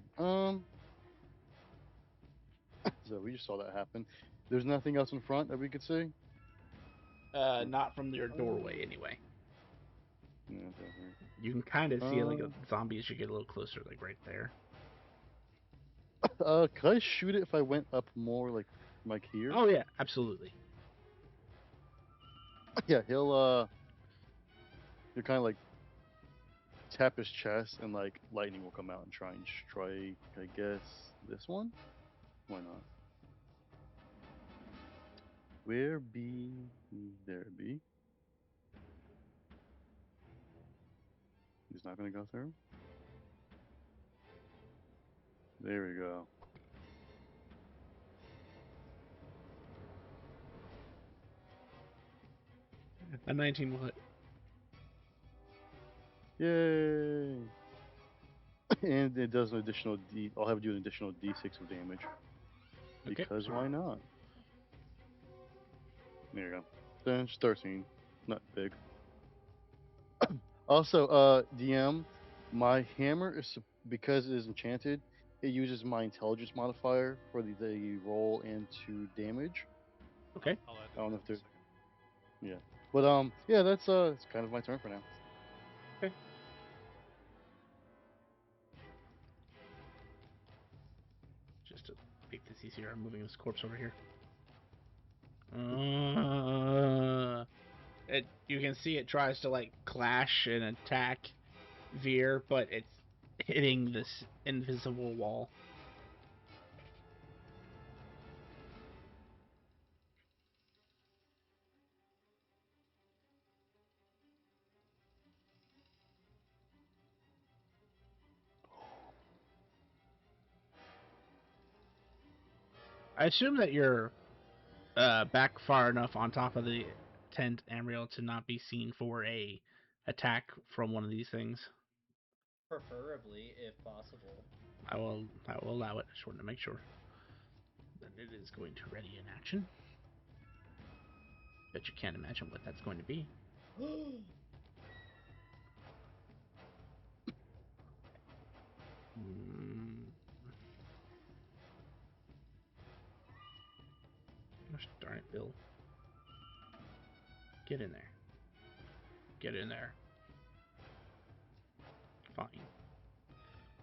So we just saw that happen. There's nothing else in front that we could see. Not from your doorway Um, anyway. Yeah, that's right. You can kind of see like a Um, zombie as you get a little closer, like right there. could I shoot it if I went up more, like here? Oh yeah, absolutely. Yeah, he'll kind of like tap his chest, and like lightning will come out and try and strike. I guess this one. Why not? Where be? There be. He's not gonna go through. There we go. A 19 will hit. Yay! And it does an additional D. I'll have to do an additional D6 of damage Okay. because why not? There you go. Then it's 13. not big. Also, DM, my hammer is because it is enchanted. It uses my intelligence modifier for the roll and to damage. Okay. I'll add I that don't in know if a there. second. Yeah, but yeah, that's it's kind of my turn for now. Okay. Just to make this easier, I'm moving this corpse over here. You can see it tries to like clash and attack Veer, but it's hitting this invisible wall. I assume that you're back far enough on top of the tent, Amriel, to not be seen for a attack from one of these things. Preferably, if possible. I will allow it. I just wanted to make sure that it is going to ready in action. Bet you can't imagine what that's going to be. Gosh darn it, Bill. Get in there. Get in there. Fine.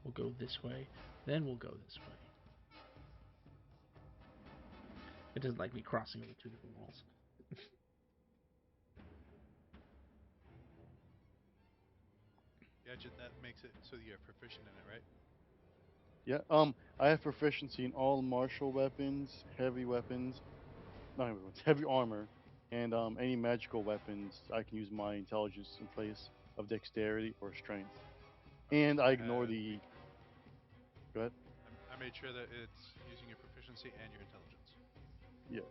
We'll go this way, then we'll go this way. It doesn't like me crossing over two different walls. Gadget that makes it so you're proficient in it, right? Yeah. I have proficiency in all martial weapons, heavy weapons, not heavy weapons, heavy armor, and any magical weapons. I can use my intelligence in place of dexterity or strength. And I I ignore had the. made sure. Go ahead. I made sure that it's using your proficiency and your intelligence. Yes.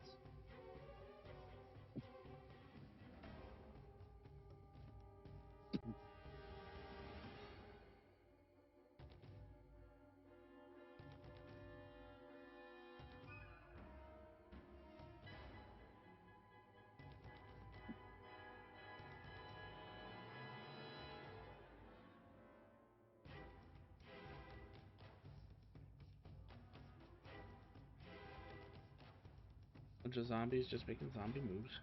Bunch of zombies just making zombie moves.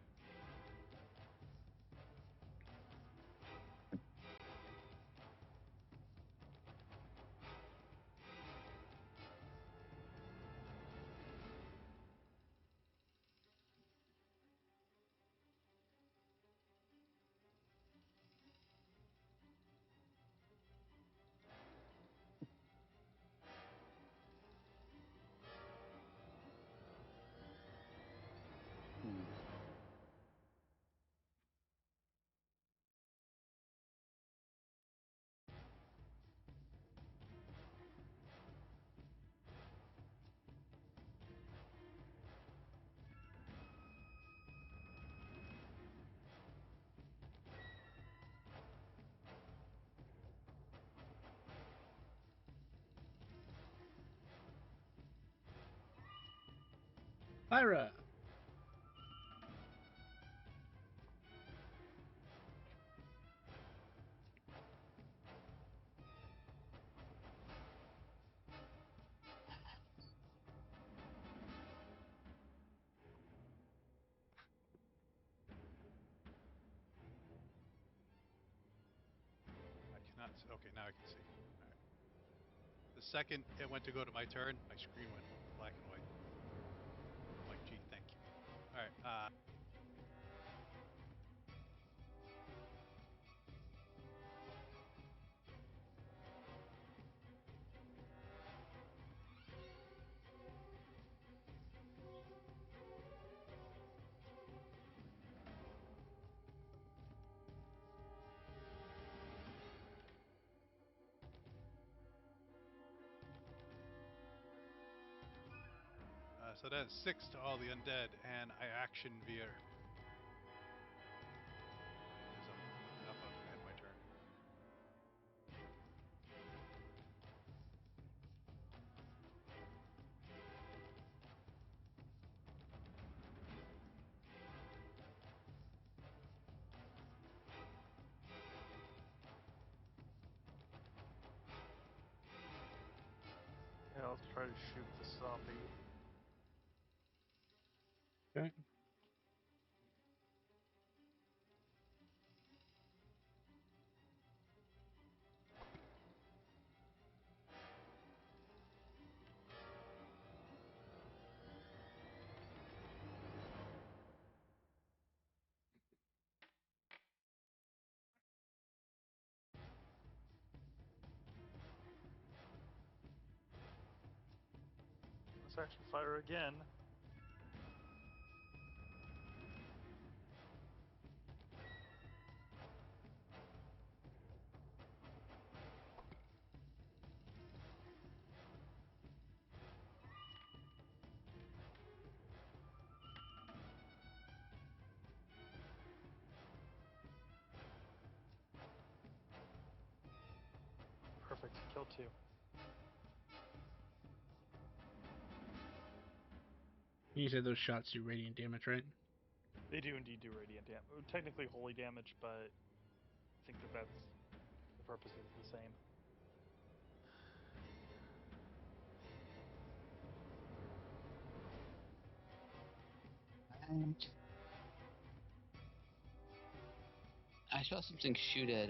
Hmm. Lyra! I cannot. Okay, now I can see. All right. The second it went to go to my turn, my screen went black and white. I'm like, gee, thank you. All right. So that's 6 to all the undead, and I action Veer. Because I'm looking up, I'm going to end my turn. try to shoot the zombie. Okay. Let's actually fire again. Perfect. Kill two. You said those shots do radiant damage, right? They do indeed do radiant damage. Technically holy damage, but I think that that's the purpose is the same. And I saw something shoot at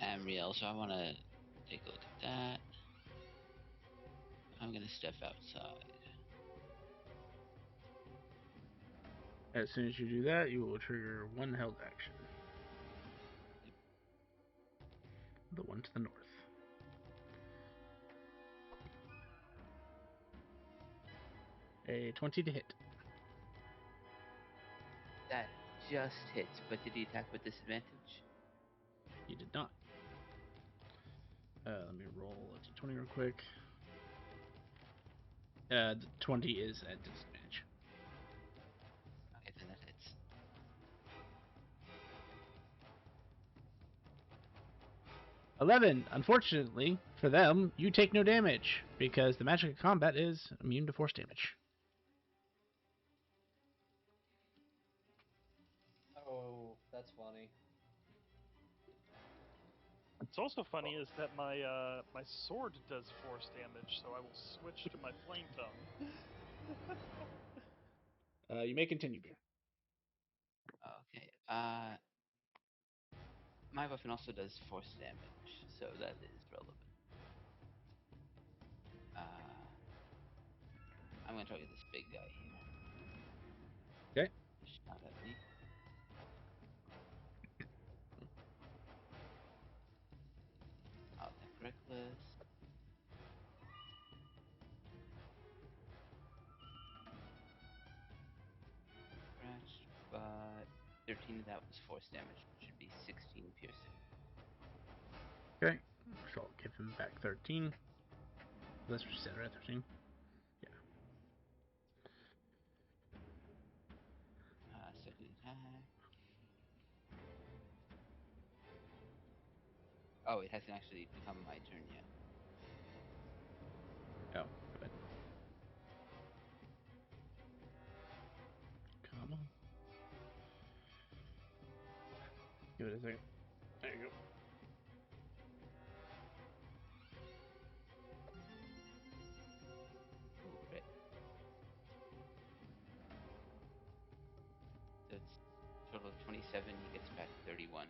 Amriel, so I want to take a look at that. I'm gonna step outside. As soon as you do that, you will trigger one held action. The one to the north. A 20 to hit. That just hits, but did he attack with disadvantage? He did not. Let me roll a d20 real quick. The 20 is at disadvantage. Okay, then that hits. Unfortunately for them, you take no damage because the magic of combat is immune to force damage. Oh, that's funny. What's also funny is that my sword does force damage, so I will switch to my flame tongue. You may continue, Beer. Okay. My weapon also does force damage, so that is relevant. I'm gonna target this big guy here. Okay. Shot at me. I'll attack reckless. Scratched, but 13 of that was force damage, which should be 16 piercing. Okay. So I'll give him back 13. That's what you said, right? 13? Yeah. Second attack. Oh, it hasn't actually become my turn yet. Oh, my bad. Come on. Give it a second. There you go. Oh, crit. So it's total of 27. He gets back 31.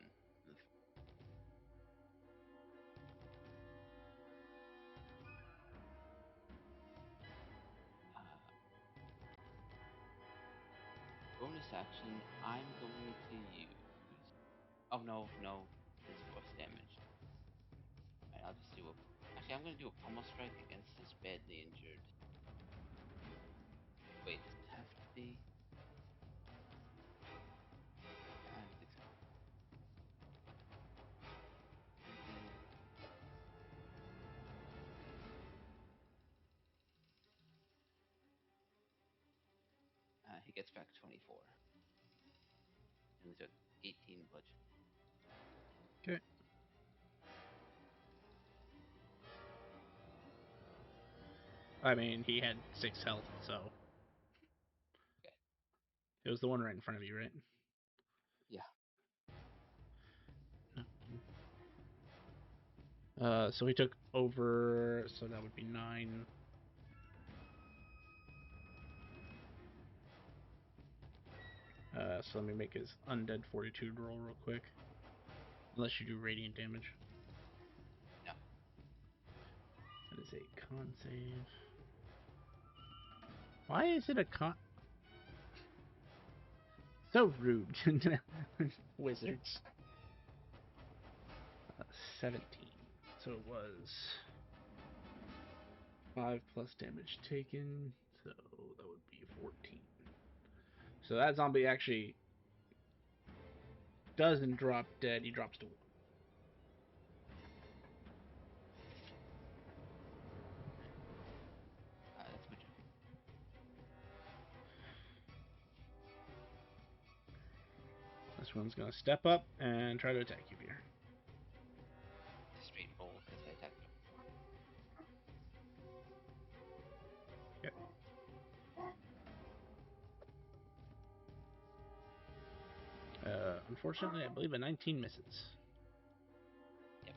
Bonus action, I'm going to use. Oh, no, no. This force damage. Alright, I'll just do a. Actually, I'm going to do a pummel strike against this badly injured. Wait, does it have to be? I don't think so. He gets back 24. And we took 18 bludgeon. Okay. I mean, he had 6 health, so. Okay. It was the one right in front of you, right? Yeah. So he took over, so that would be 9. So let me make his undead fortitude roll real quick. Unless you do radiant damage. No. That is a con save. Why is it a con? So rude. Wizards. 17. So it was 5 plus damage taken. So that would be 14. So that zombie actually doesn't drop dead. He drops to 1. That's my turn. This one's going to step up and try to attack you here. Straight roll because I attacked him before. Yep. Unfortunately, I believe a 19 misses. Yep.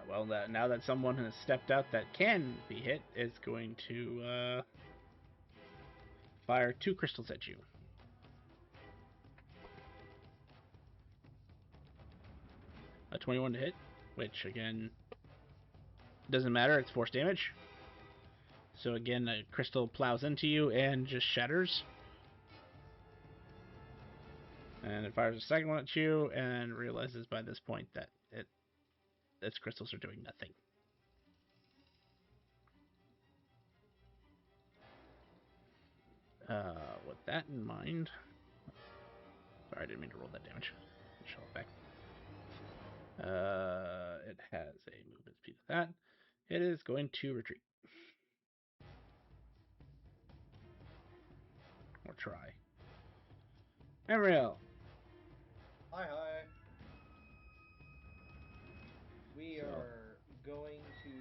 Well, now that someone has stepped out that can be hit, is going to fire 2 crystals at you. A 21 to hit, which again doesn't matter. It's force damage. So again, a crystal plows into you and just shatters. And it fires a second one at you and realizes by this point that its crystals are doing nothing. With that in mind, sorry, I didn't mean to roll that damage. Show it back. It has a movement speed of that. It is going to retreat. Or try. Emriel. Hi, hi. We So- are going to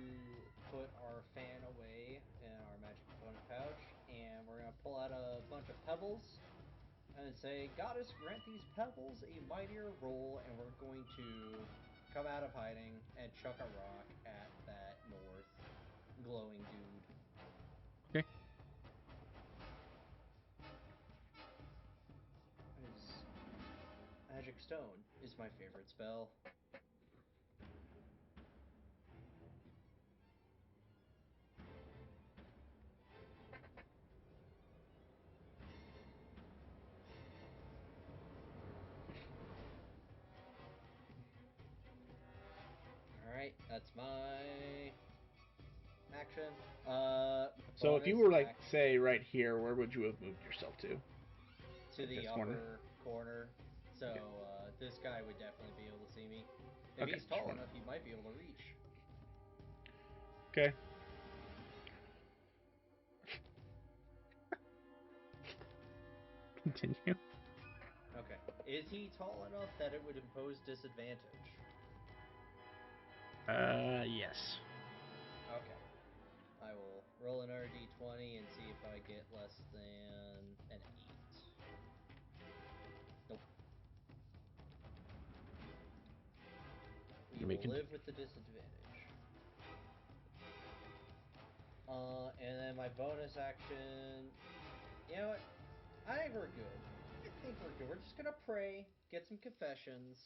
put our fan away in our magic component pouch, and we're going to pull out a bunch of pebbles and say, Goddess, grant these pebbles a mightier roll, and we're going to come out of hiding and chuck a rock at that north glowing dude. Okay. His magic stone is my favorite spell. Alright, that's my action. So if you were like, say, right here, where would you have moved yourself to? To Like the this upper corner. So Okay. this guy would definitely be able to see me. If Okay, he's tall enough, he might be able to reach. Okay. Continue. Okay. Is he tall enough that it would impose disadvantage? Yes. Okay. I will roll an RD20 and see if I get less than an 8. Nope. We You may will live continue. with the disadvantage. And then my bonus action. You know what? I think we're good. I think we're good. We're just gonna pray, get some confessions,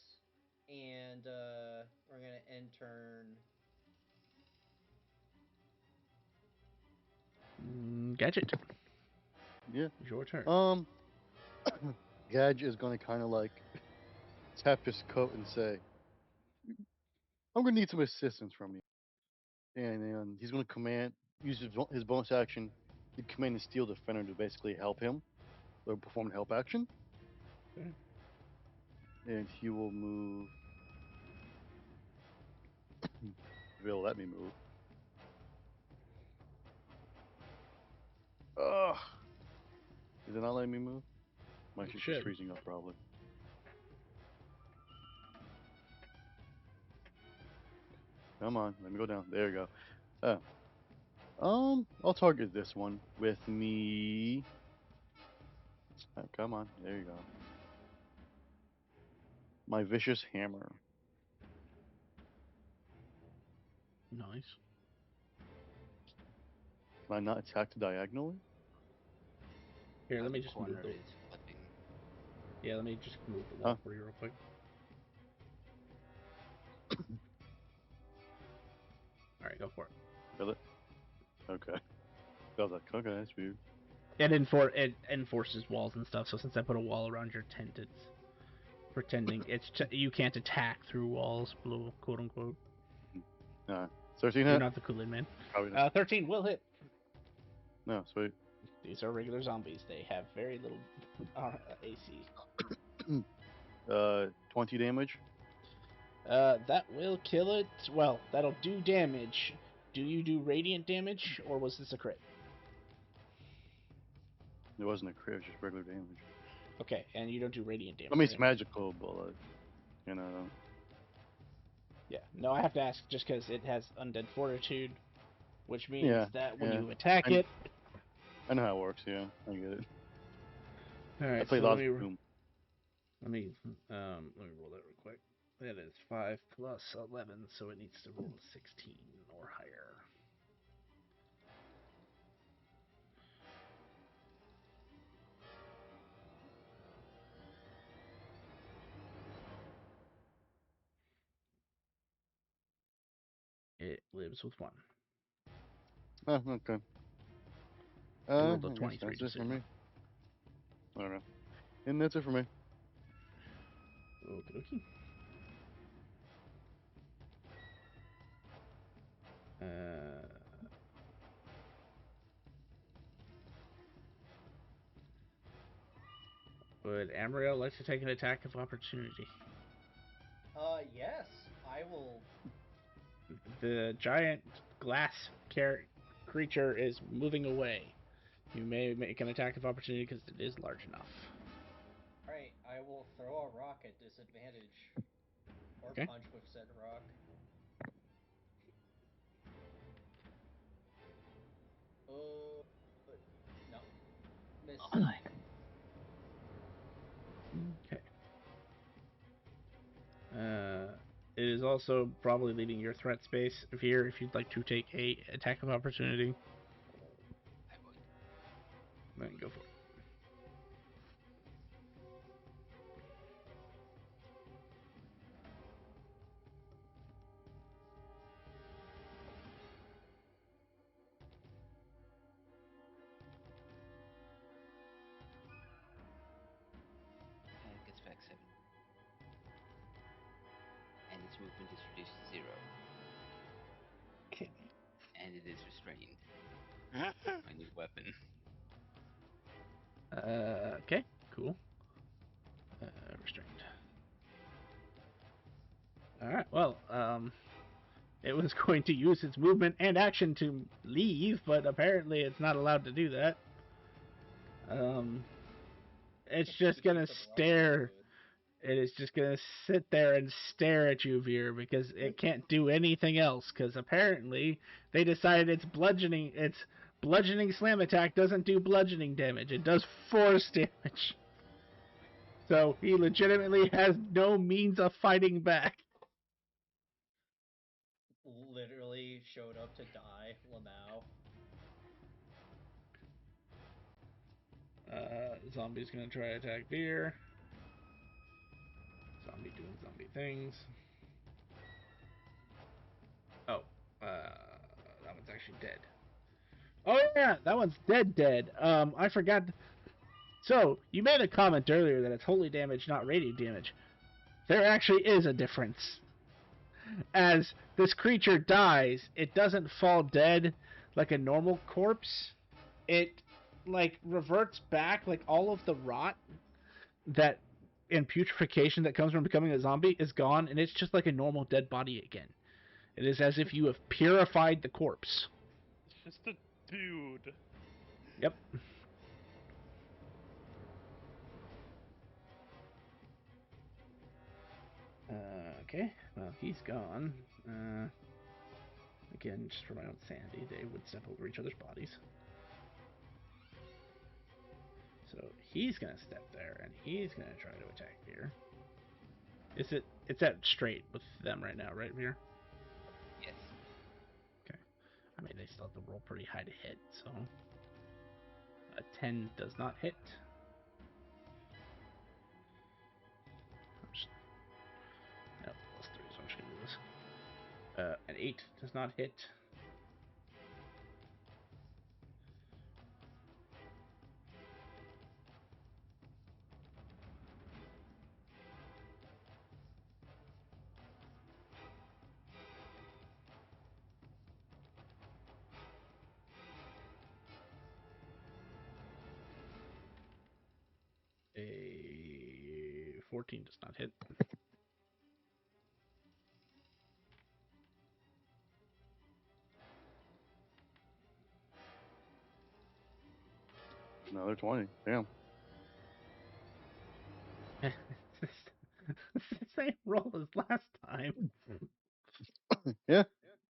and we're gonna end turn. Gadget. Yeah. It's your turn. Gadge is going to kind of like tap his coat and say, "I'm going to need some assistance from you." And then he's going to use his bonus action, to command and steal defender to basically help him or perform an help action. Okay. And he will move. If it'll let me move. Ugh. Is it not letting me move? My It shit's just should. freezing up, probably. Come on, let me go down. There you go. I'll target this one with me. Come on, there you go. my vicious hammer. Nice. Can I not attack diagonally? Here, let me The just move corner the. is flipping. Yeah, let me just move the Huh? wall for you real quick. All right, go for it. Really? Okay. I was like, okay, that's weird. It enforces walls and stuff. So since I put a wall around your tent, it's pretending you can't attack through walls, quote unquote. 13 You're hit? not the Kool-Aid man. Probably not. 13 will hit. No, sweet. These are regular zombies. They have very little AC. 20 damage. That will kill it. Well, that'll do damage. Do you do radiant damage, or was this a crit? It wasn't a crit, it was just regular damage. Okay, and you don't do radiant damage. I mean, it's right? magical, but, like, you know. Yeah. No, I have to ask just because it has undead fortitude, which means Yeah, that when yeah. you attack it. I know how it works, yeah. I get it. All I right, play so lots of Doom. let me roll that real quick. That is 5 plus 11, so it needs to roll a 16 or higher. It lives with 1. Oh, okay. It rolled a I guess 23 that's it for decision. me. I don't know. And that's it for me. Okie dokie. Would Amriel like to take an attack of opportunity? Yes, I will. The giant glass creature is moving away. You may make an attack of opportunity because it is large enough. Alright, I will throw a rock at disadvantage. Or Okay. punch with said rock. No. Miss. Okay. It is also probably leaving your threat space. Veer, if you'd like to take a attack of opportunity, I would. then go for it. It gets back 7. And its movement is reduced to 0. Okay. And it is restrained. My new weapon. Okay. Cool. Restrained. All right. Well, it was going to use its movement and action to leave, but apparently it's not allowed to do that. It's just Keep gonna the brush stare. good. It is just gonna sit there and stare at you, Veer, because it can't do anything else. Because apparently they decided its bludgeoning slam attack doesn't do bludgeoning damage. It does force damage. So he legitimately has no means of fighting back. Literally showed up to die, Lamau. Zombie's gonna try to attack Veer. Zombie doing zombie things. Oh, that one's actually dead. Oh yeah, that one's dead. I forgot. So you made a comment earlier that it's holy damage, not radiant damage. There actually is a difference. As this creature dies, it doesn't fall dead like a normal corpse. It like reverts back, like all of the rot that and putrefaction that comes from becoming a zombie is gone, and it's just like a normal dead body again. It is as if you have purified the corpse. It's just a dude. Yep. Okay. Well, he's gone. Again, just for my own sanity, they would step over each other's bodies. So he's gonna step there, and he's gonna try to attack Veer. Is it? It's at straight with them right now, right here. Yes. Okay. I mean, they still have to roll pretty high to hit, so a 10 does not hit. No, +3, so I'm just gonna do this. An 8 does not hit. A 14 does not hit. Another 20. Damn. It's the same roll as last time. Yeah.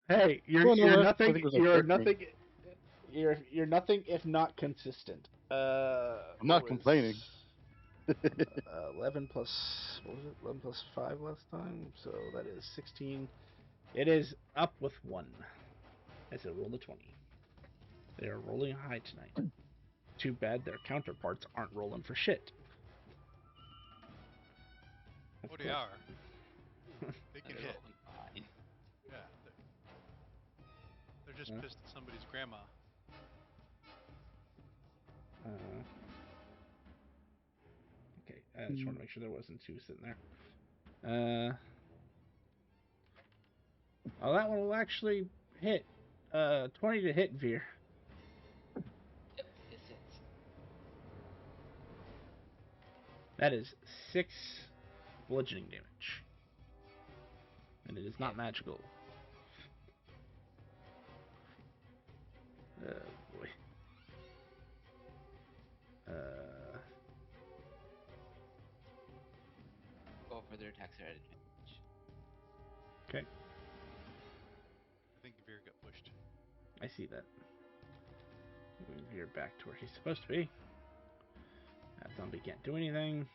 Hey, Well, no, you're last I think nothing. it was like You're 13. nothing. You're nothing if not consistent. I'm It not was complaining. 11 plus, what was it? 11 plus 5 last time, so that is 16. It is up with 1. As a roll of 20. They are rolling high tonight. Too bad their counterparts aren't rolling for shit. Of Oh, they course. are. They No, can they're hit. rolling fine. Yeah. They're just Yeah. pissed at somebody's grandma. Okay, I just want to make sure there wasn't 2 sitting there. Oh, that one will actually hit. 20 to hit, Veer. Yep, this hits. That is 6 bludgeoning damage. And it is not Heavy. magical. Oh, boy. All further attacks are at advantage. Okay, I think Veer got pushed. I see that. Moving Veer back to where he's supposed to be. That zombie can't do anything.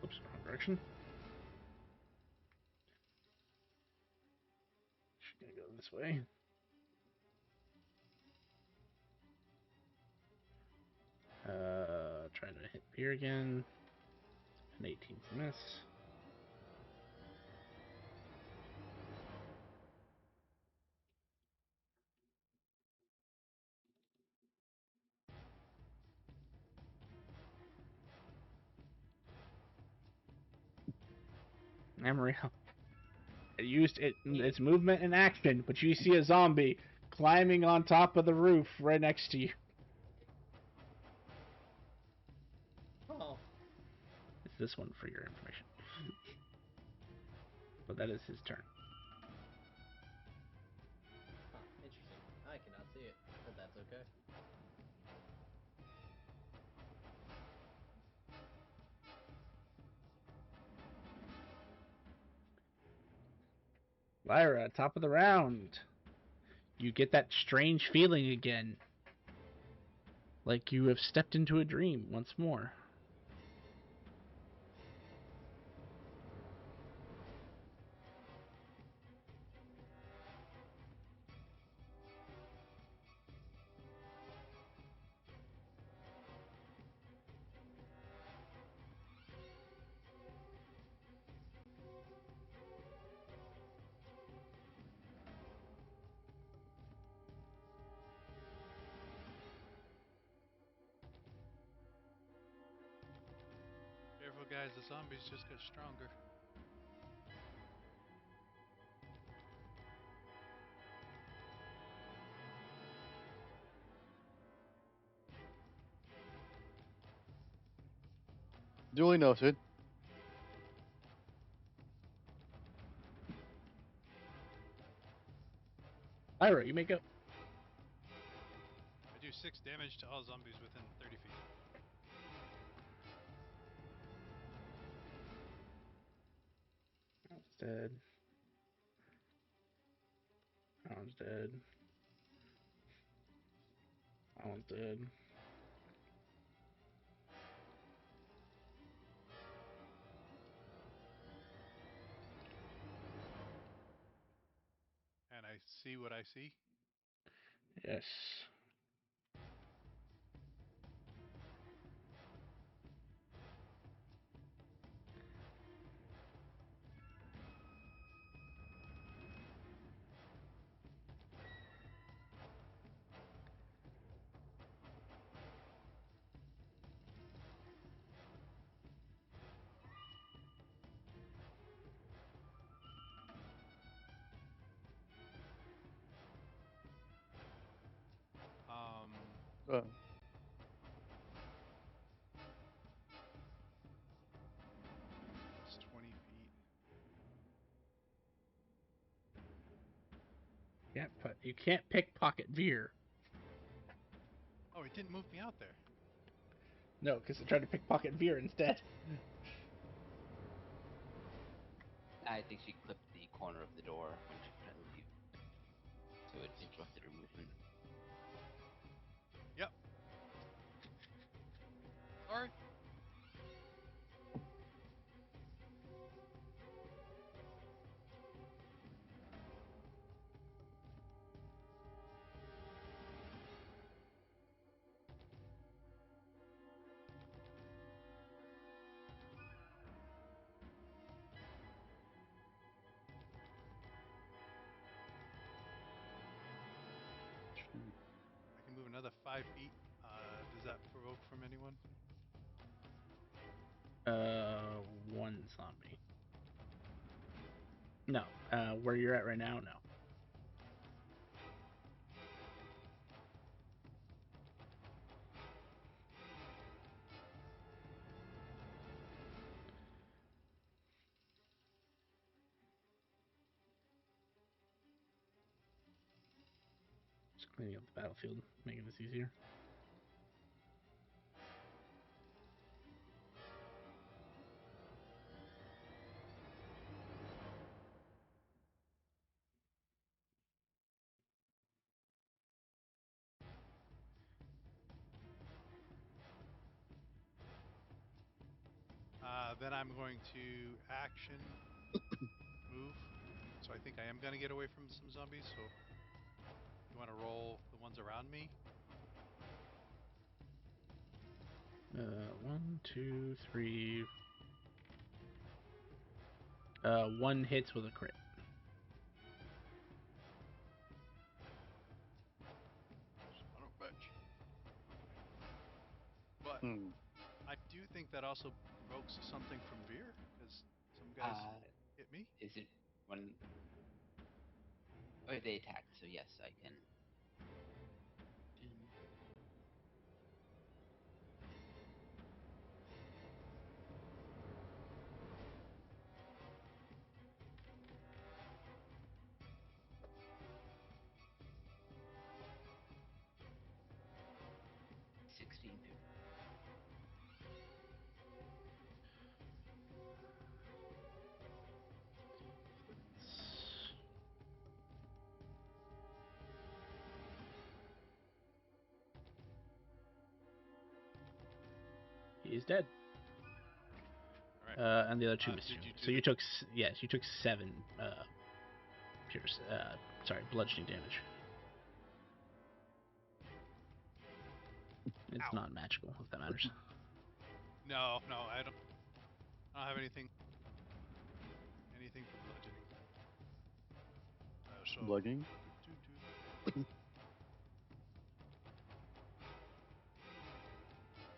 Oops, wrong direction. She's gonna go this way. Trying to hit Veer again. An 18's miss. Amarillo. It used its movement and action, but you see a zombie climbing on top of the roof right next to you. Oh, It's this one for your information. But that is his turn. huh, interesting. I cannot see it, but that's okay. Lyra, top of the round. You get that strange feeling again. Like you have stepped into a dream once more. Careful, guys. The zombies just got stronger. Duly noted. Lyra, you may go. do 6 damage to all zombies within 30 feet. One's dead. That one's dead. That one's dead. And I see what I see. Yes. Um, Uh, it's 20 feet. You can't pickpocket Veer. Oh, it didn't move me out there. No, because I tried to pickpocket Veer instead. I think she clipped the corner of the door when she was trying to leave, so it interrupted her movement. Yep. Sorry. shoot. I can move another 5 feet. Does that provoke from anyone? One zombie. No. Where you're at right now, no. Just cleaning up the battlefield, making this easier. Then I'm going to action move. So I think I am going to get away from some zombies. So you want to roll the ones around me? One, two, three. One hits with a crit. Son of a bitch. Okay. But Hmm. I do think that also provokes something from Veer because some guys Uh, hit me. is it when? Oh, they attacked, so yes, I can. 16, 15. He is dead. All right. And the other two missed Did you. you do So you the? took yes, you took 7 pierce. Bludgeoning damage. It's Ow. not magical, if that matters. No, no, I don't. I don't have anything for bludgeoning. So. Bludgeoning?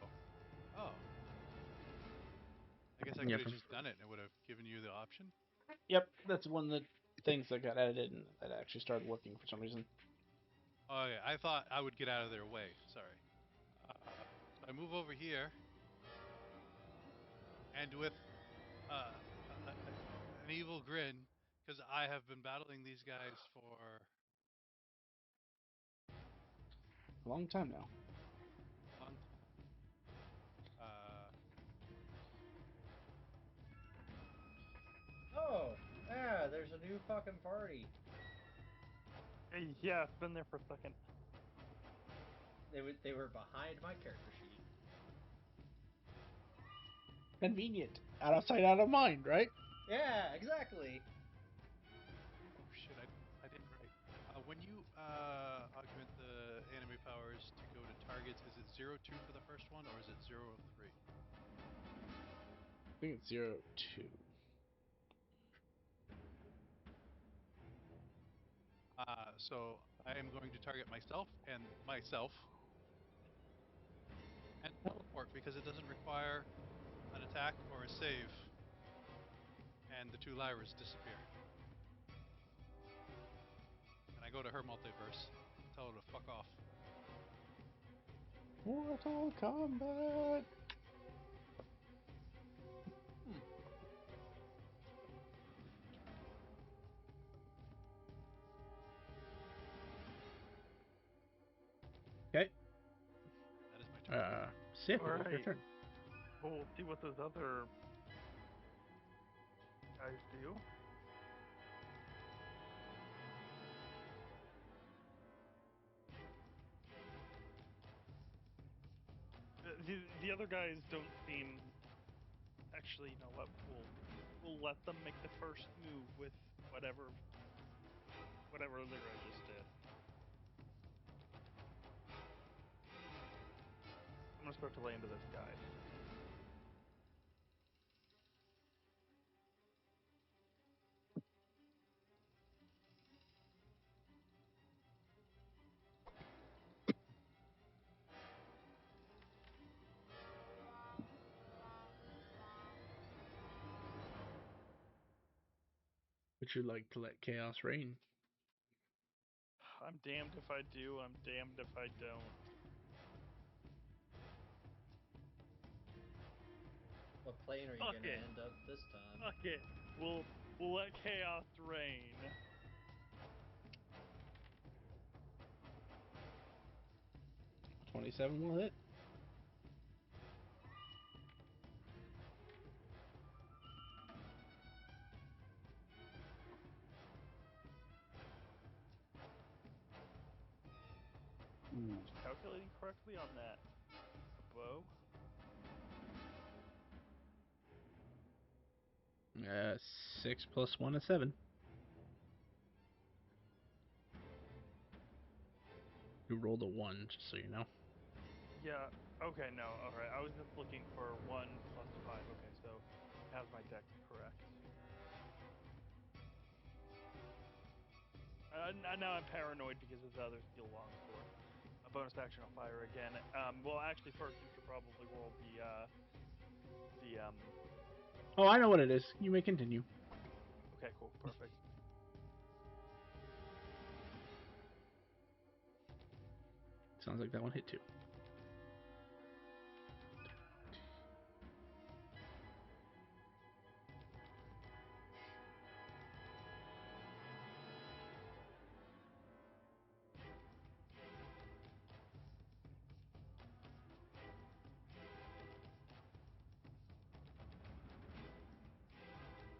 Oh. Oh. I guess I Yeah. could have just done it and it would have given you the option. Yep, that's one of the things that got added and that actually started working for some reason. Oh yeah, I thought I would get out of their way. Sorry. So I move over here, and with an evil grin, because I have been battling these guys for A long time now. Long time. Oh, yeah, there's a new fucking party. Yeah, it's been there for a second. They were behind my character sheet. Convenient. Out of sight, out of mind, right? Yeah, exactly. Oh shit! I didn't write. When you augment the anime powers to go to targets, is it 02 for the first one or is it 03? I think it's 02. So I am going to target myself and teleport because it doesn't require an attack or a save, and the two Lyras disappear. And I go to her multiverse and tell her to fuck off. Mortal Kombat. Hmm. Okay. That is my turn. Sif, All it is your right. turn. Well, we'll see what those other guys do. The other guys don't seem. Actually, you know what? We'll let them make the first move with whatever Lyra just did. I'm gonna start to lay into this guy. Would you like to let chaos reign? I'm damned if I do. I'm damned if I don't. What plane are you Fuck gonna it. end up this time? Fuck it. We'll let chaos reign. 27 will hit. Just calculating correctly on that bow. 6 plus 1 is 7. You rolled a 1, just so you know. Yeah. Okay. No. All right. I was just looking for 1 plus 5. Okay. So have my deck correct. Now I'm paranoid because of the other steel longsword. A bonus action, I'll fire again. Well, actually, first you should probably roll the. Oh, I know what it is. You may continue. Okay, cool, perfect. Sounds like that one hit too.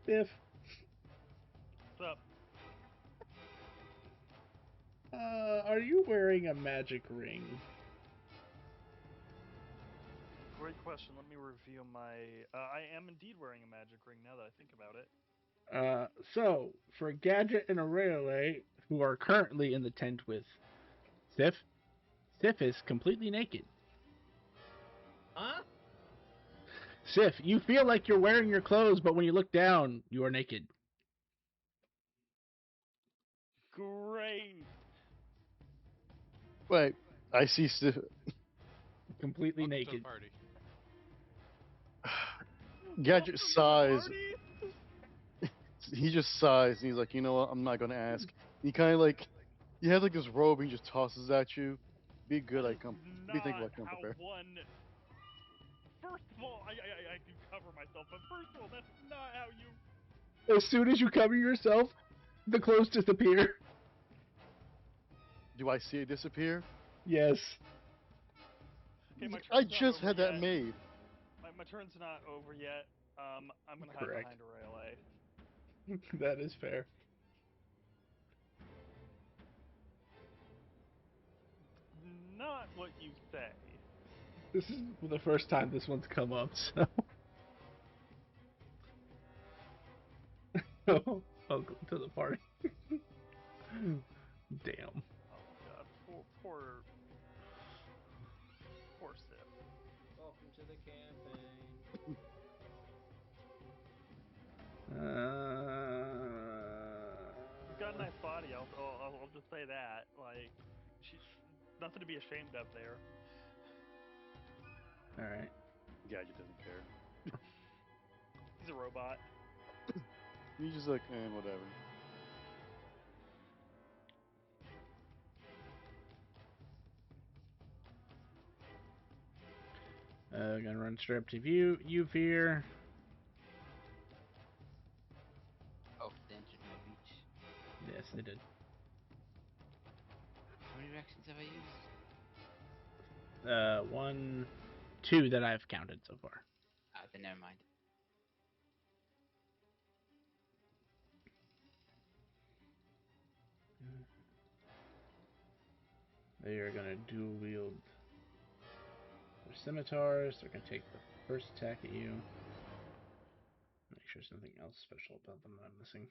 Biff, What's up? are you wearing a magic ring? Great question. Let me review my. I am indeed wearing a magic ring now that I think about it. So, for Gadget and Aurelie, who are currently in the tent with Sif, Sif is completely naked. Huh? Sif, you feel like you're wearing your clothes, but when you look down, you are naked. Great. Wait, I see. Completely Welcome to the naked. party. Gadget Welcome to the sighs. party. He just sighs and he's like, you know what? I'm not gonna ask. He kind of like, he has like this robe and he just tosses at you. Be good. That I is come. Be thankful not I come how prepared. one. First of all, I do cover myself, but first of all, that's not how you. As soon as you cover yourself, the clothes disappear. Do I see it disappear? Yes. Okay, my I turn's not just over had that yet. made. My turn's not over yet. I'm gonna hide Correct. behind a relay. That is fair. Not what you say. This is the first time this one's come up, so welcome to the party. Damn. Oh god, poor Sif. Welcome to the campaign. She's got a nice body. I'll just say that. Like, she nothing to be ashamed of there. All right. Gadget doesn't care. He's a robot. He's just like, whatever. Gonna run straight up to you here. Oh, they entered my reach. Yes, they did. How many reactions have I used? 1, 2 that I've counted so far. Then never mind. They are gonna dual wield their scimitars. They're gonna take the first attack at you. Make sure there's nothing else special about them that I'm missing.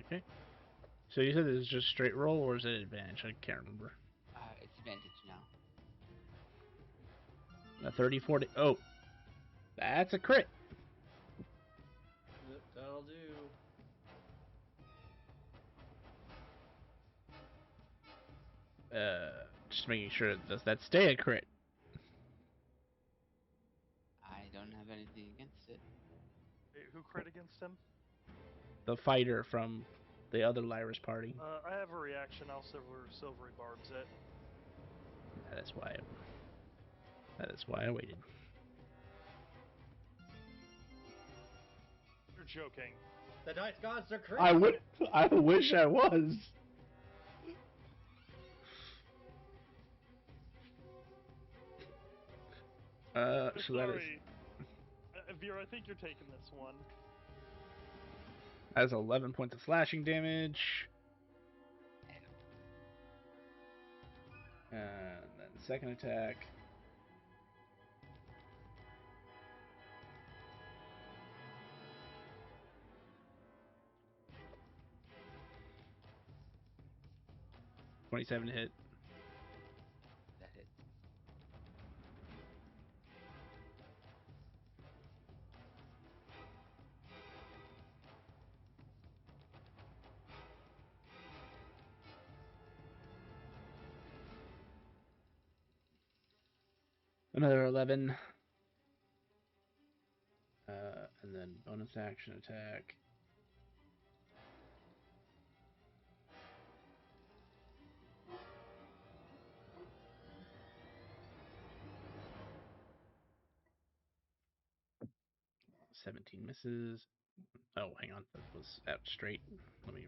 Okay. So you said this is just straight roll, or is it advantage? I can't remember. It's advantage now. A 30, 40. Oh, that's a crit. Yep, that'll do. Just making sure does that stay a crit? I don't have anything against it. Wait, who crit against him? The fighter from the other Lyra's party. I have a reaction. I'll silvery barbs it. That is why. That is why I waited. You're joking. The dice gods are I crazy. would. I wish I was. So that is Sorry. Vera, I think you're taking this one. that's 11 points of slashing damage. And then second attack. $27 to hit. That hits. Another 11. And then bonus action attack. $17 misses. Oh, hang on. That was out straight. Let me.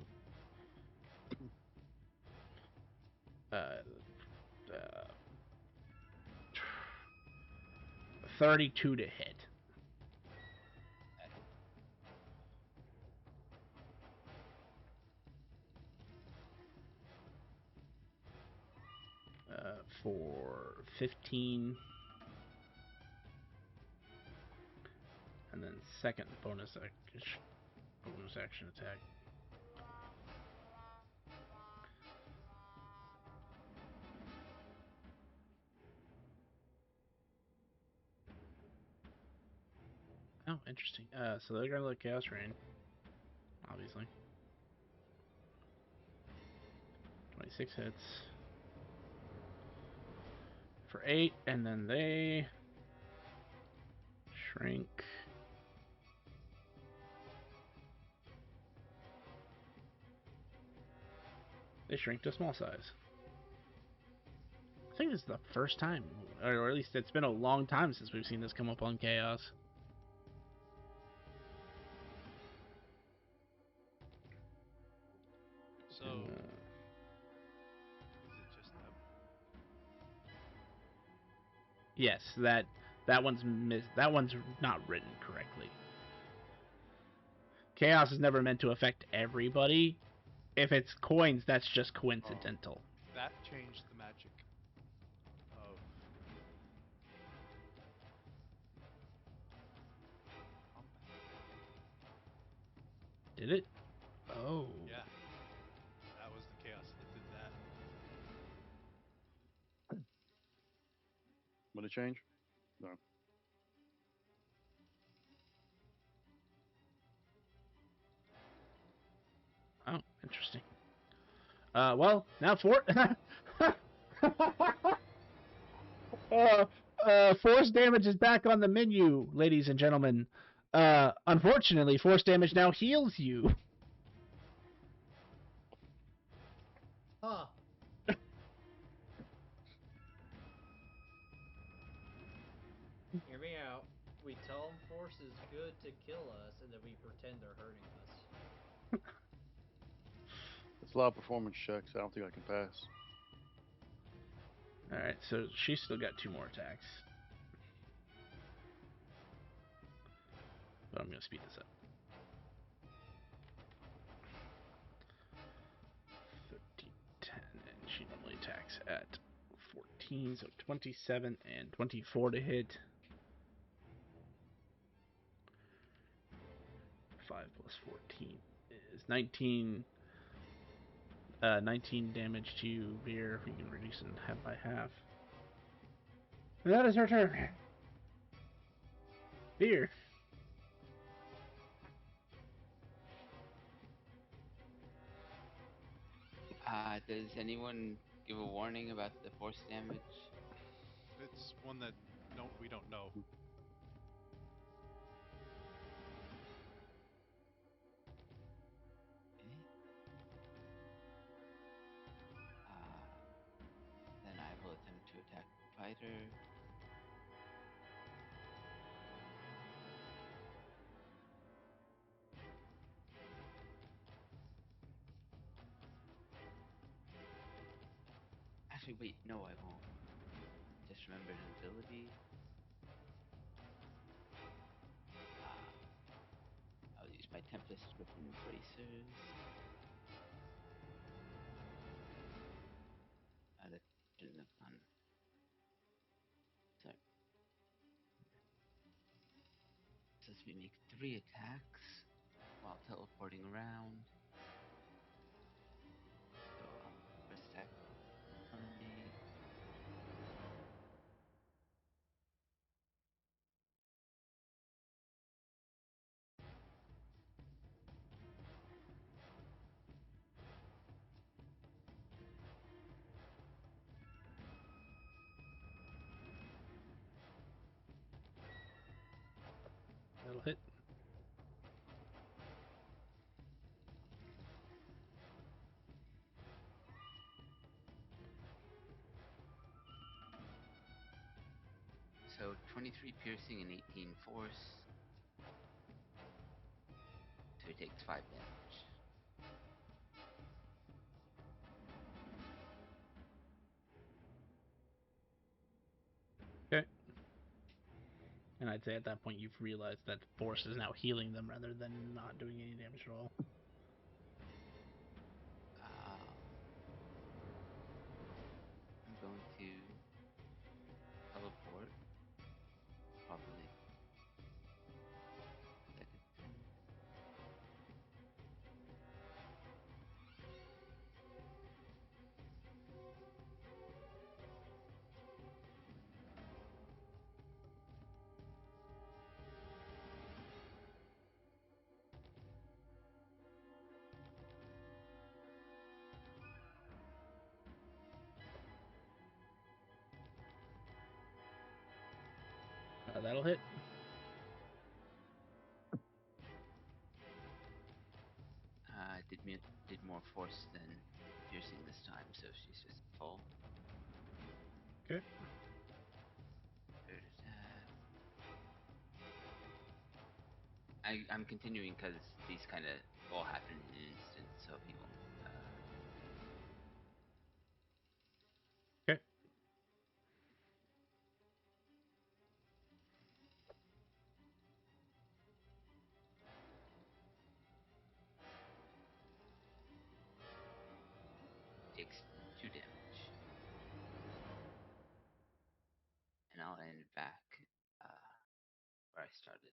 Uh, 32 to hit. That hits. For 15. And then second bonus action attack. Oh, interesting. So they're gonna let Chaos Rain, obviously. 26 hits for 8, and then they shrink. They shrink to small size. I think this is the first time, or at least it's been a long time since we've seen this come up on Chaos. So, is it just them? Yes, that one's that one's not written correctly. Chaos is never meant to affect everybody. If it's coins, that's just coincidental. That changed the magic of combat. Did it? Oh. Yeah, that was the chaos that did that. Would it change? No. Oh, interesting. Well, now for force damage is back on the menu, ladies and gentlemen. Unfortunately, force damage now heals you. Huh. Hear me out. We tell them force is good to kill us, and then we pretend they're hurting us. It's a lot of performance checks. I don't think I can pass. Alright, so she's still got 2 more attacks. But I'm going to speed this up. 13, 10, and she normally attacks at 14, so 27 and 24 to hit. 5 plus 14 is 19. 19 damage to Veer. We can reduce it half by half. And that is her turn. Veer. Does anyone give a warning about the force damage? It's one that we don't know. Okay. Then I will attempt to attack the fighter. Actually, wait, no, I won't. Just remembered an ability. I'll use my Tempest Griffin bracers. That shouldn't have gone. So, says we make 3 attacks while teleporting around. So first attack in front of me. That'll hit. So 23 piercing and 18 force. So he takes 5 damage. Okay. And I'd say at that point you've realized that force is now healing them rather than not doing any damage at all. I'm going to teleport. Probably second attempt. That'll hit. Did more force than piercing this time, so she's just full. Okay. Third attack. I'm continuing because these kind of all happen in an instant, so he won't. Okay. Takes 2 damage, and I'll end back uh, where I started.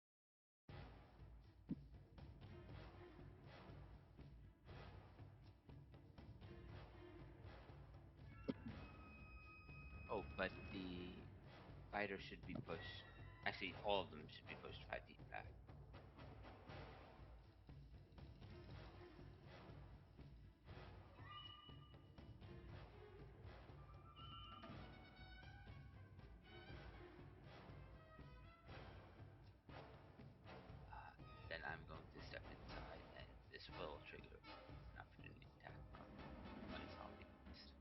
Oh, but the fighter should be pushed. Actually, all of them should be pushed 5 feet back. Then I'm going to step inside, and this will trigger an opportunity attack from one zombie beast.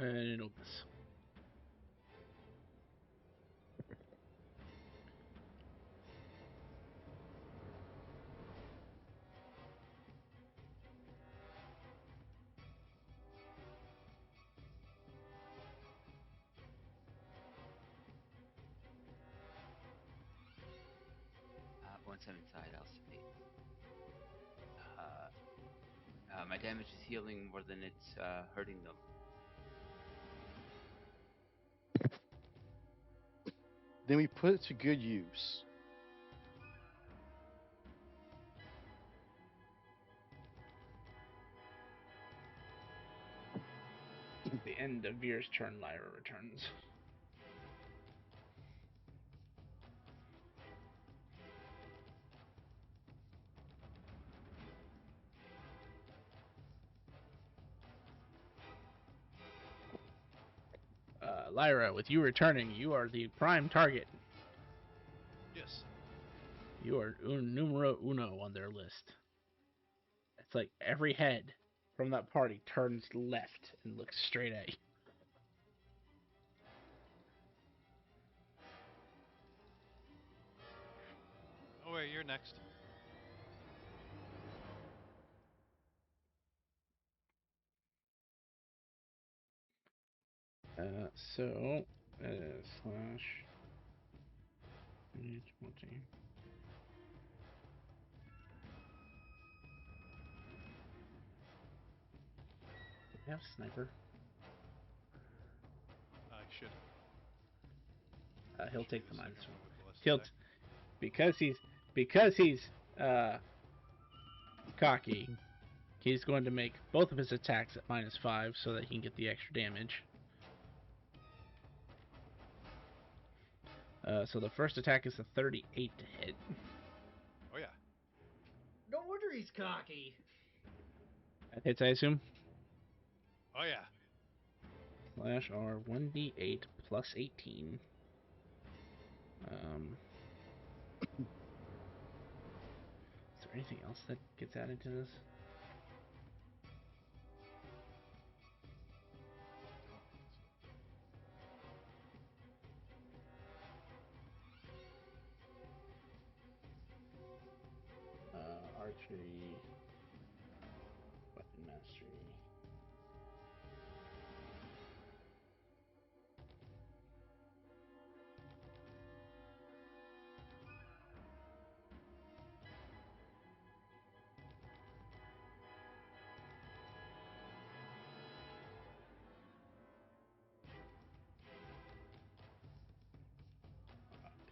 And it'll miss. Once I'm inside, I'll say, my damage is healing more than it's hurting them. Then we put it to good use. At the end of Veer's turn, Lyra returns. Lyra, with you returning, you are the prime target. Yes. You are numero uno on their list. It's like every head from that party turns left and looks straight at you. Oh wait, you're next. So, slash 20. Do they have sniper? I should. He'll Should be take the the minus second one. one with the less He'll attack. because he's cocky. He's going to make both of his attacks at -5 so that he can get the extra damage. So the first attack is a 38 to hit. Oh yeah. No wonder he's cocky. That hits, I assume. Oh yeah. Slash R 1d8 plus 18. Is there anything else that gets added to this? Don't think so. Archery, weapon mastery.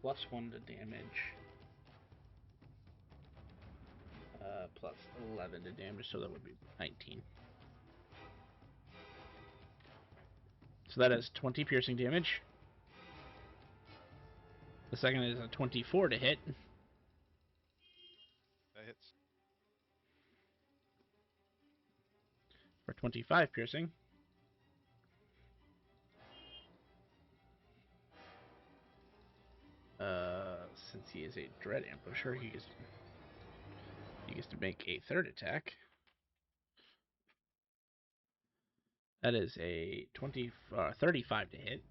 +1 to damage. Plus 11 to damage, so that would be 19. So that is 20 piercing damage. The second is a 24 to hit. That hits. For 25 piercing. Since Since he is a Dread Ambusher, he gets to make a third attack. That is a 35 to hit.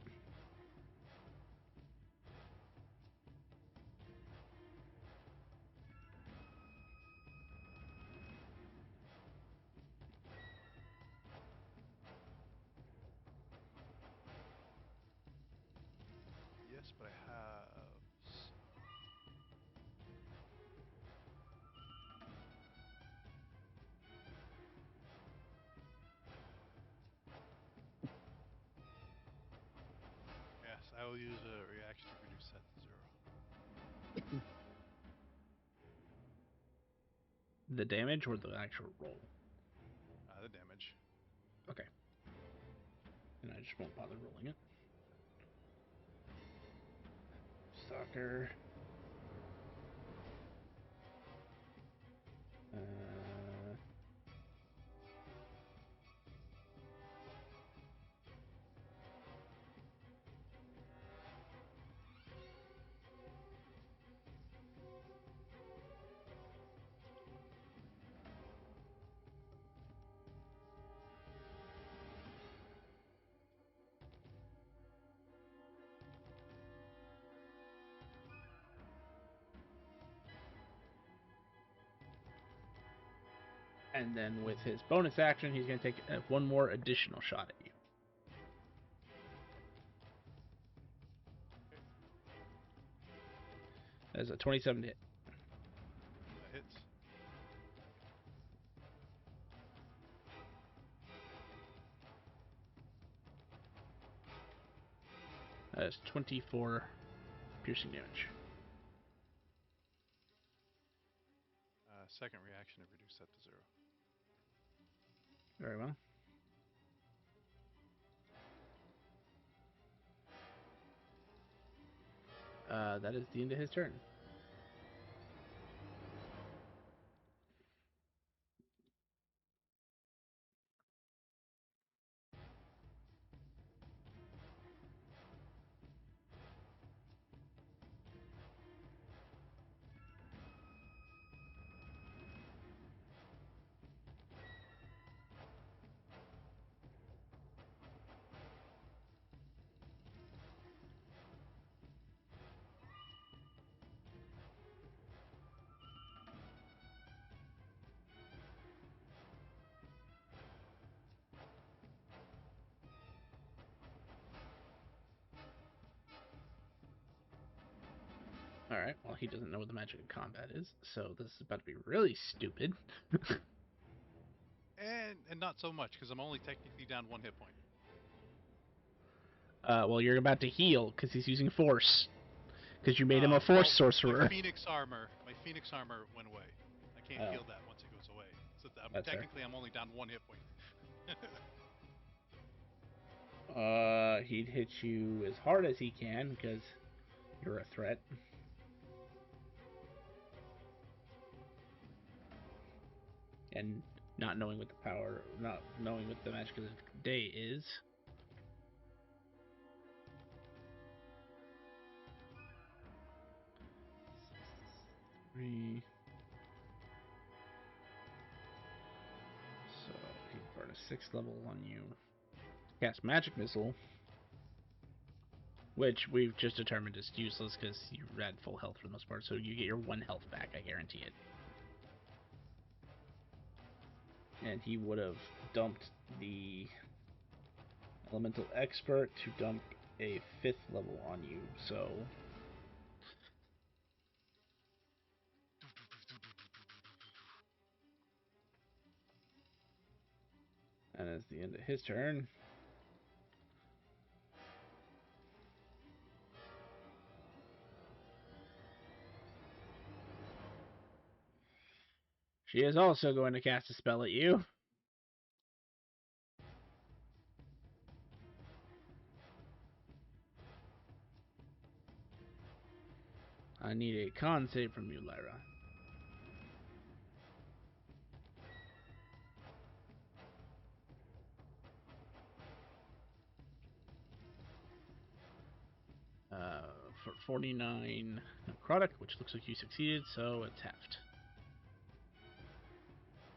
Yes, but I have. Yes, I will use a reaction to reduce that to 0. The damage or the actual roll? The damage. Okay. And I just won't bother rolling it. Stalker. And then with his bonus action, he's going to take one more additional shot at you. That is a 27 to hit. That hits. That is 24 piercing damage. Second reaction to reduce that to 0. Very well. That is the end of his turn. All right. Well, he doesn't know what the magic of combat is, so this is about to be really stupid. And not so much, because I'm only technically down 1 hit point. Well, you're about to heal because he's using force. Because you made him a force sorcerer. My Phoenix armor went away. I can't heal that once it goes away. So technically, I'm only down 1 hit point. He'd hit you as hard as he can because you're a threat. And not knowing what the magic of the day is. Three. So he'd burn a 6th level on you. Cast Magic Missile, which we've just determined is useless because you're at full health for the most part, so you get your 1 health back, I guarantee it. And he would have dumped the Elemental Expert to dump a 5th level on you, so... And as the end of his turn, she is also going to cast a spell at you. I need a con save from you, Lyra. For 49 necrotic, which looks like you succeeded, so it's halved.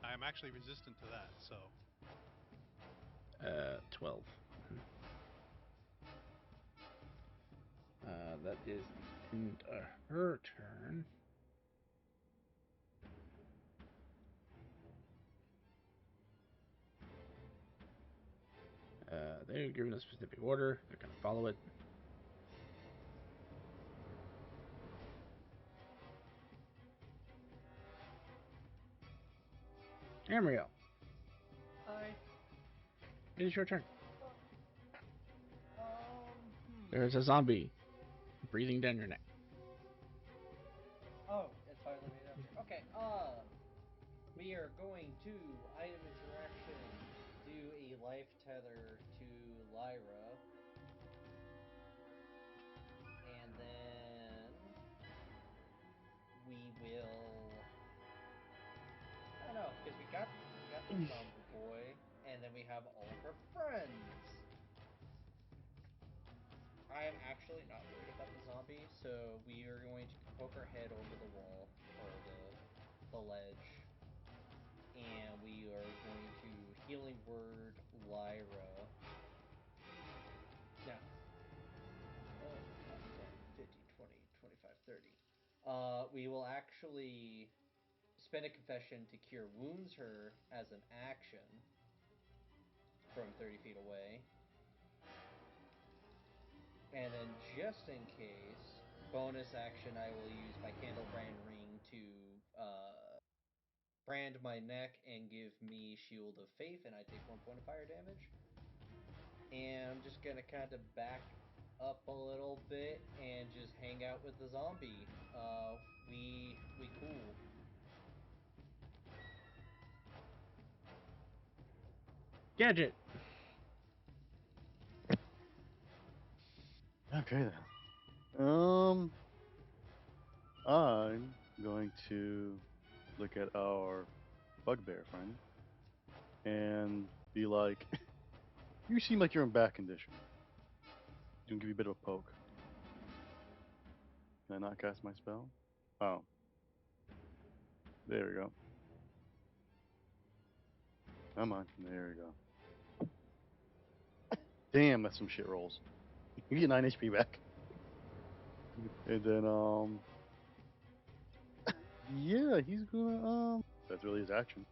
I'm actually resistant to that, so 12. That is the end of her turn. They're given a specific order. They're going to follow it. Amriel, Hi. it is your turn. Hmm. There's a zombie breathing down your neck. Oh, it finally made up here. Okay, we are going to item interaction, do a life tether to Lyra, and then we will. I don't know, because we got the zombie boy, and then we have all of her friends. I am actually not worried about the zombie, so we are going to poke our head over the wall or the ledge, and we are going to healing word Lyra. Now, 10, 15, 20, 25, 30. We will actually spend a confession to cure wounds her as an action from 30 feet away. And then just in case, bonus action I will use my candle brand ring to brand my neck and give me Shield of Faith, and I take 1 point of fire damage. And I'm just gonna kind of back up a little bit and just hang out with the zombie. We cool. Gadget. Okay then. I'm going to look at our bugbear friend and be like, "You seem like you're in bad condition. I'm gonna give you a bit of a poke. Can I not cast my spell? Oh, there we go. Come on, there we go. Damn, that's some shit rolls. You get 9 HP back, and then yeah, he's gonna That's really his action.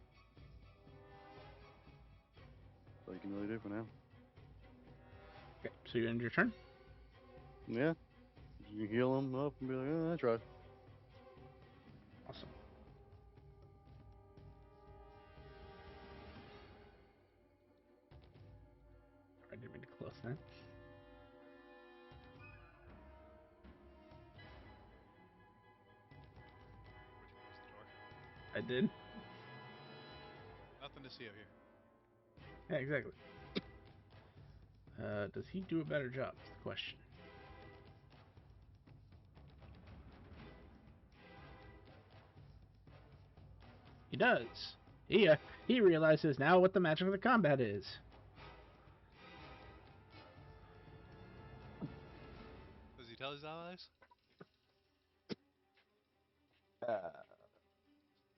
That's all you can really do for now. Okay, so you end your turn. Yeah, you heal him up and be like, I tried. Awesome. I didn't mean to close that. would you close the door? I did. Nothing to see out here. Yeah, exactly. Does he do a better job? Is the question. He does. He realizes now what the magic of the combat is. Does he tell his allies?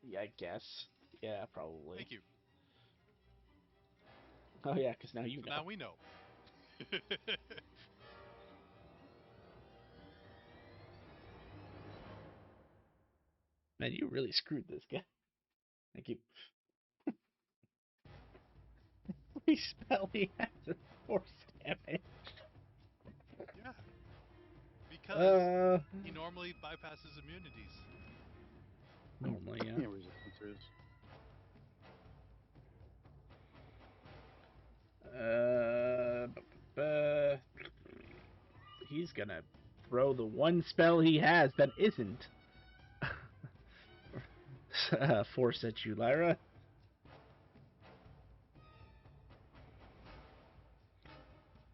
Yeah, I guess. Yeah, probably. Thank you. Oh yeah, because now you So know. now we know. Man, you really screwed this guy. Thank you. Free spell he has is force damage. Yeah, because Uh, he normally bypasses immunities. normally, yeah. Yeah, resistances. Uh, he's gonna throw the one spell he has that isn't force at you, Lyra.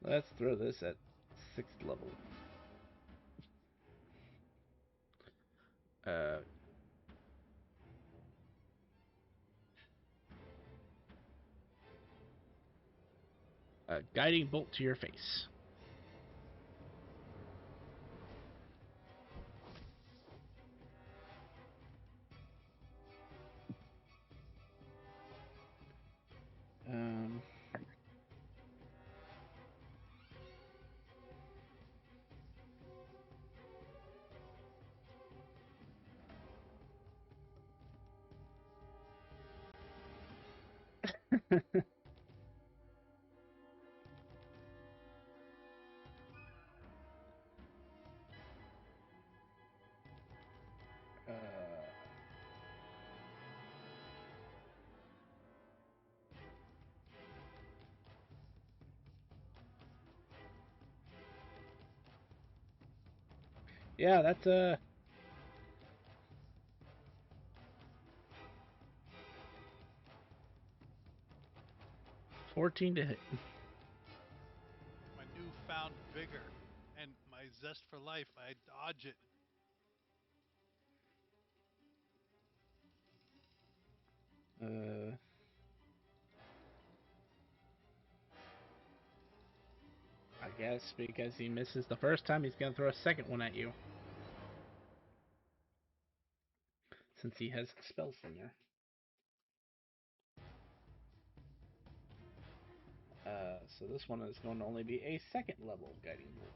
Let's throw this at 6th level. Uh, a guiding bolt to your face. uh, yeah, that's 14 to hit. With my newfound vigor and my zest for life, I dodge it. Uh, I guess because he misses the first time, he's gonna throw a second one at you. Since he has Spell Slinger. So this one is going to only be a second level Guiding Bolt.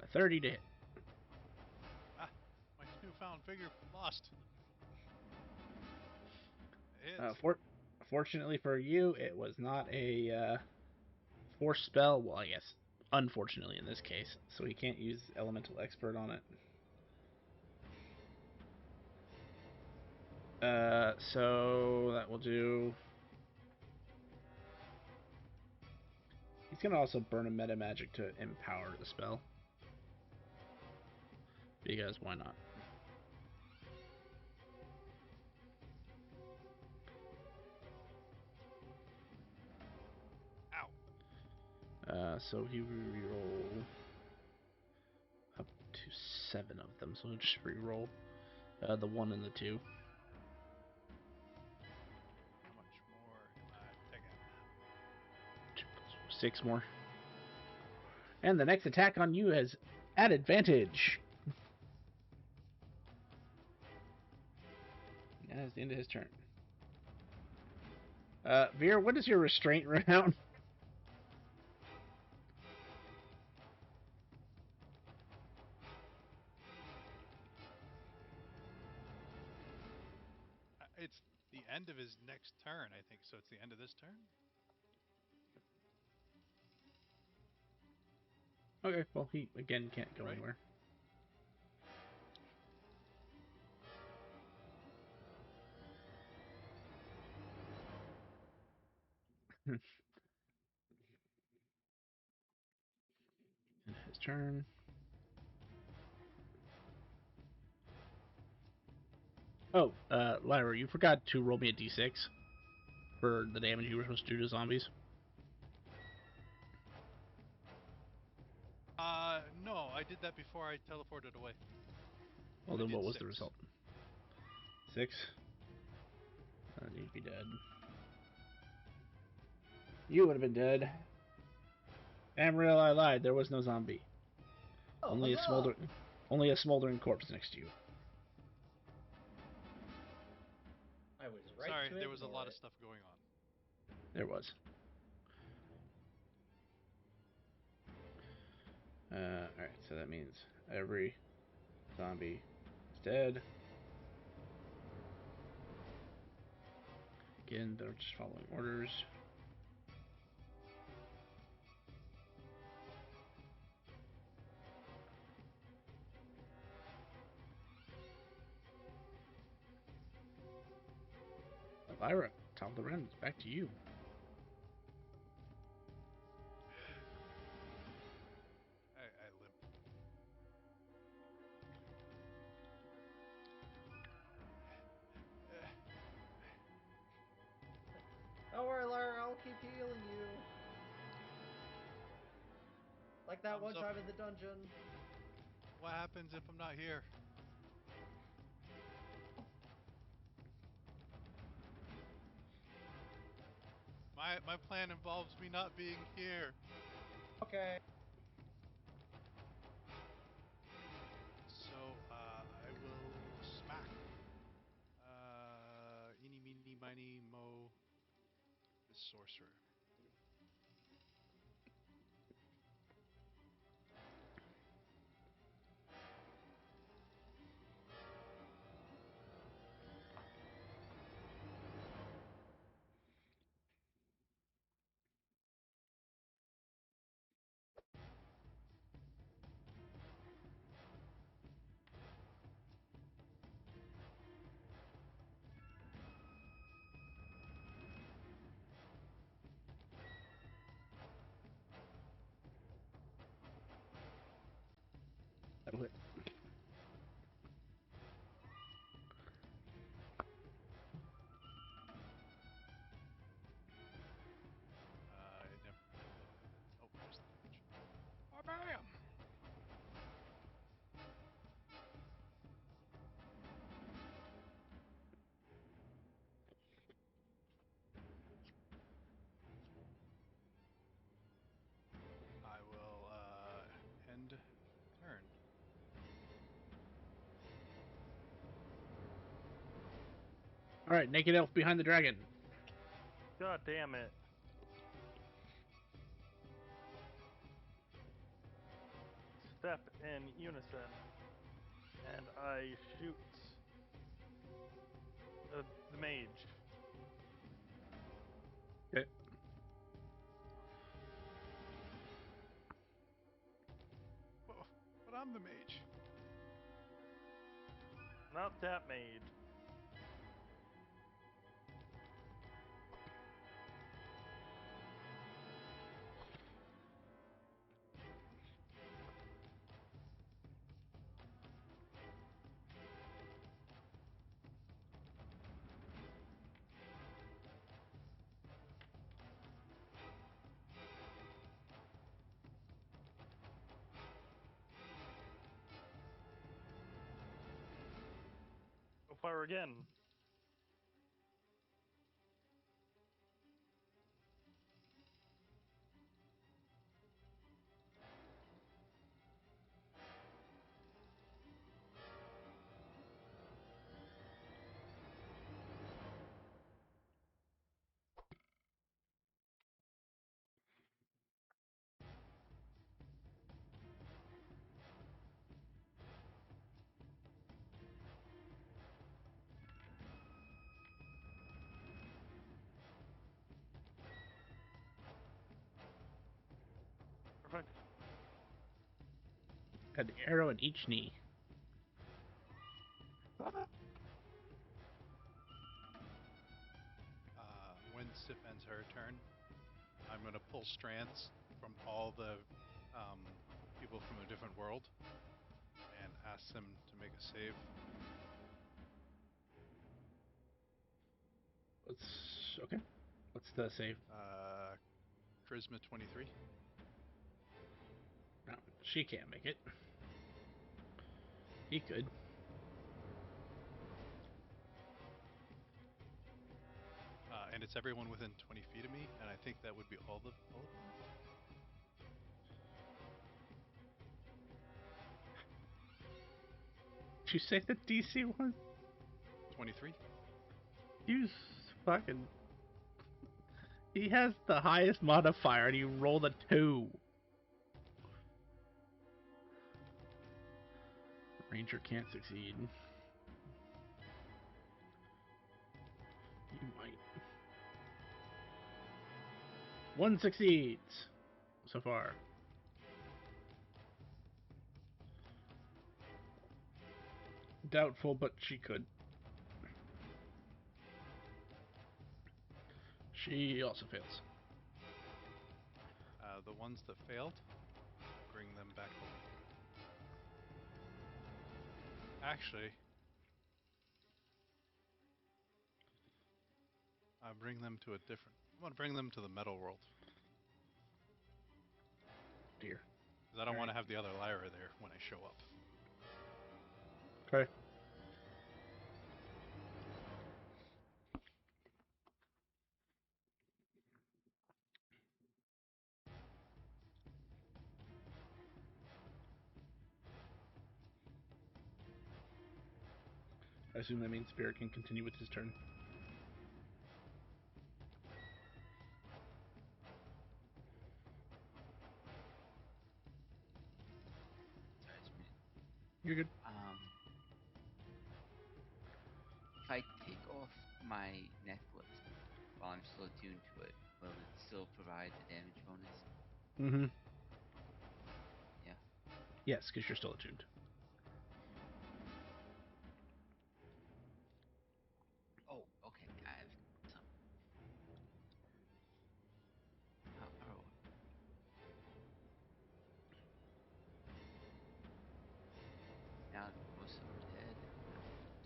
A 30 to hit. Ah, my newfound vigor lost. It hits. Fortunately for you, it was not a force spell. Well, I guess unfortunately in this case, so he can't use Elemental Expert on it. So that will do. He's gonna also burn a meta magic to empower the spell. Because why not? Ow. So he reroll up to 7 of them. So he'll just reroll the 1 and the 2. How much more am I taking? 6 more. And the next attack on you has at advantage. That is the end of his turn. Veer, what is your restraint round? It's the end of his next turn, I think. So it's the end of this turn? Okay, well, he again can't go Right? anywhere. His turn. Oh, Lyra, you forgot to roll me a d6 for the damage you were supposed to do to zombies. No, I did that before I teleported away. Well, I then did what was 6. the result? 6? You'd be dead. You would have been dead. Amriel, I lied. There was no zombie. Oh, Only a huzzah! smoldering corpse next to you. I was right Sorry, to there was a ignore lot of it. stuff going on. There was. Alright, so that means every zombie is dead. Again, they're just following orders. Elvira, top of the round, it's back to you. I limp. Don't worry, Lara, I'll keep healing you. Like that Thumbs one up. time in the dungeon. What happens if I'm not here? My plan involves me not being here. Okay. sorcerer. That'll hit. It never. Oh, there's the damage. Oh, bam! I will end turn. All right, naked elf behind the dragon. God damn it. Step in unison. And I shoot the mage. Okay. Oh, but I'm the mage. Not that mage. Go fire again. Perfect. Got the arrow in each knee. When Sif ends her turn, I'm going to pull strands from all the people from a different world and ask them to make a save. Okay. What's the save? Charisma 23. No, she can't make it. He could. And it's everyone within 20 feet of me, and I think that would be all of them. Did you say the DC was? 23. You fucking. He has the highest modifier, and you rolled a 2. Ranger can't succeed. You might. 1 succeeds so far. Doubtful, but she could. She also fails. The ones that failed, I bring them back home. Actually, I bring them to a different. I'm going to bring them to the metal world. Dear. Because I don't want Alright. to have the other Lyra there when I show up. Okay. I assume that means Spirit can continue with his turn. You're good. If I take off my necklace while I'm still attuned to it, will it still provide the damage bonus? Mm-hmm. Yeah. Yes, because you're still attuned. Oh, okay. I have some. How far away? Now most of them are dead.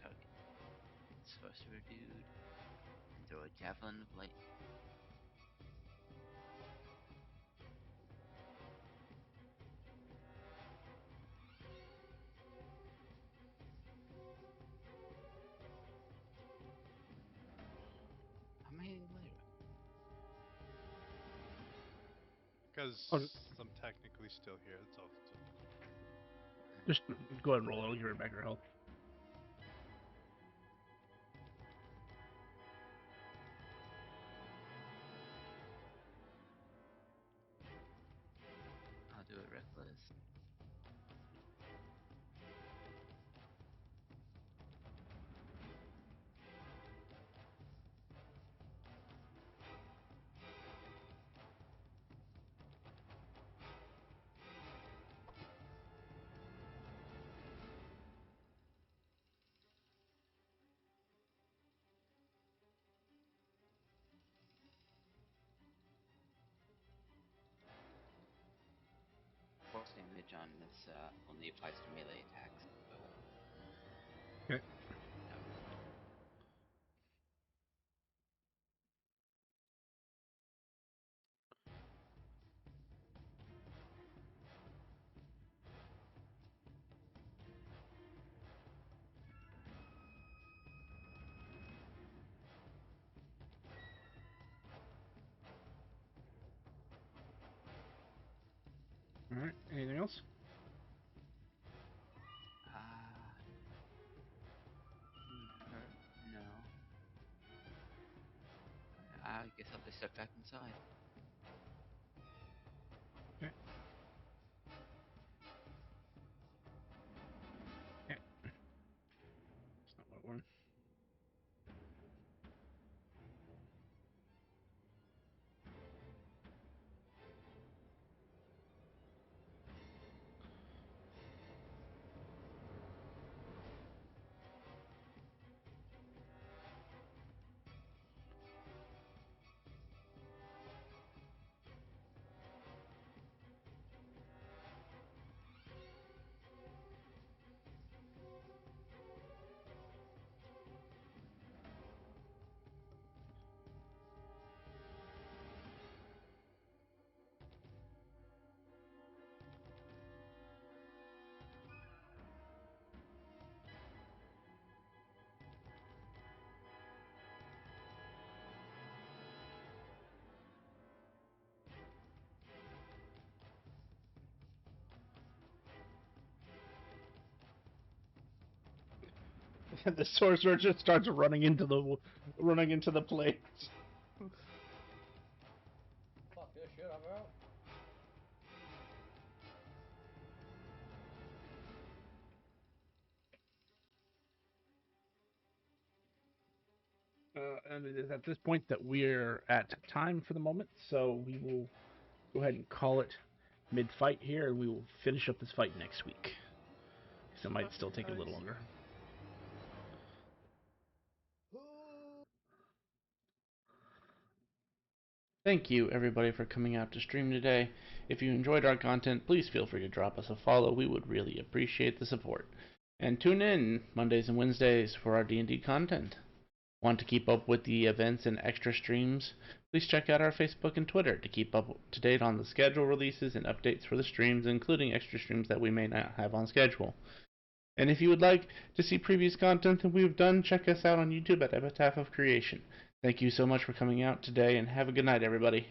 Now target this sorcerer dude and throw a javelin of light. How am I hitting Lyra? Because Oh, I'm technically still here. That's all. just go ahead and roll. I'll give her back her health. I'll do it reckless. Force damage on this only applies to melee attacks, so Okay. no. All right. Anything else? Hurt? No. I guess I'll just step back inside. Okay. Okay. That's not what I wanted. The sorcerer just starts running into the place. Fuck this shit, I'm out. And it is at this point that we're at time for the moment, so we will go ahead and call it mid-fight here, and we will finish up this fight next week. Because it might still take a little longer. Thank you, everybody, for coming out to stream today. If you enjoyed our content, please feel free to drop us a follow. We would really appreciate the support. And tune in Mondays and Wednesdays for our D&D content. Want to keep up with the events and extra streams? Please check out our Facebook and Twitter to keep up to date on the schedule releases and updates for the streams, including extra streams that we may not have on schedule. And if you would like to see previous content that we've done, check us out on YouTube at Epitaph of Creation. Thank you so much for coming out today, and have a good night, everybody.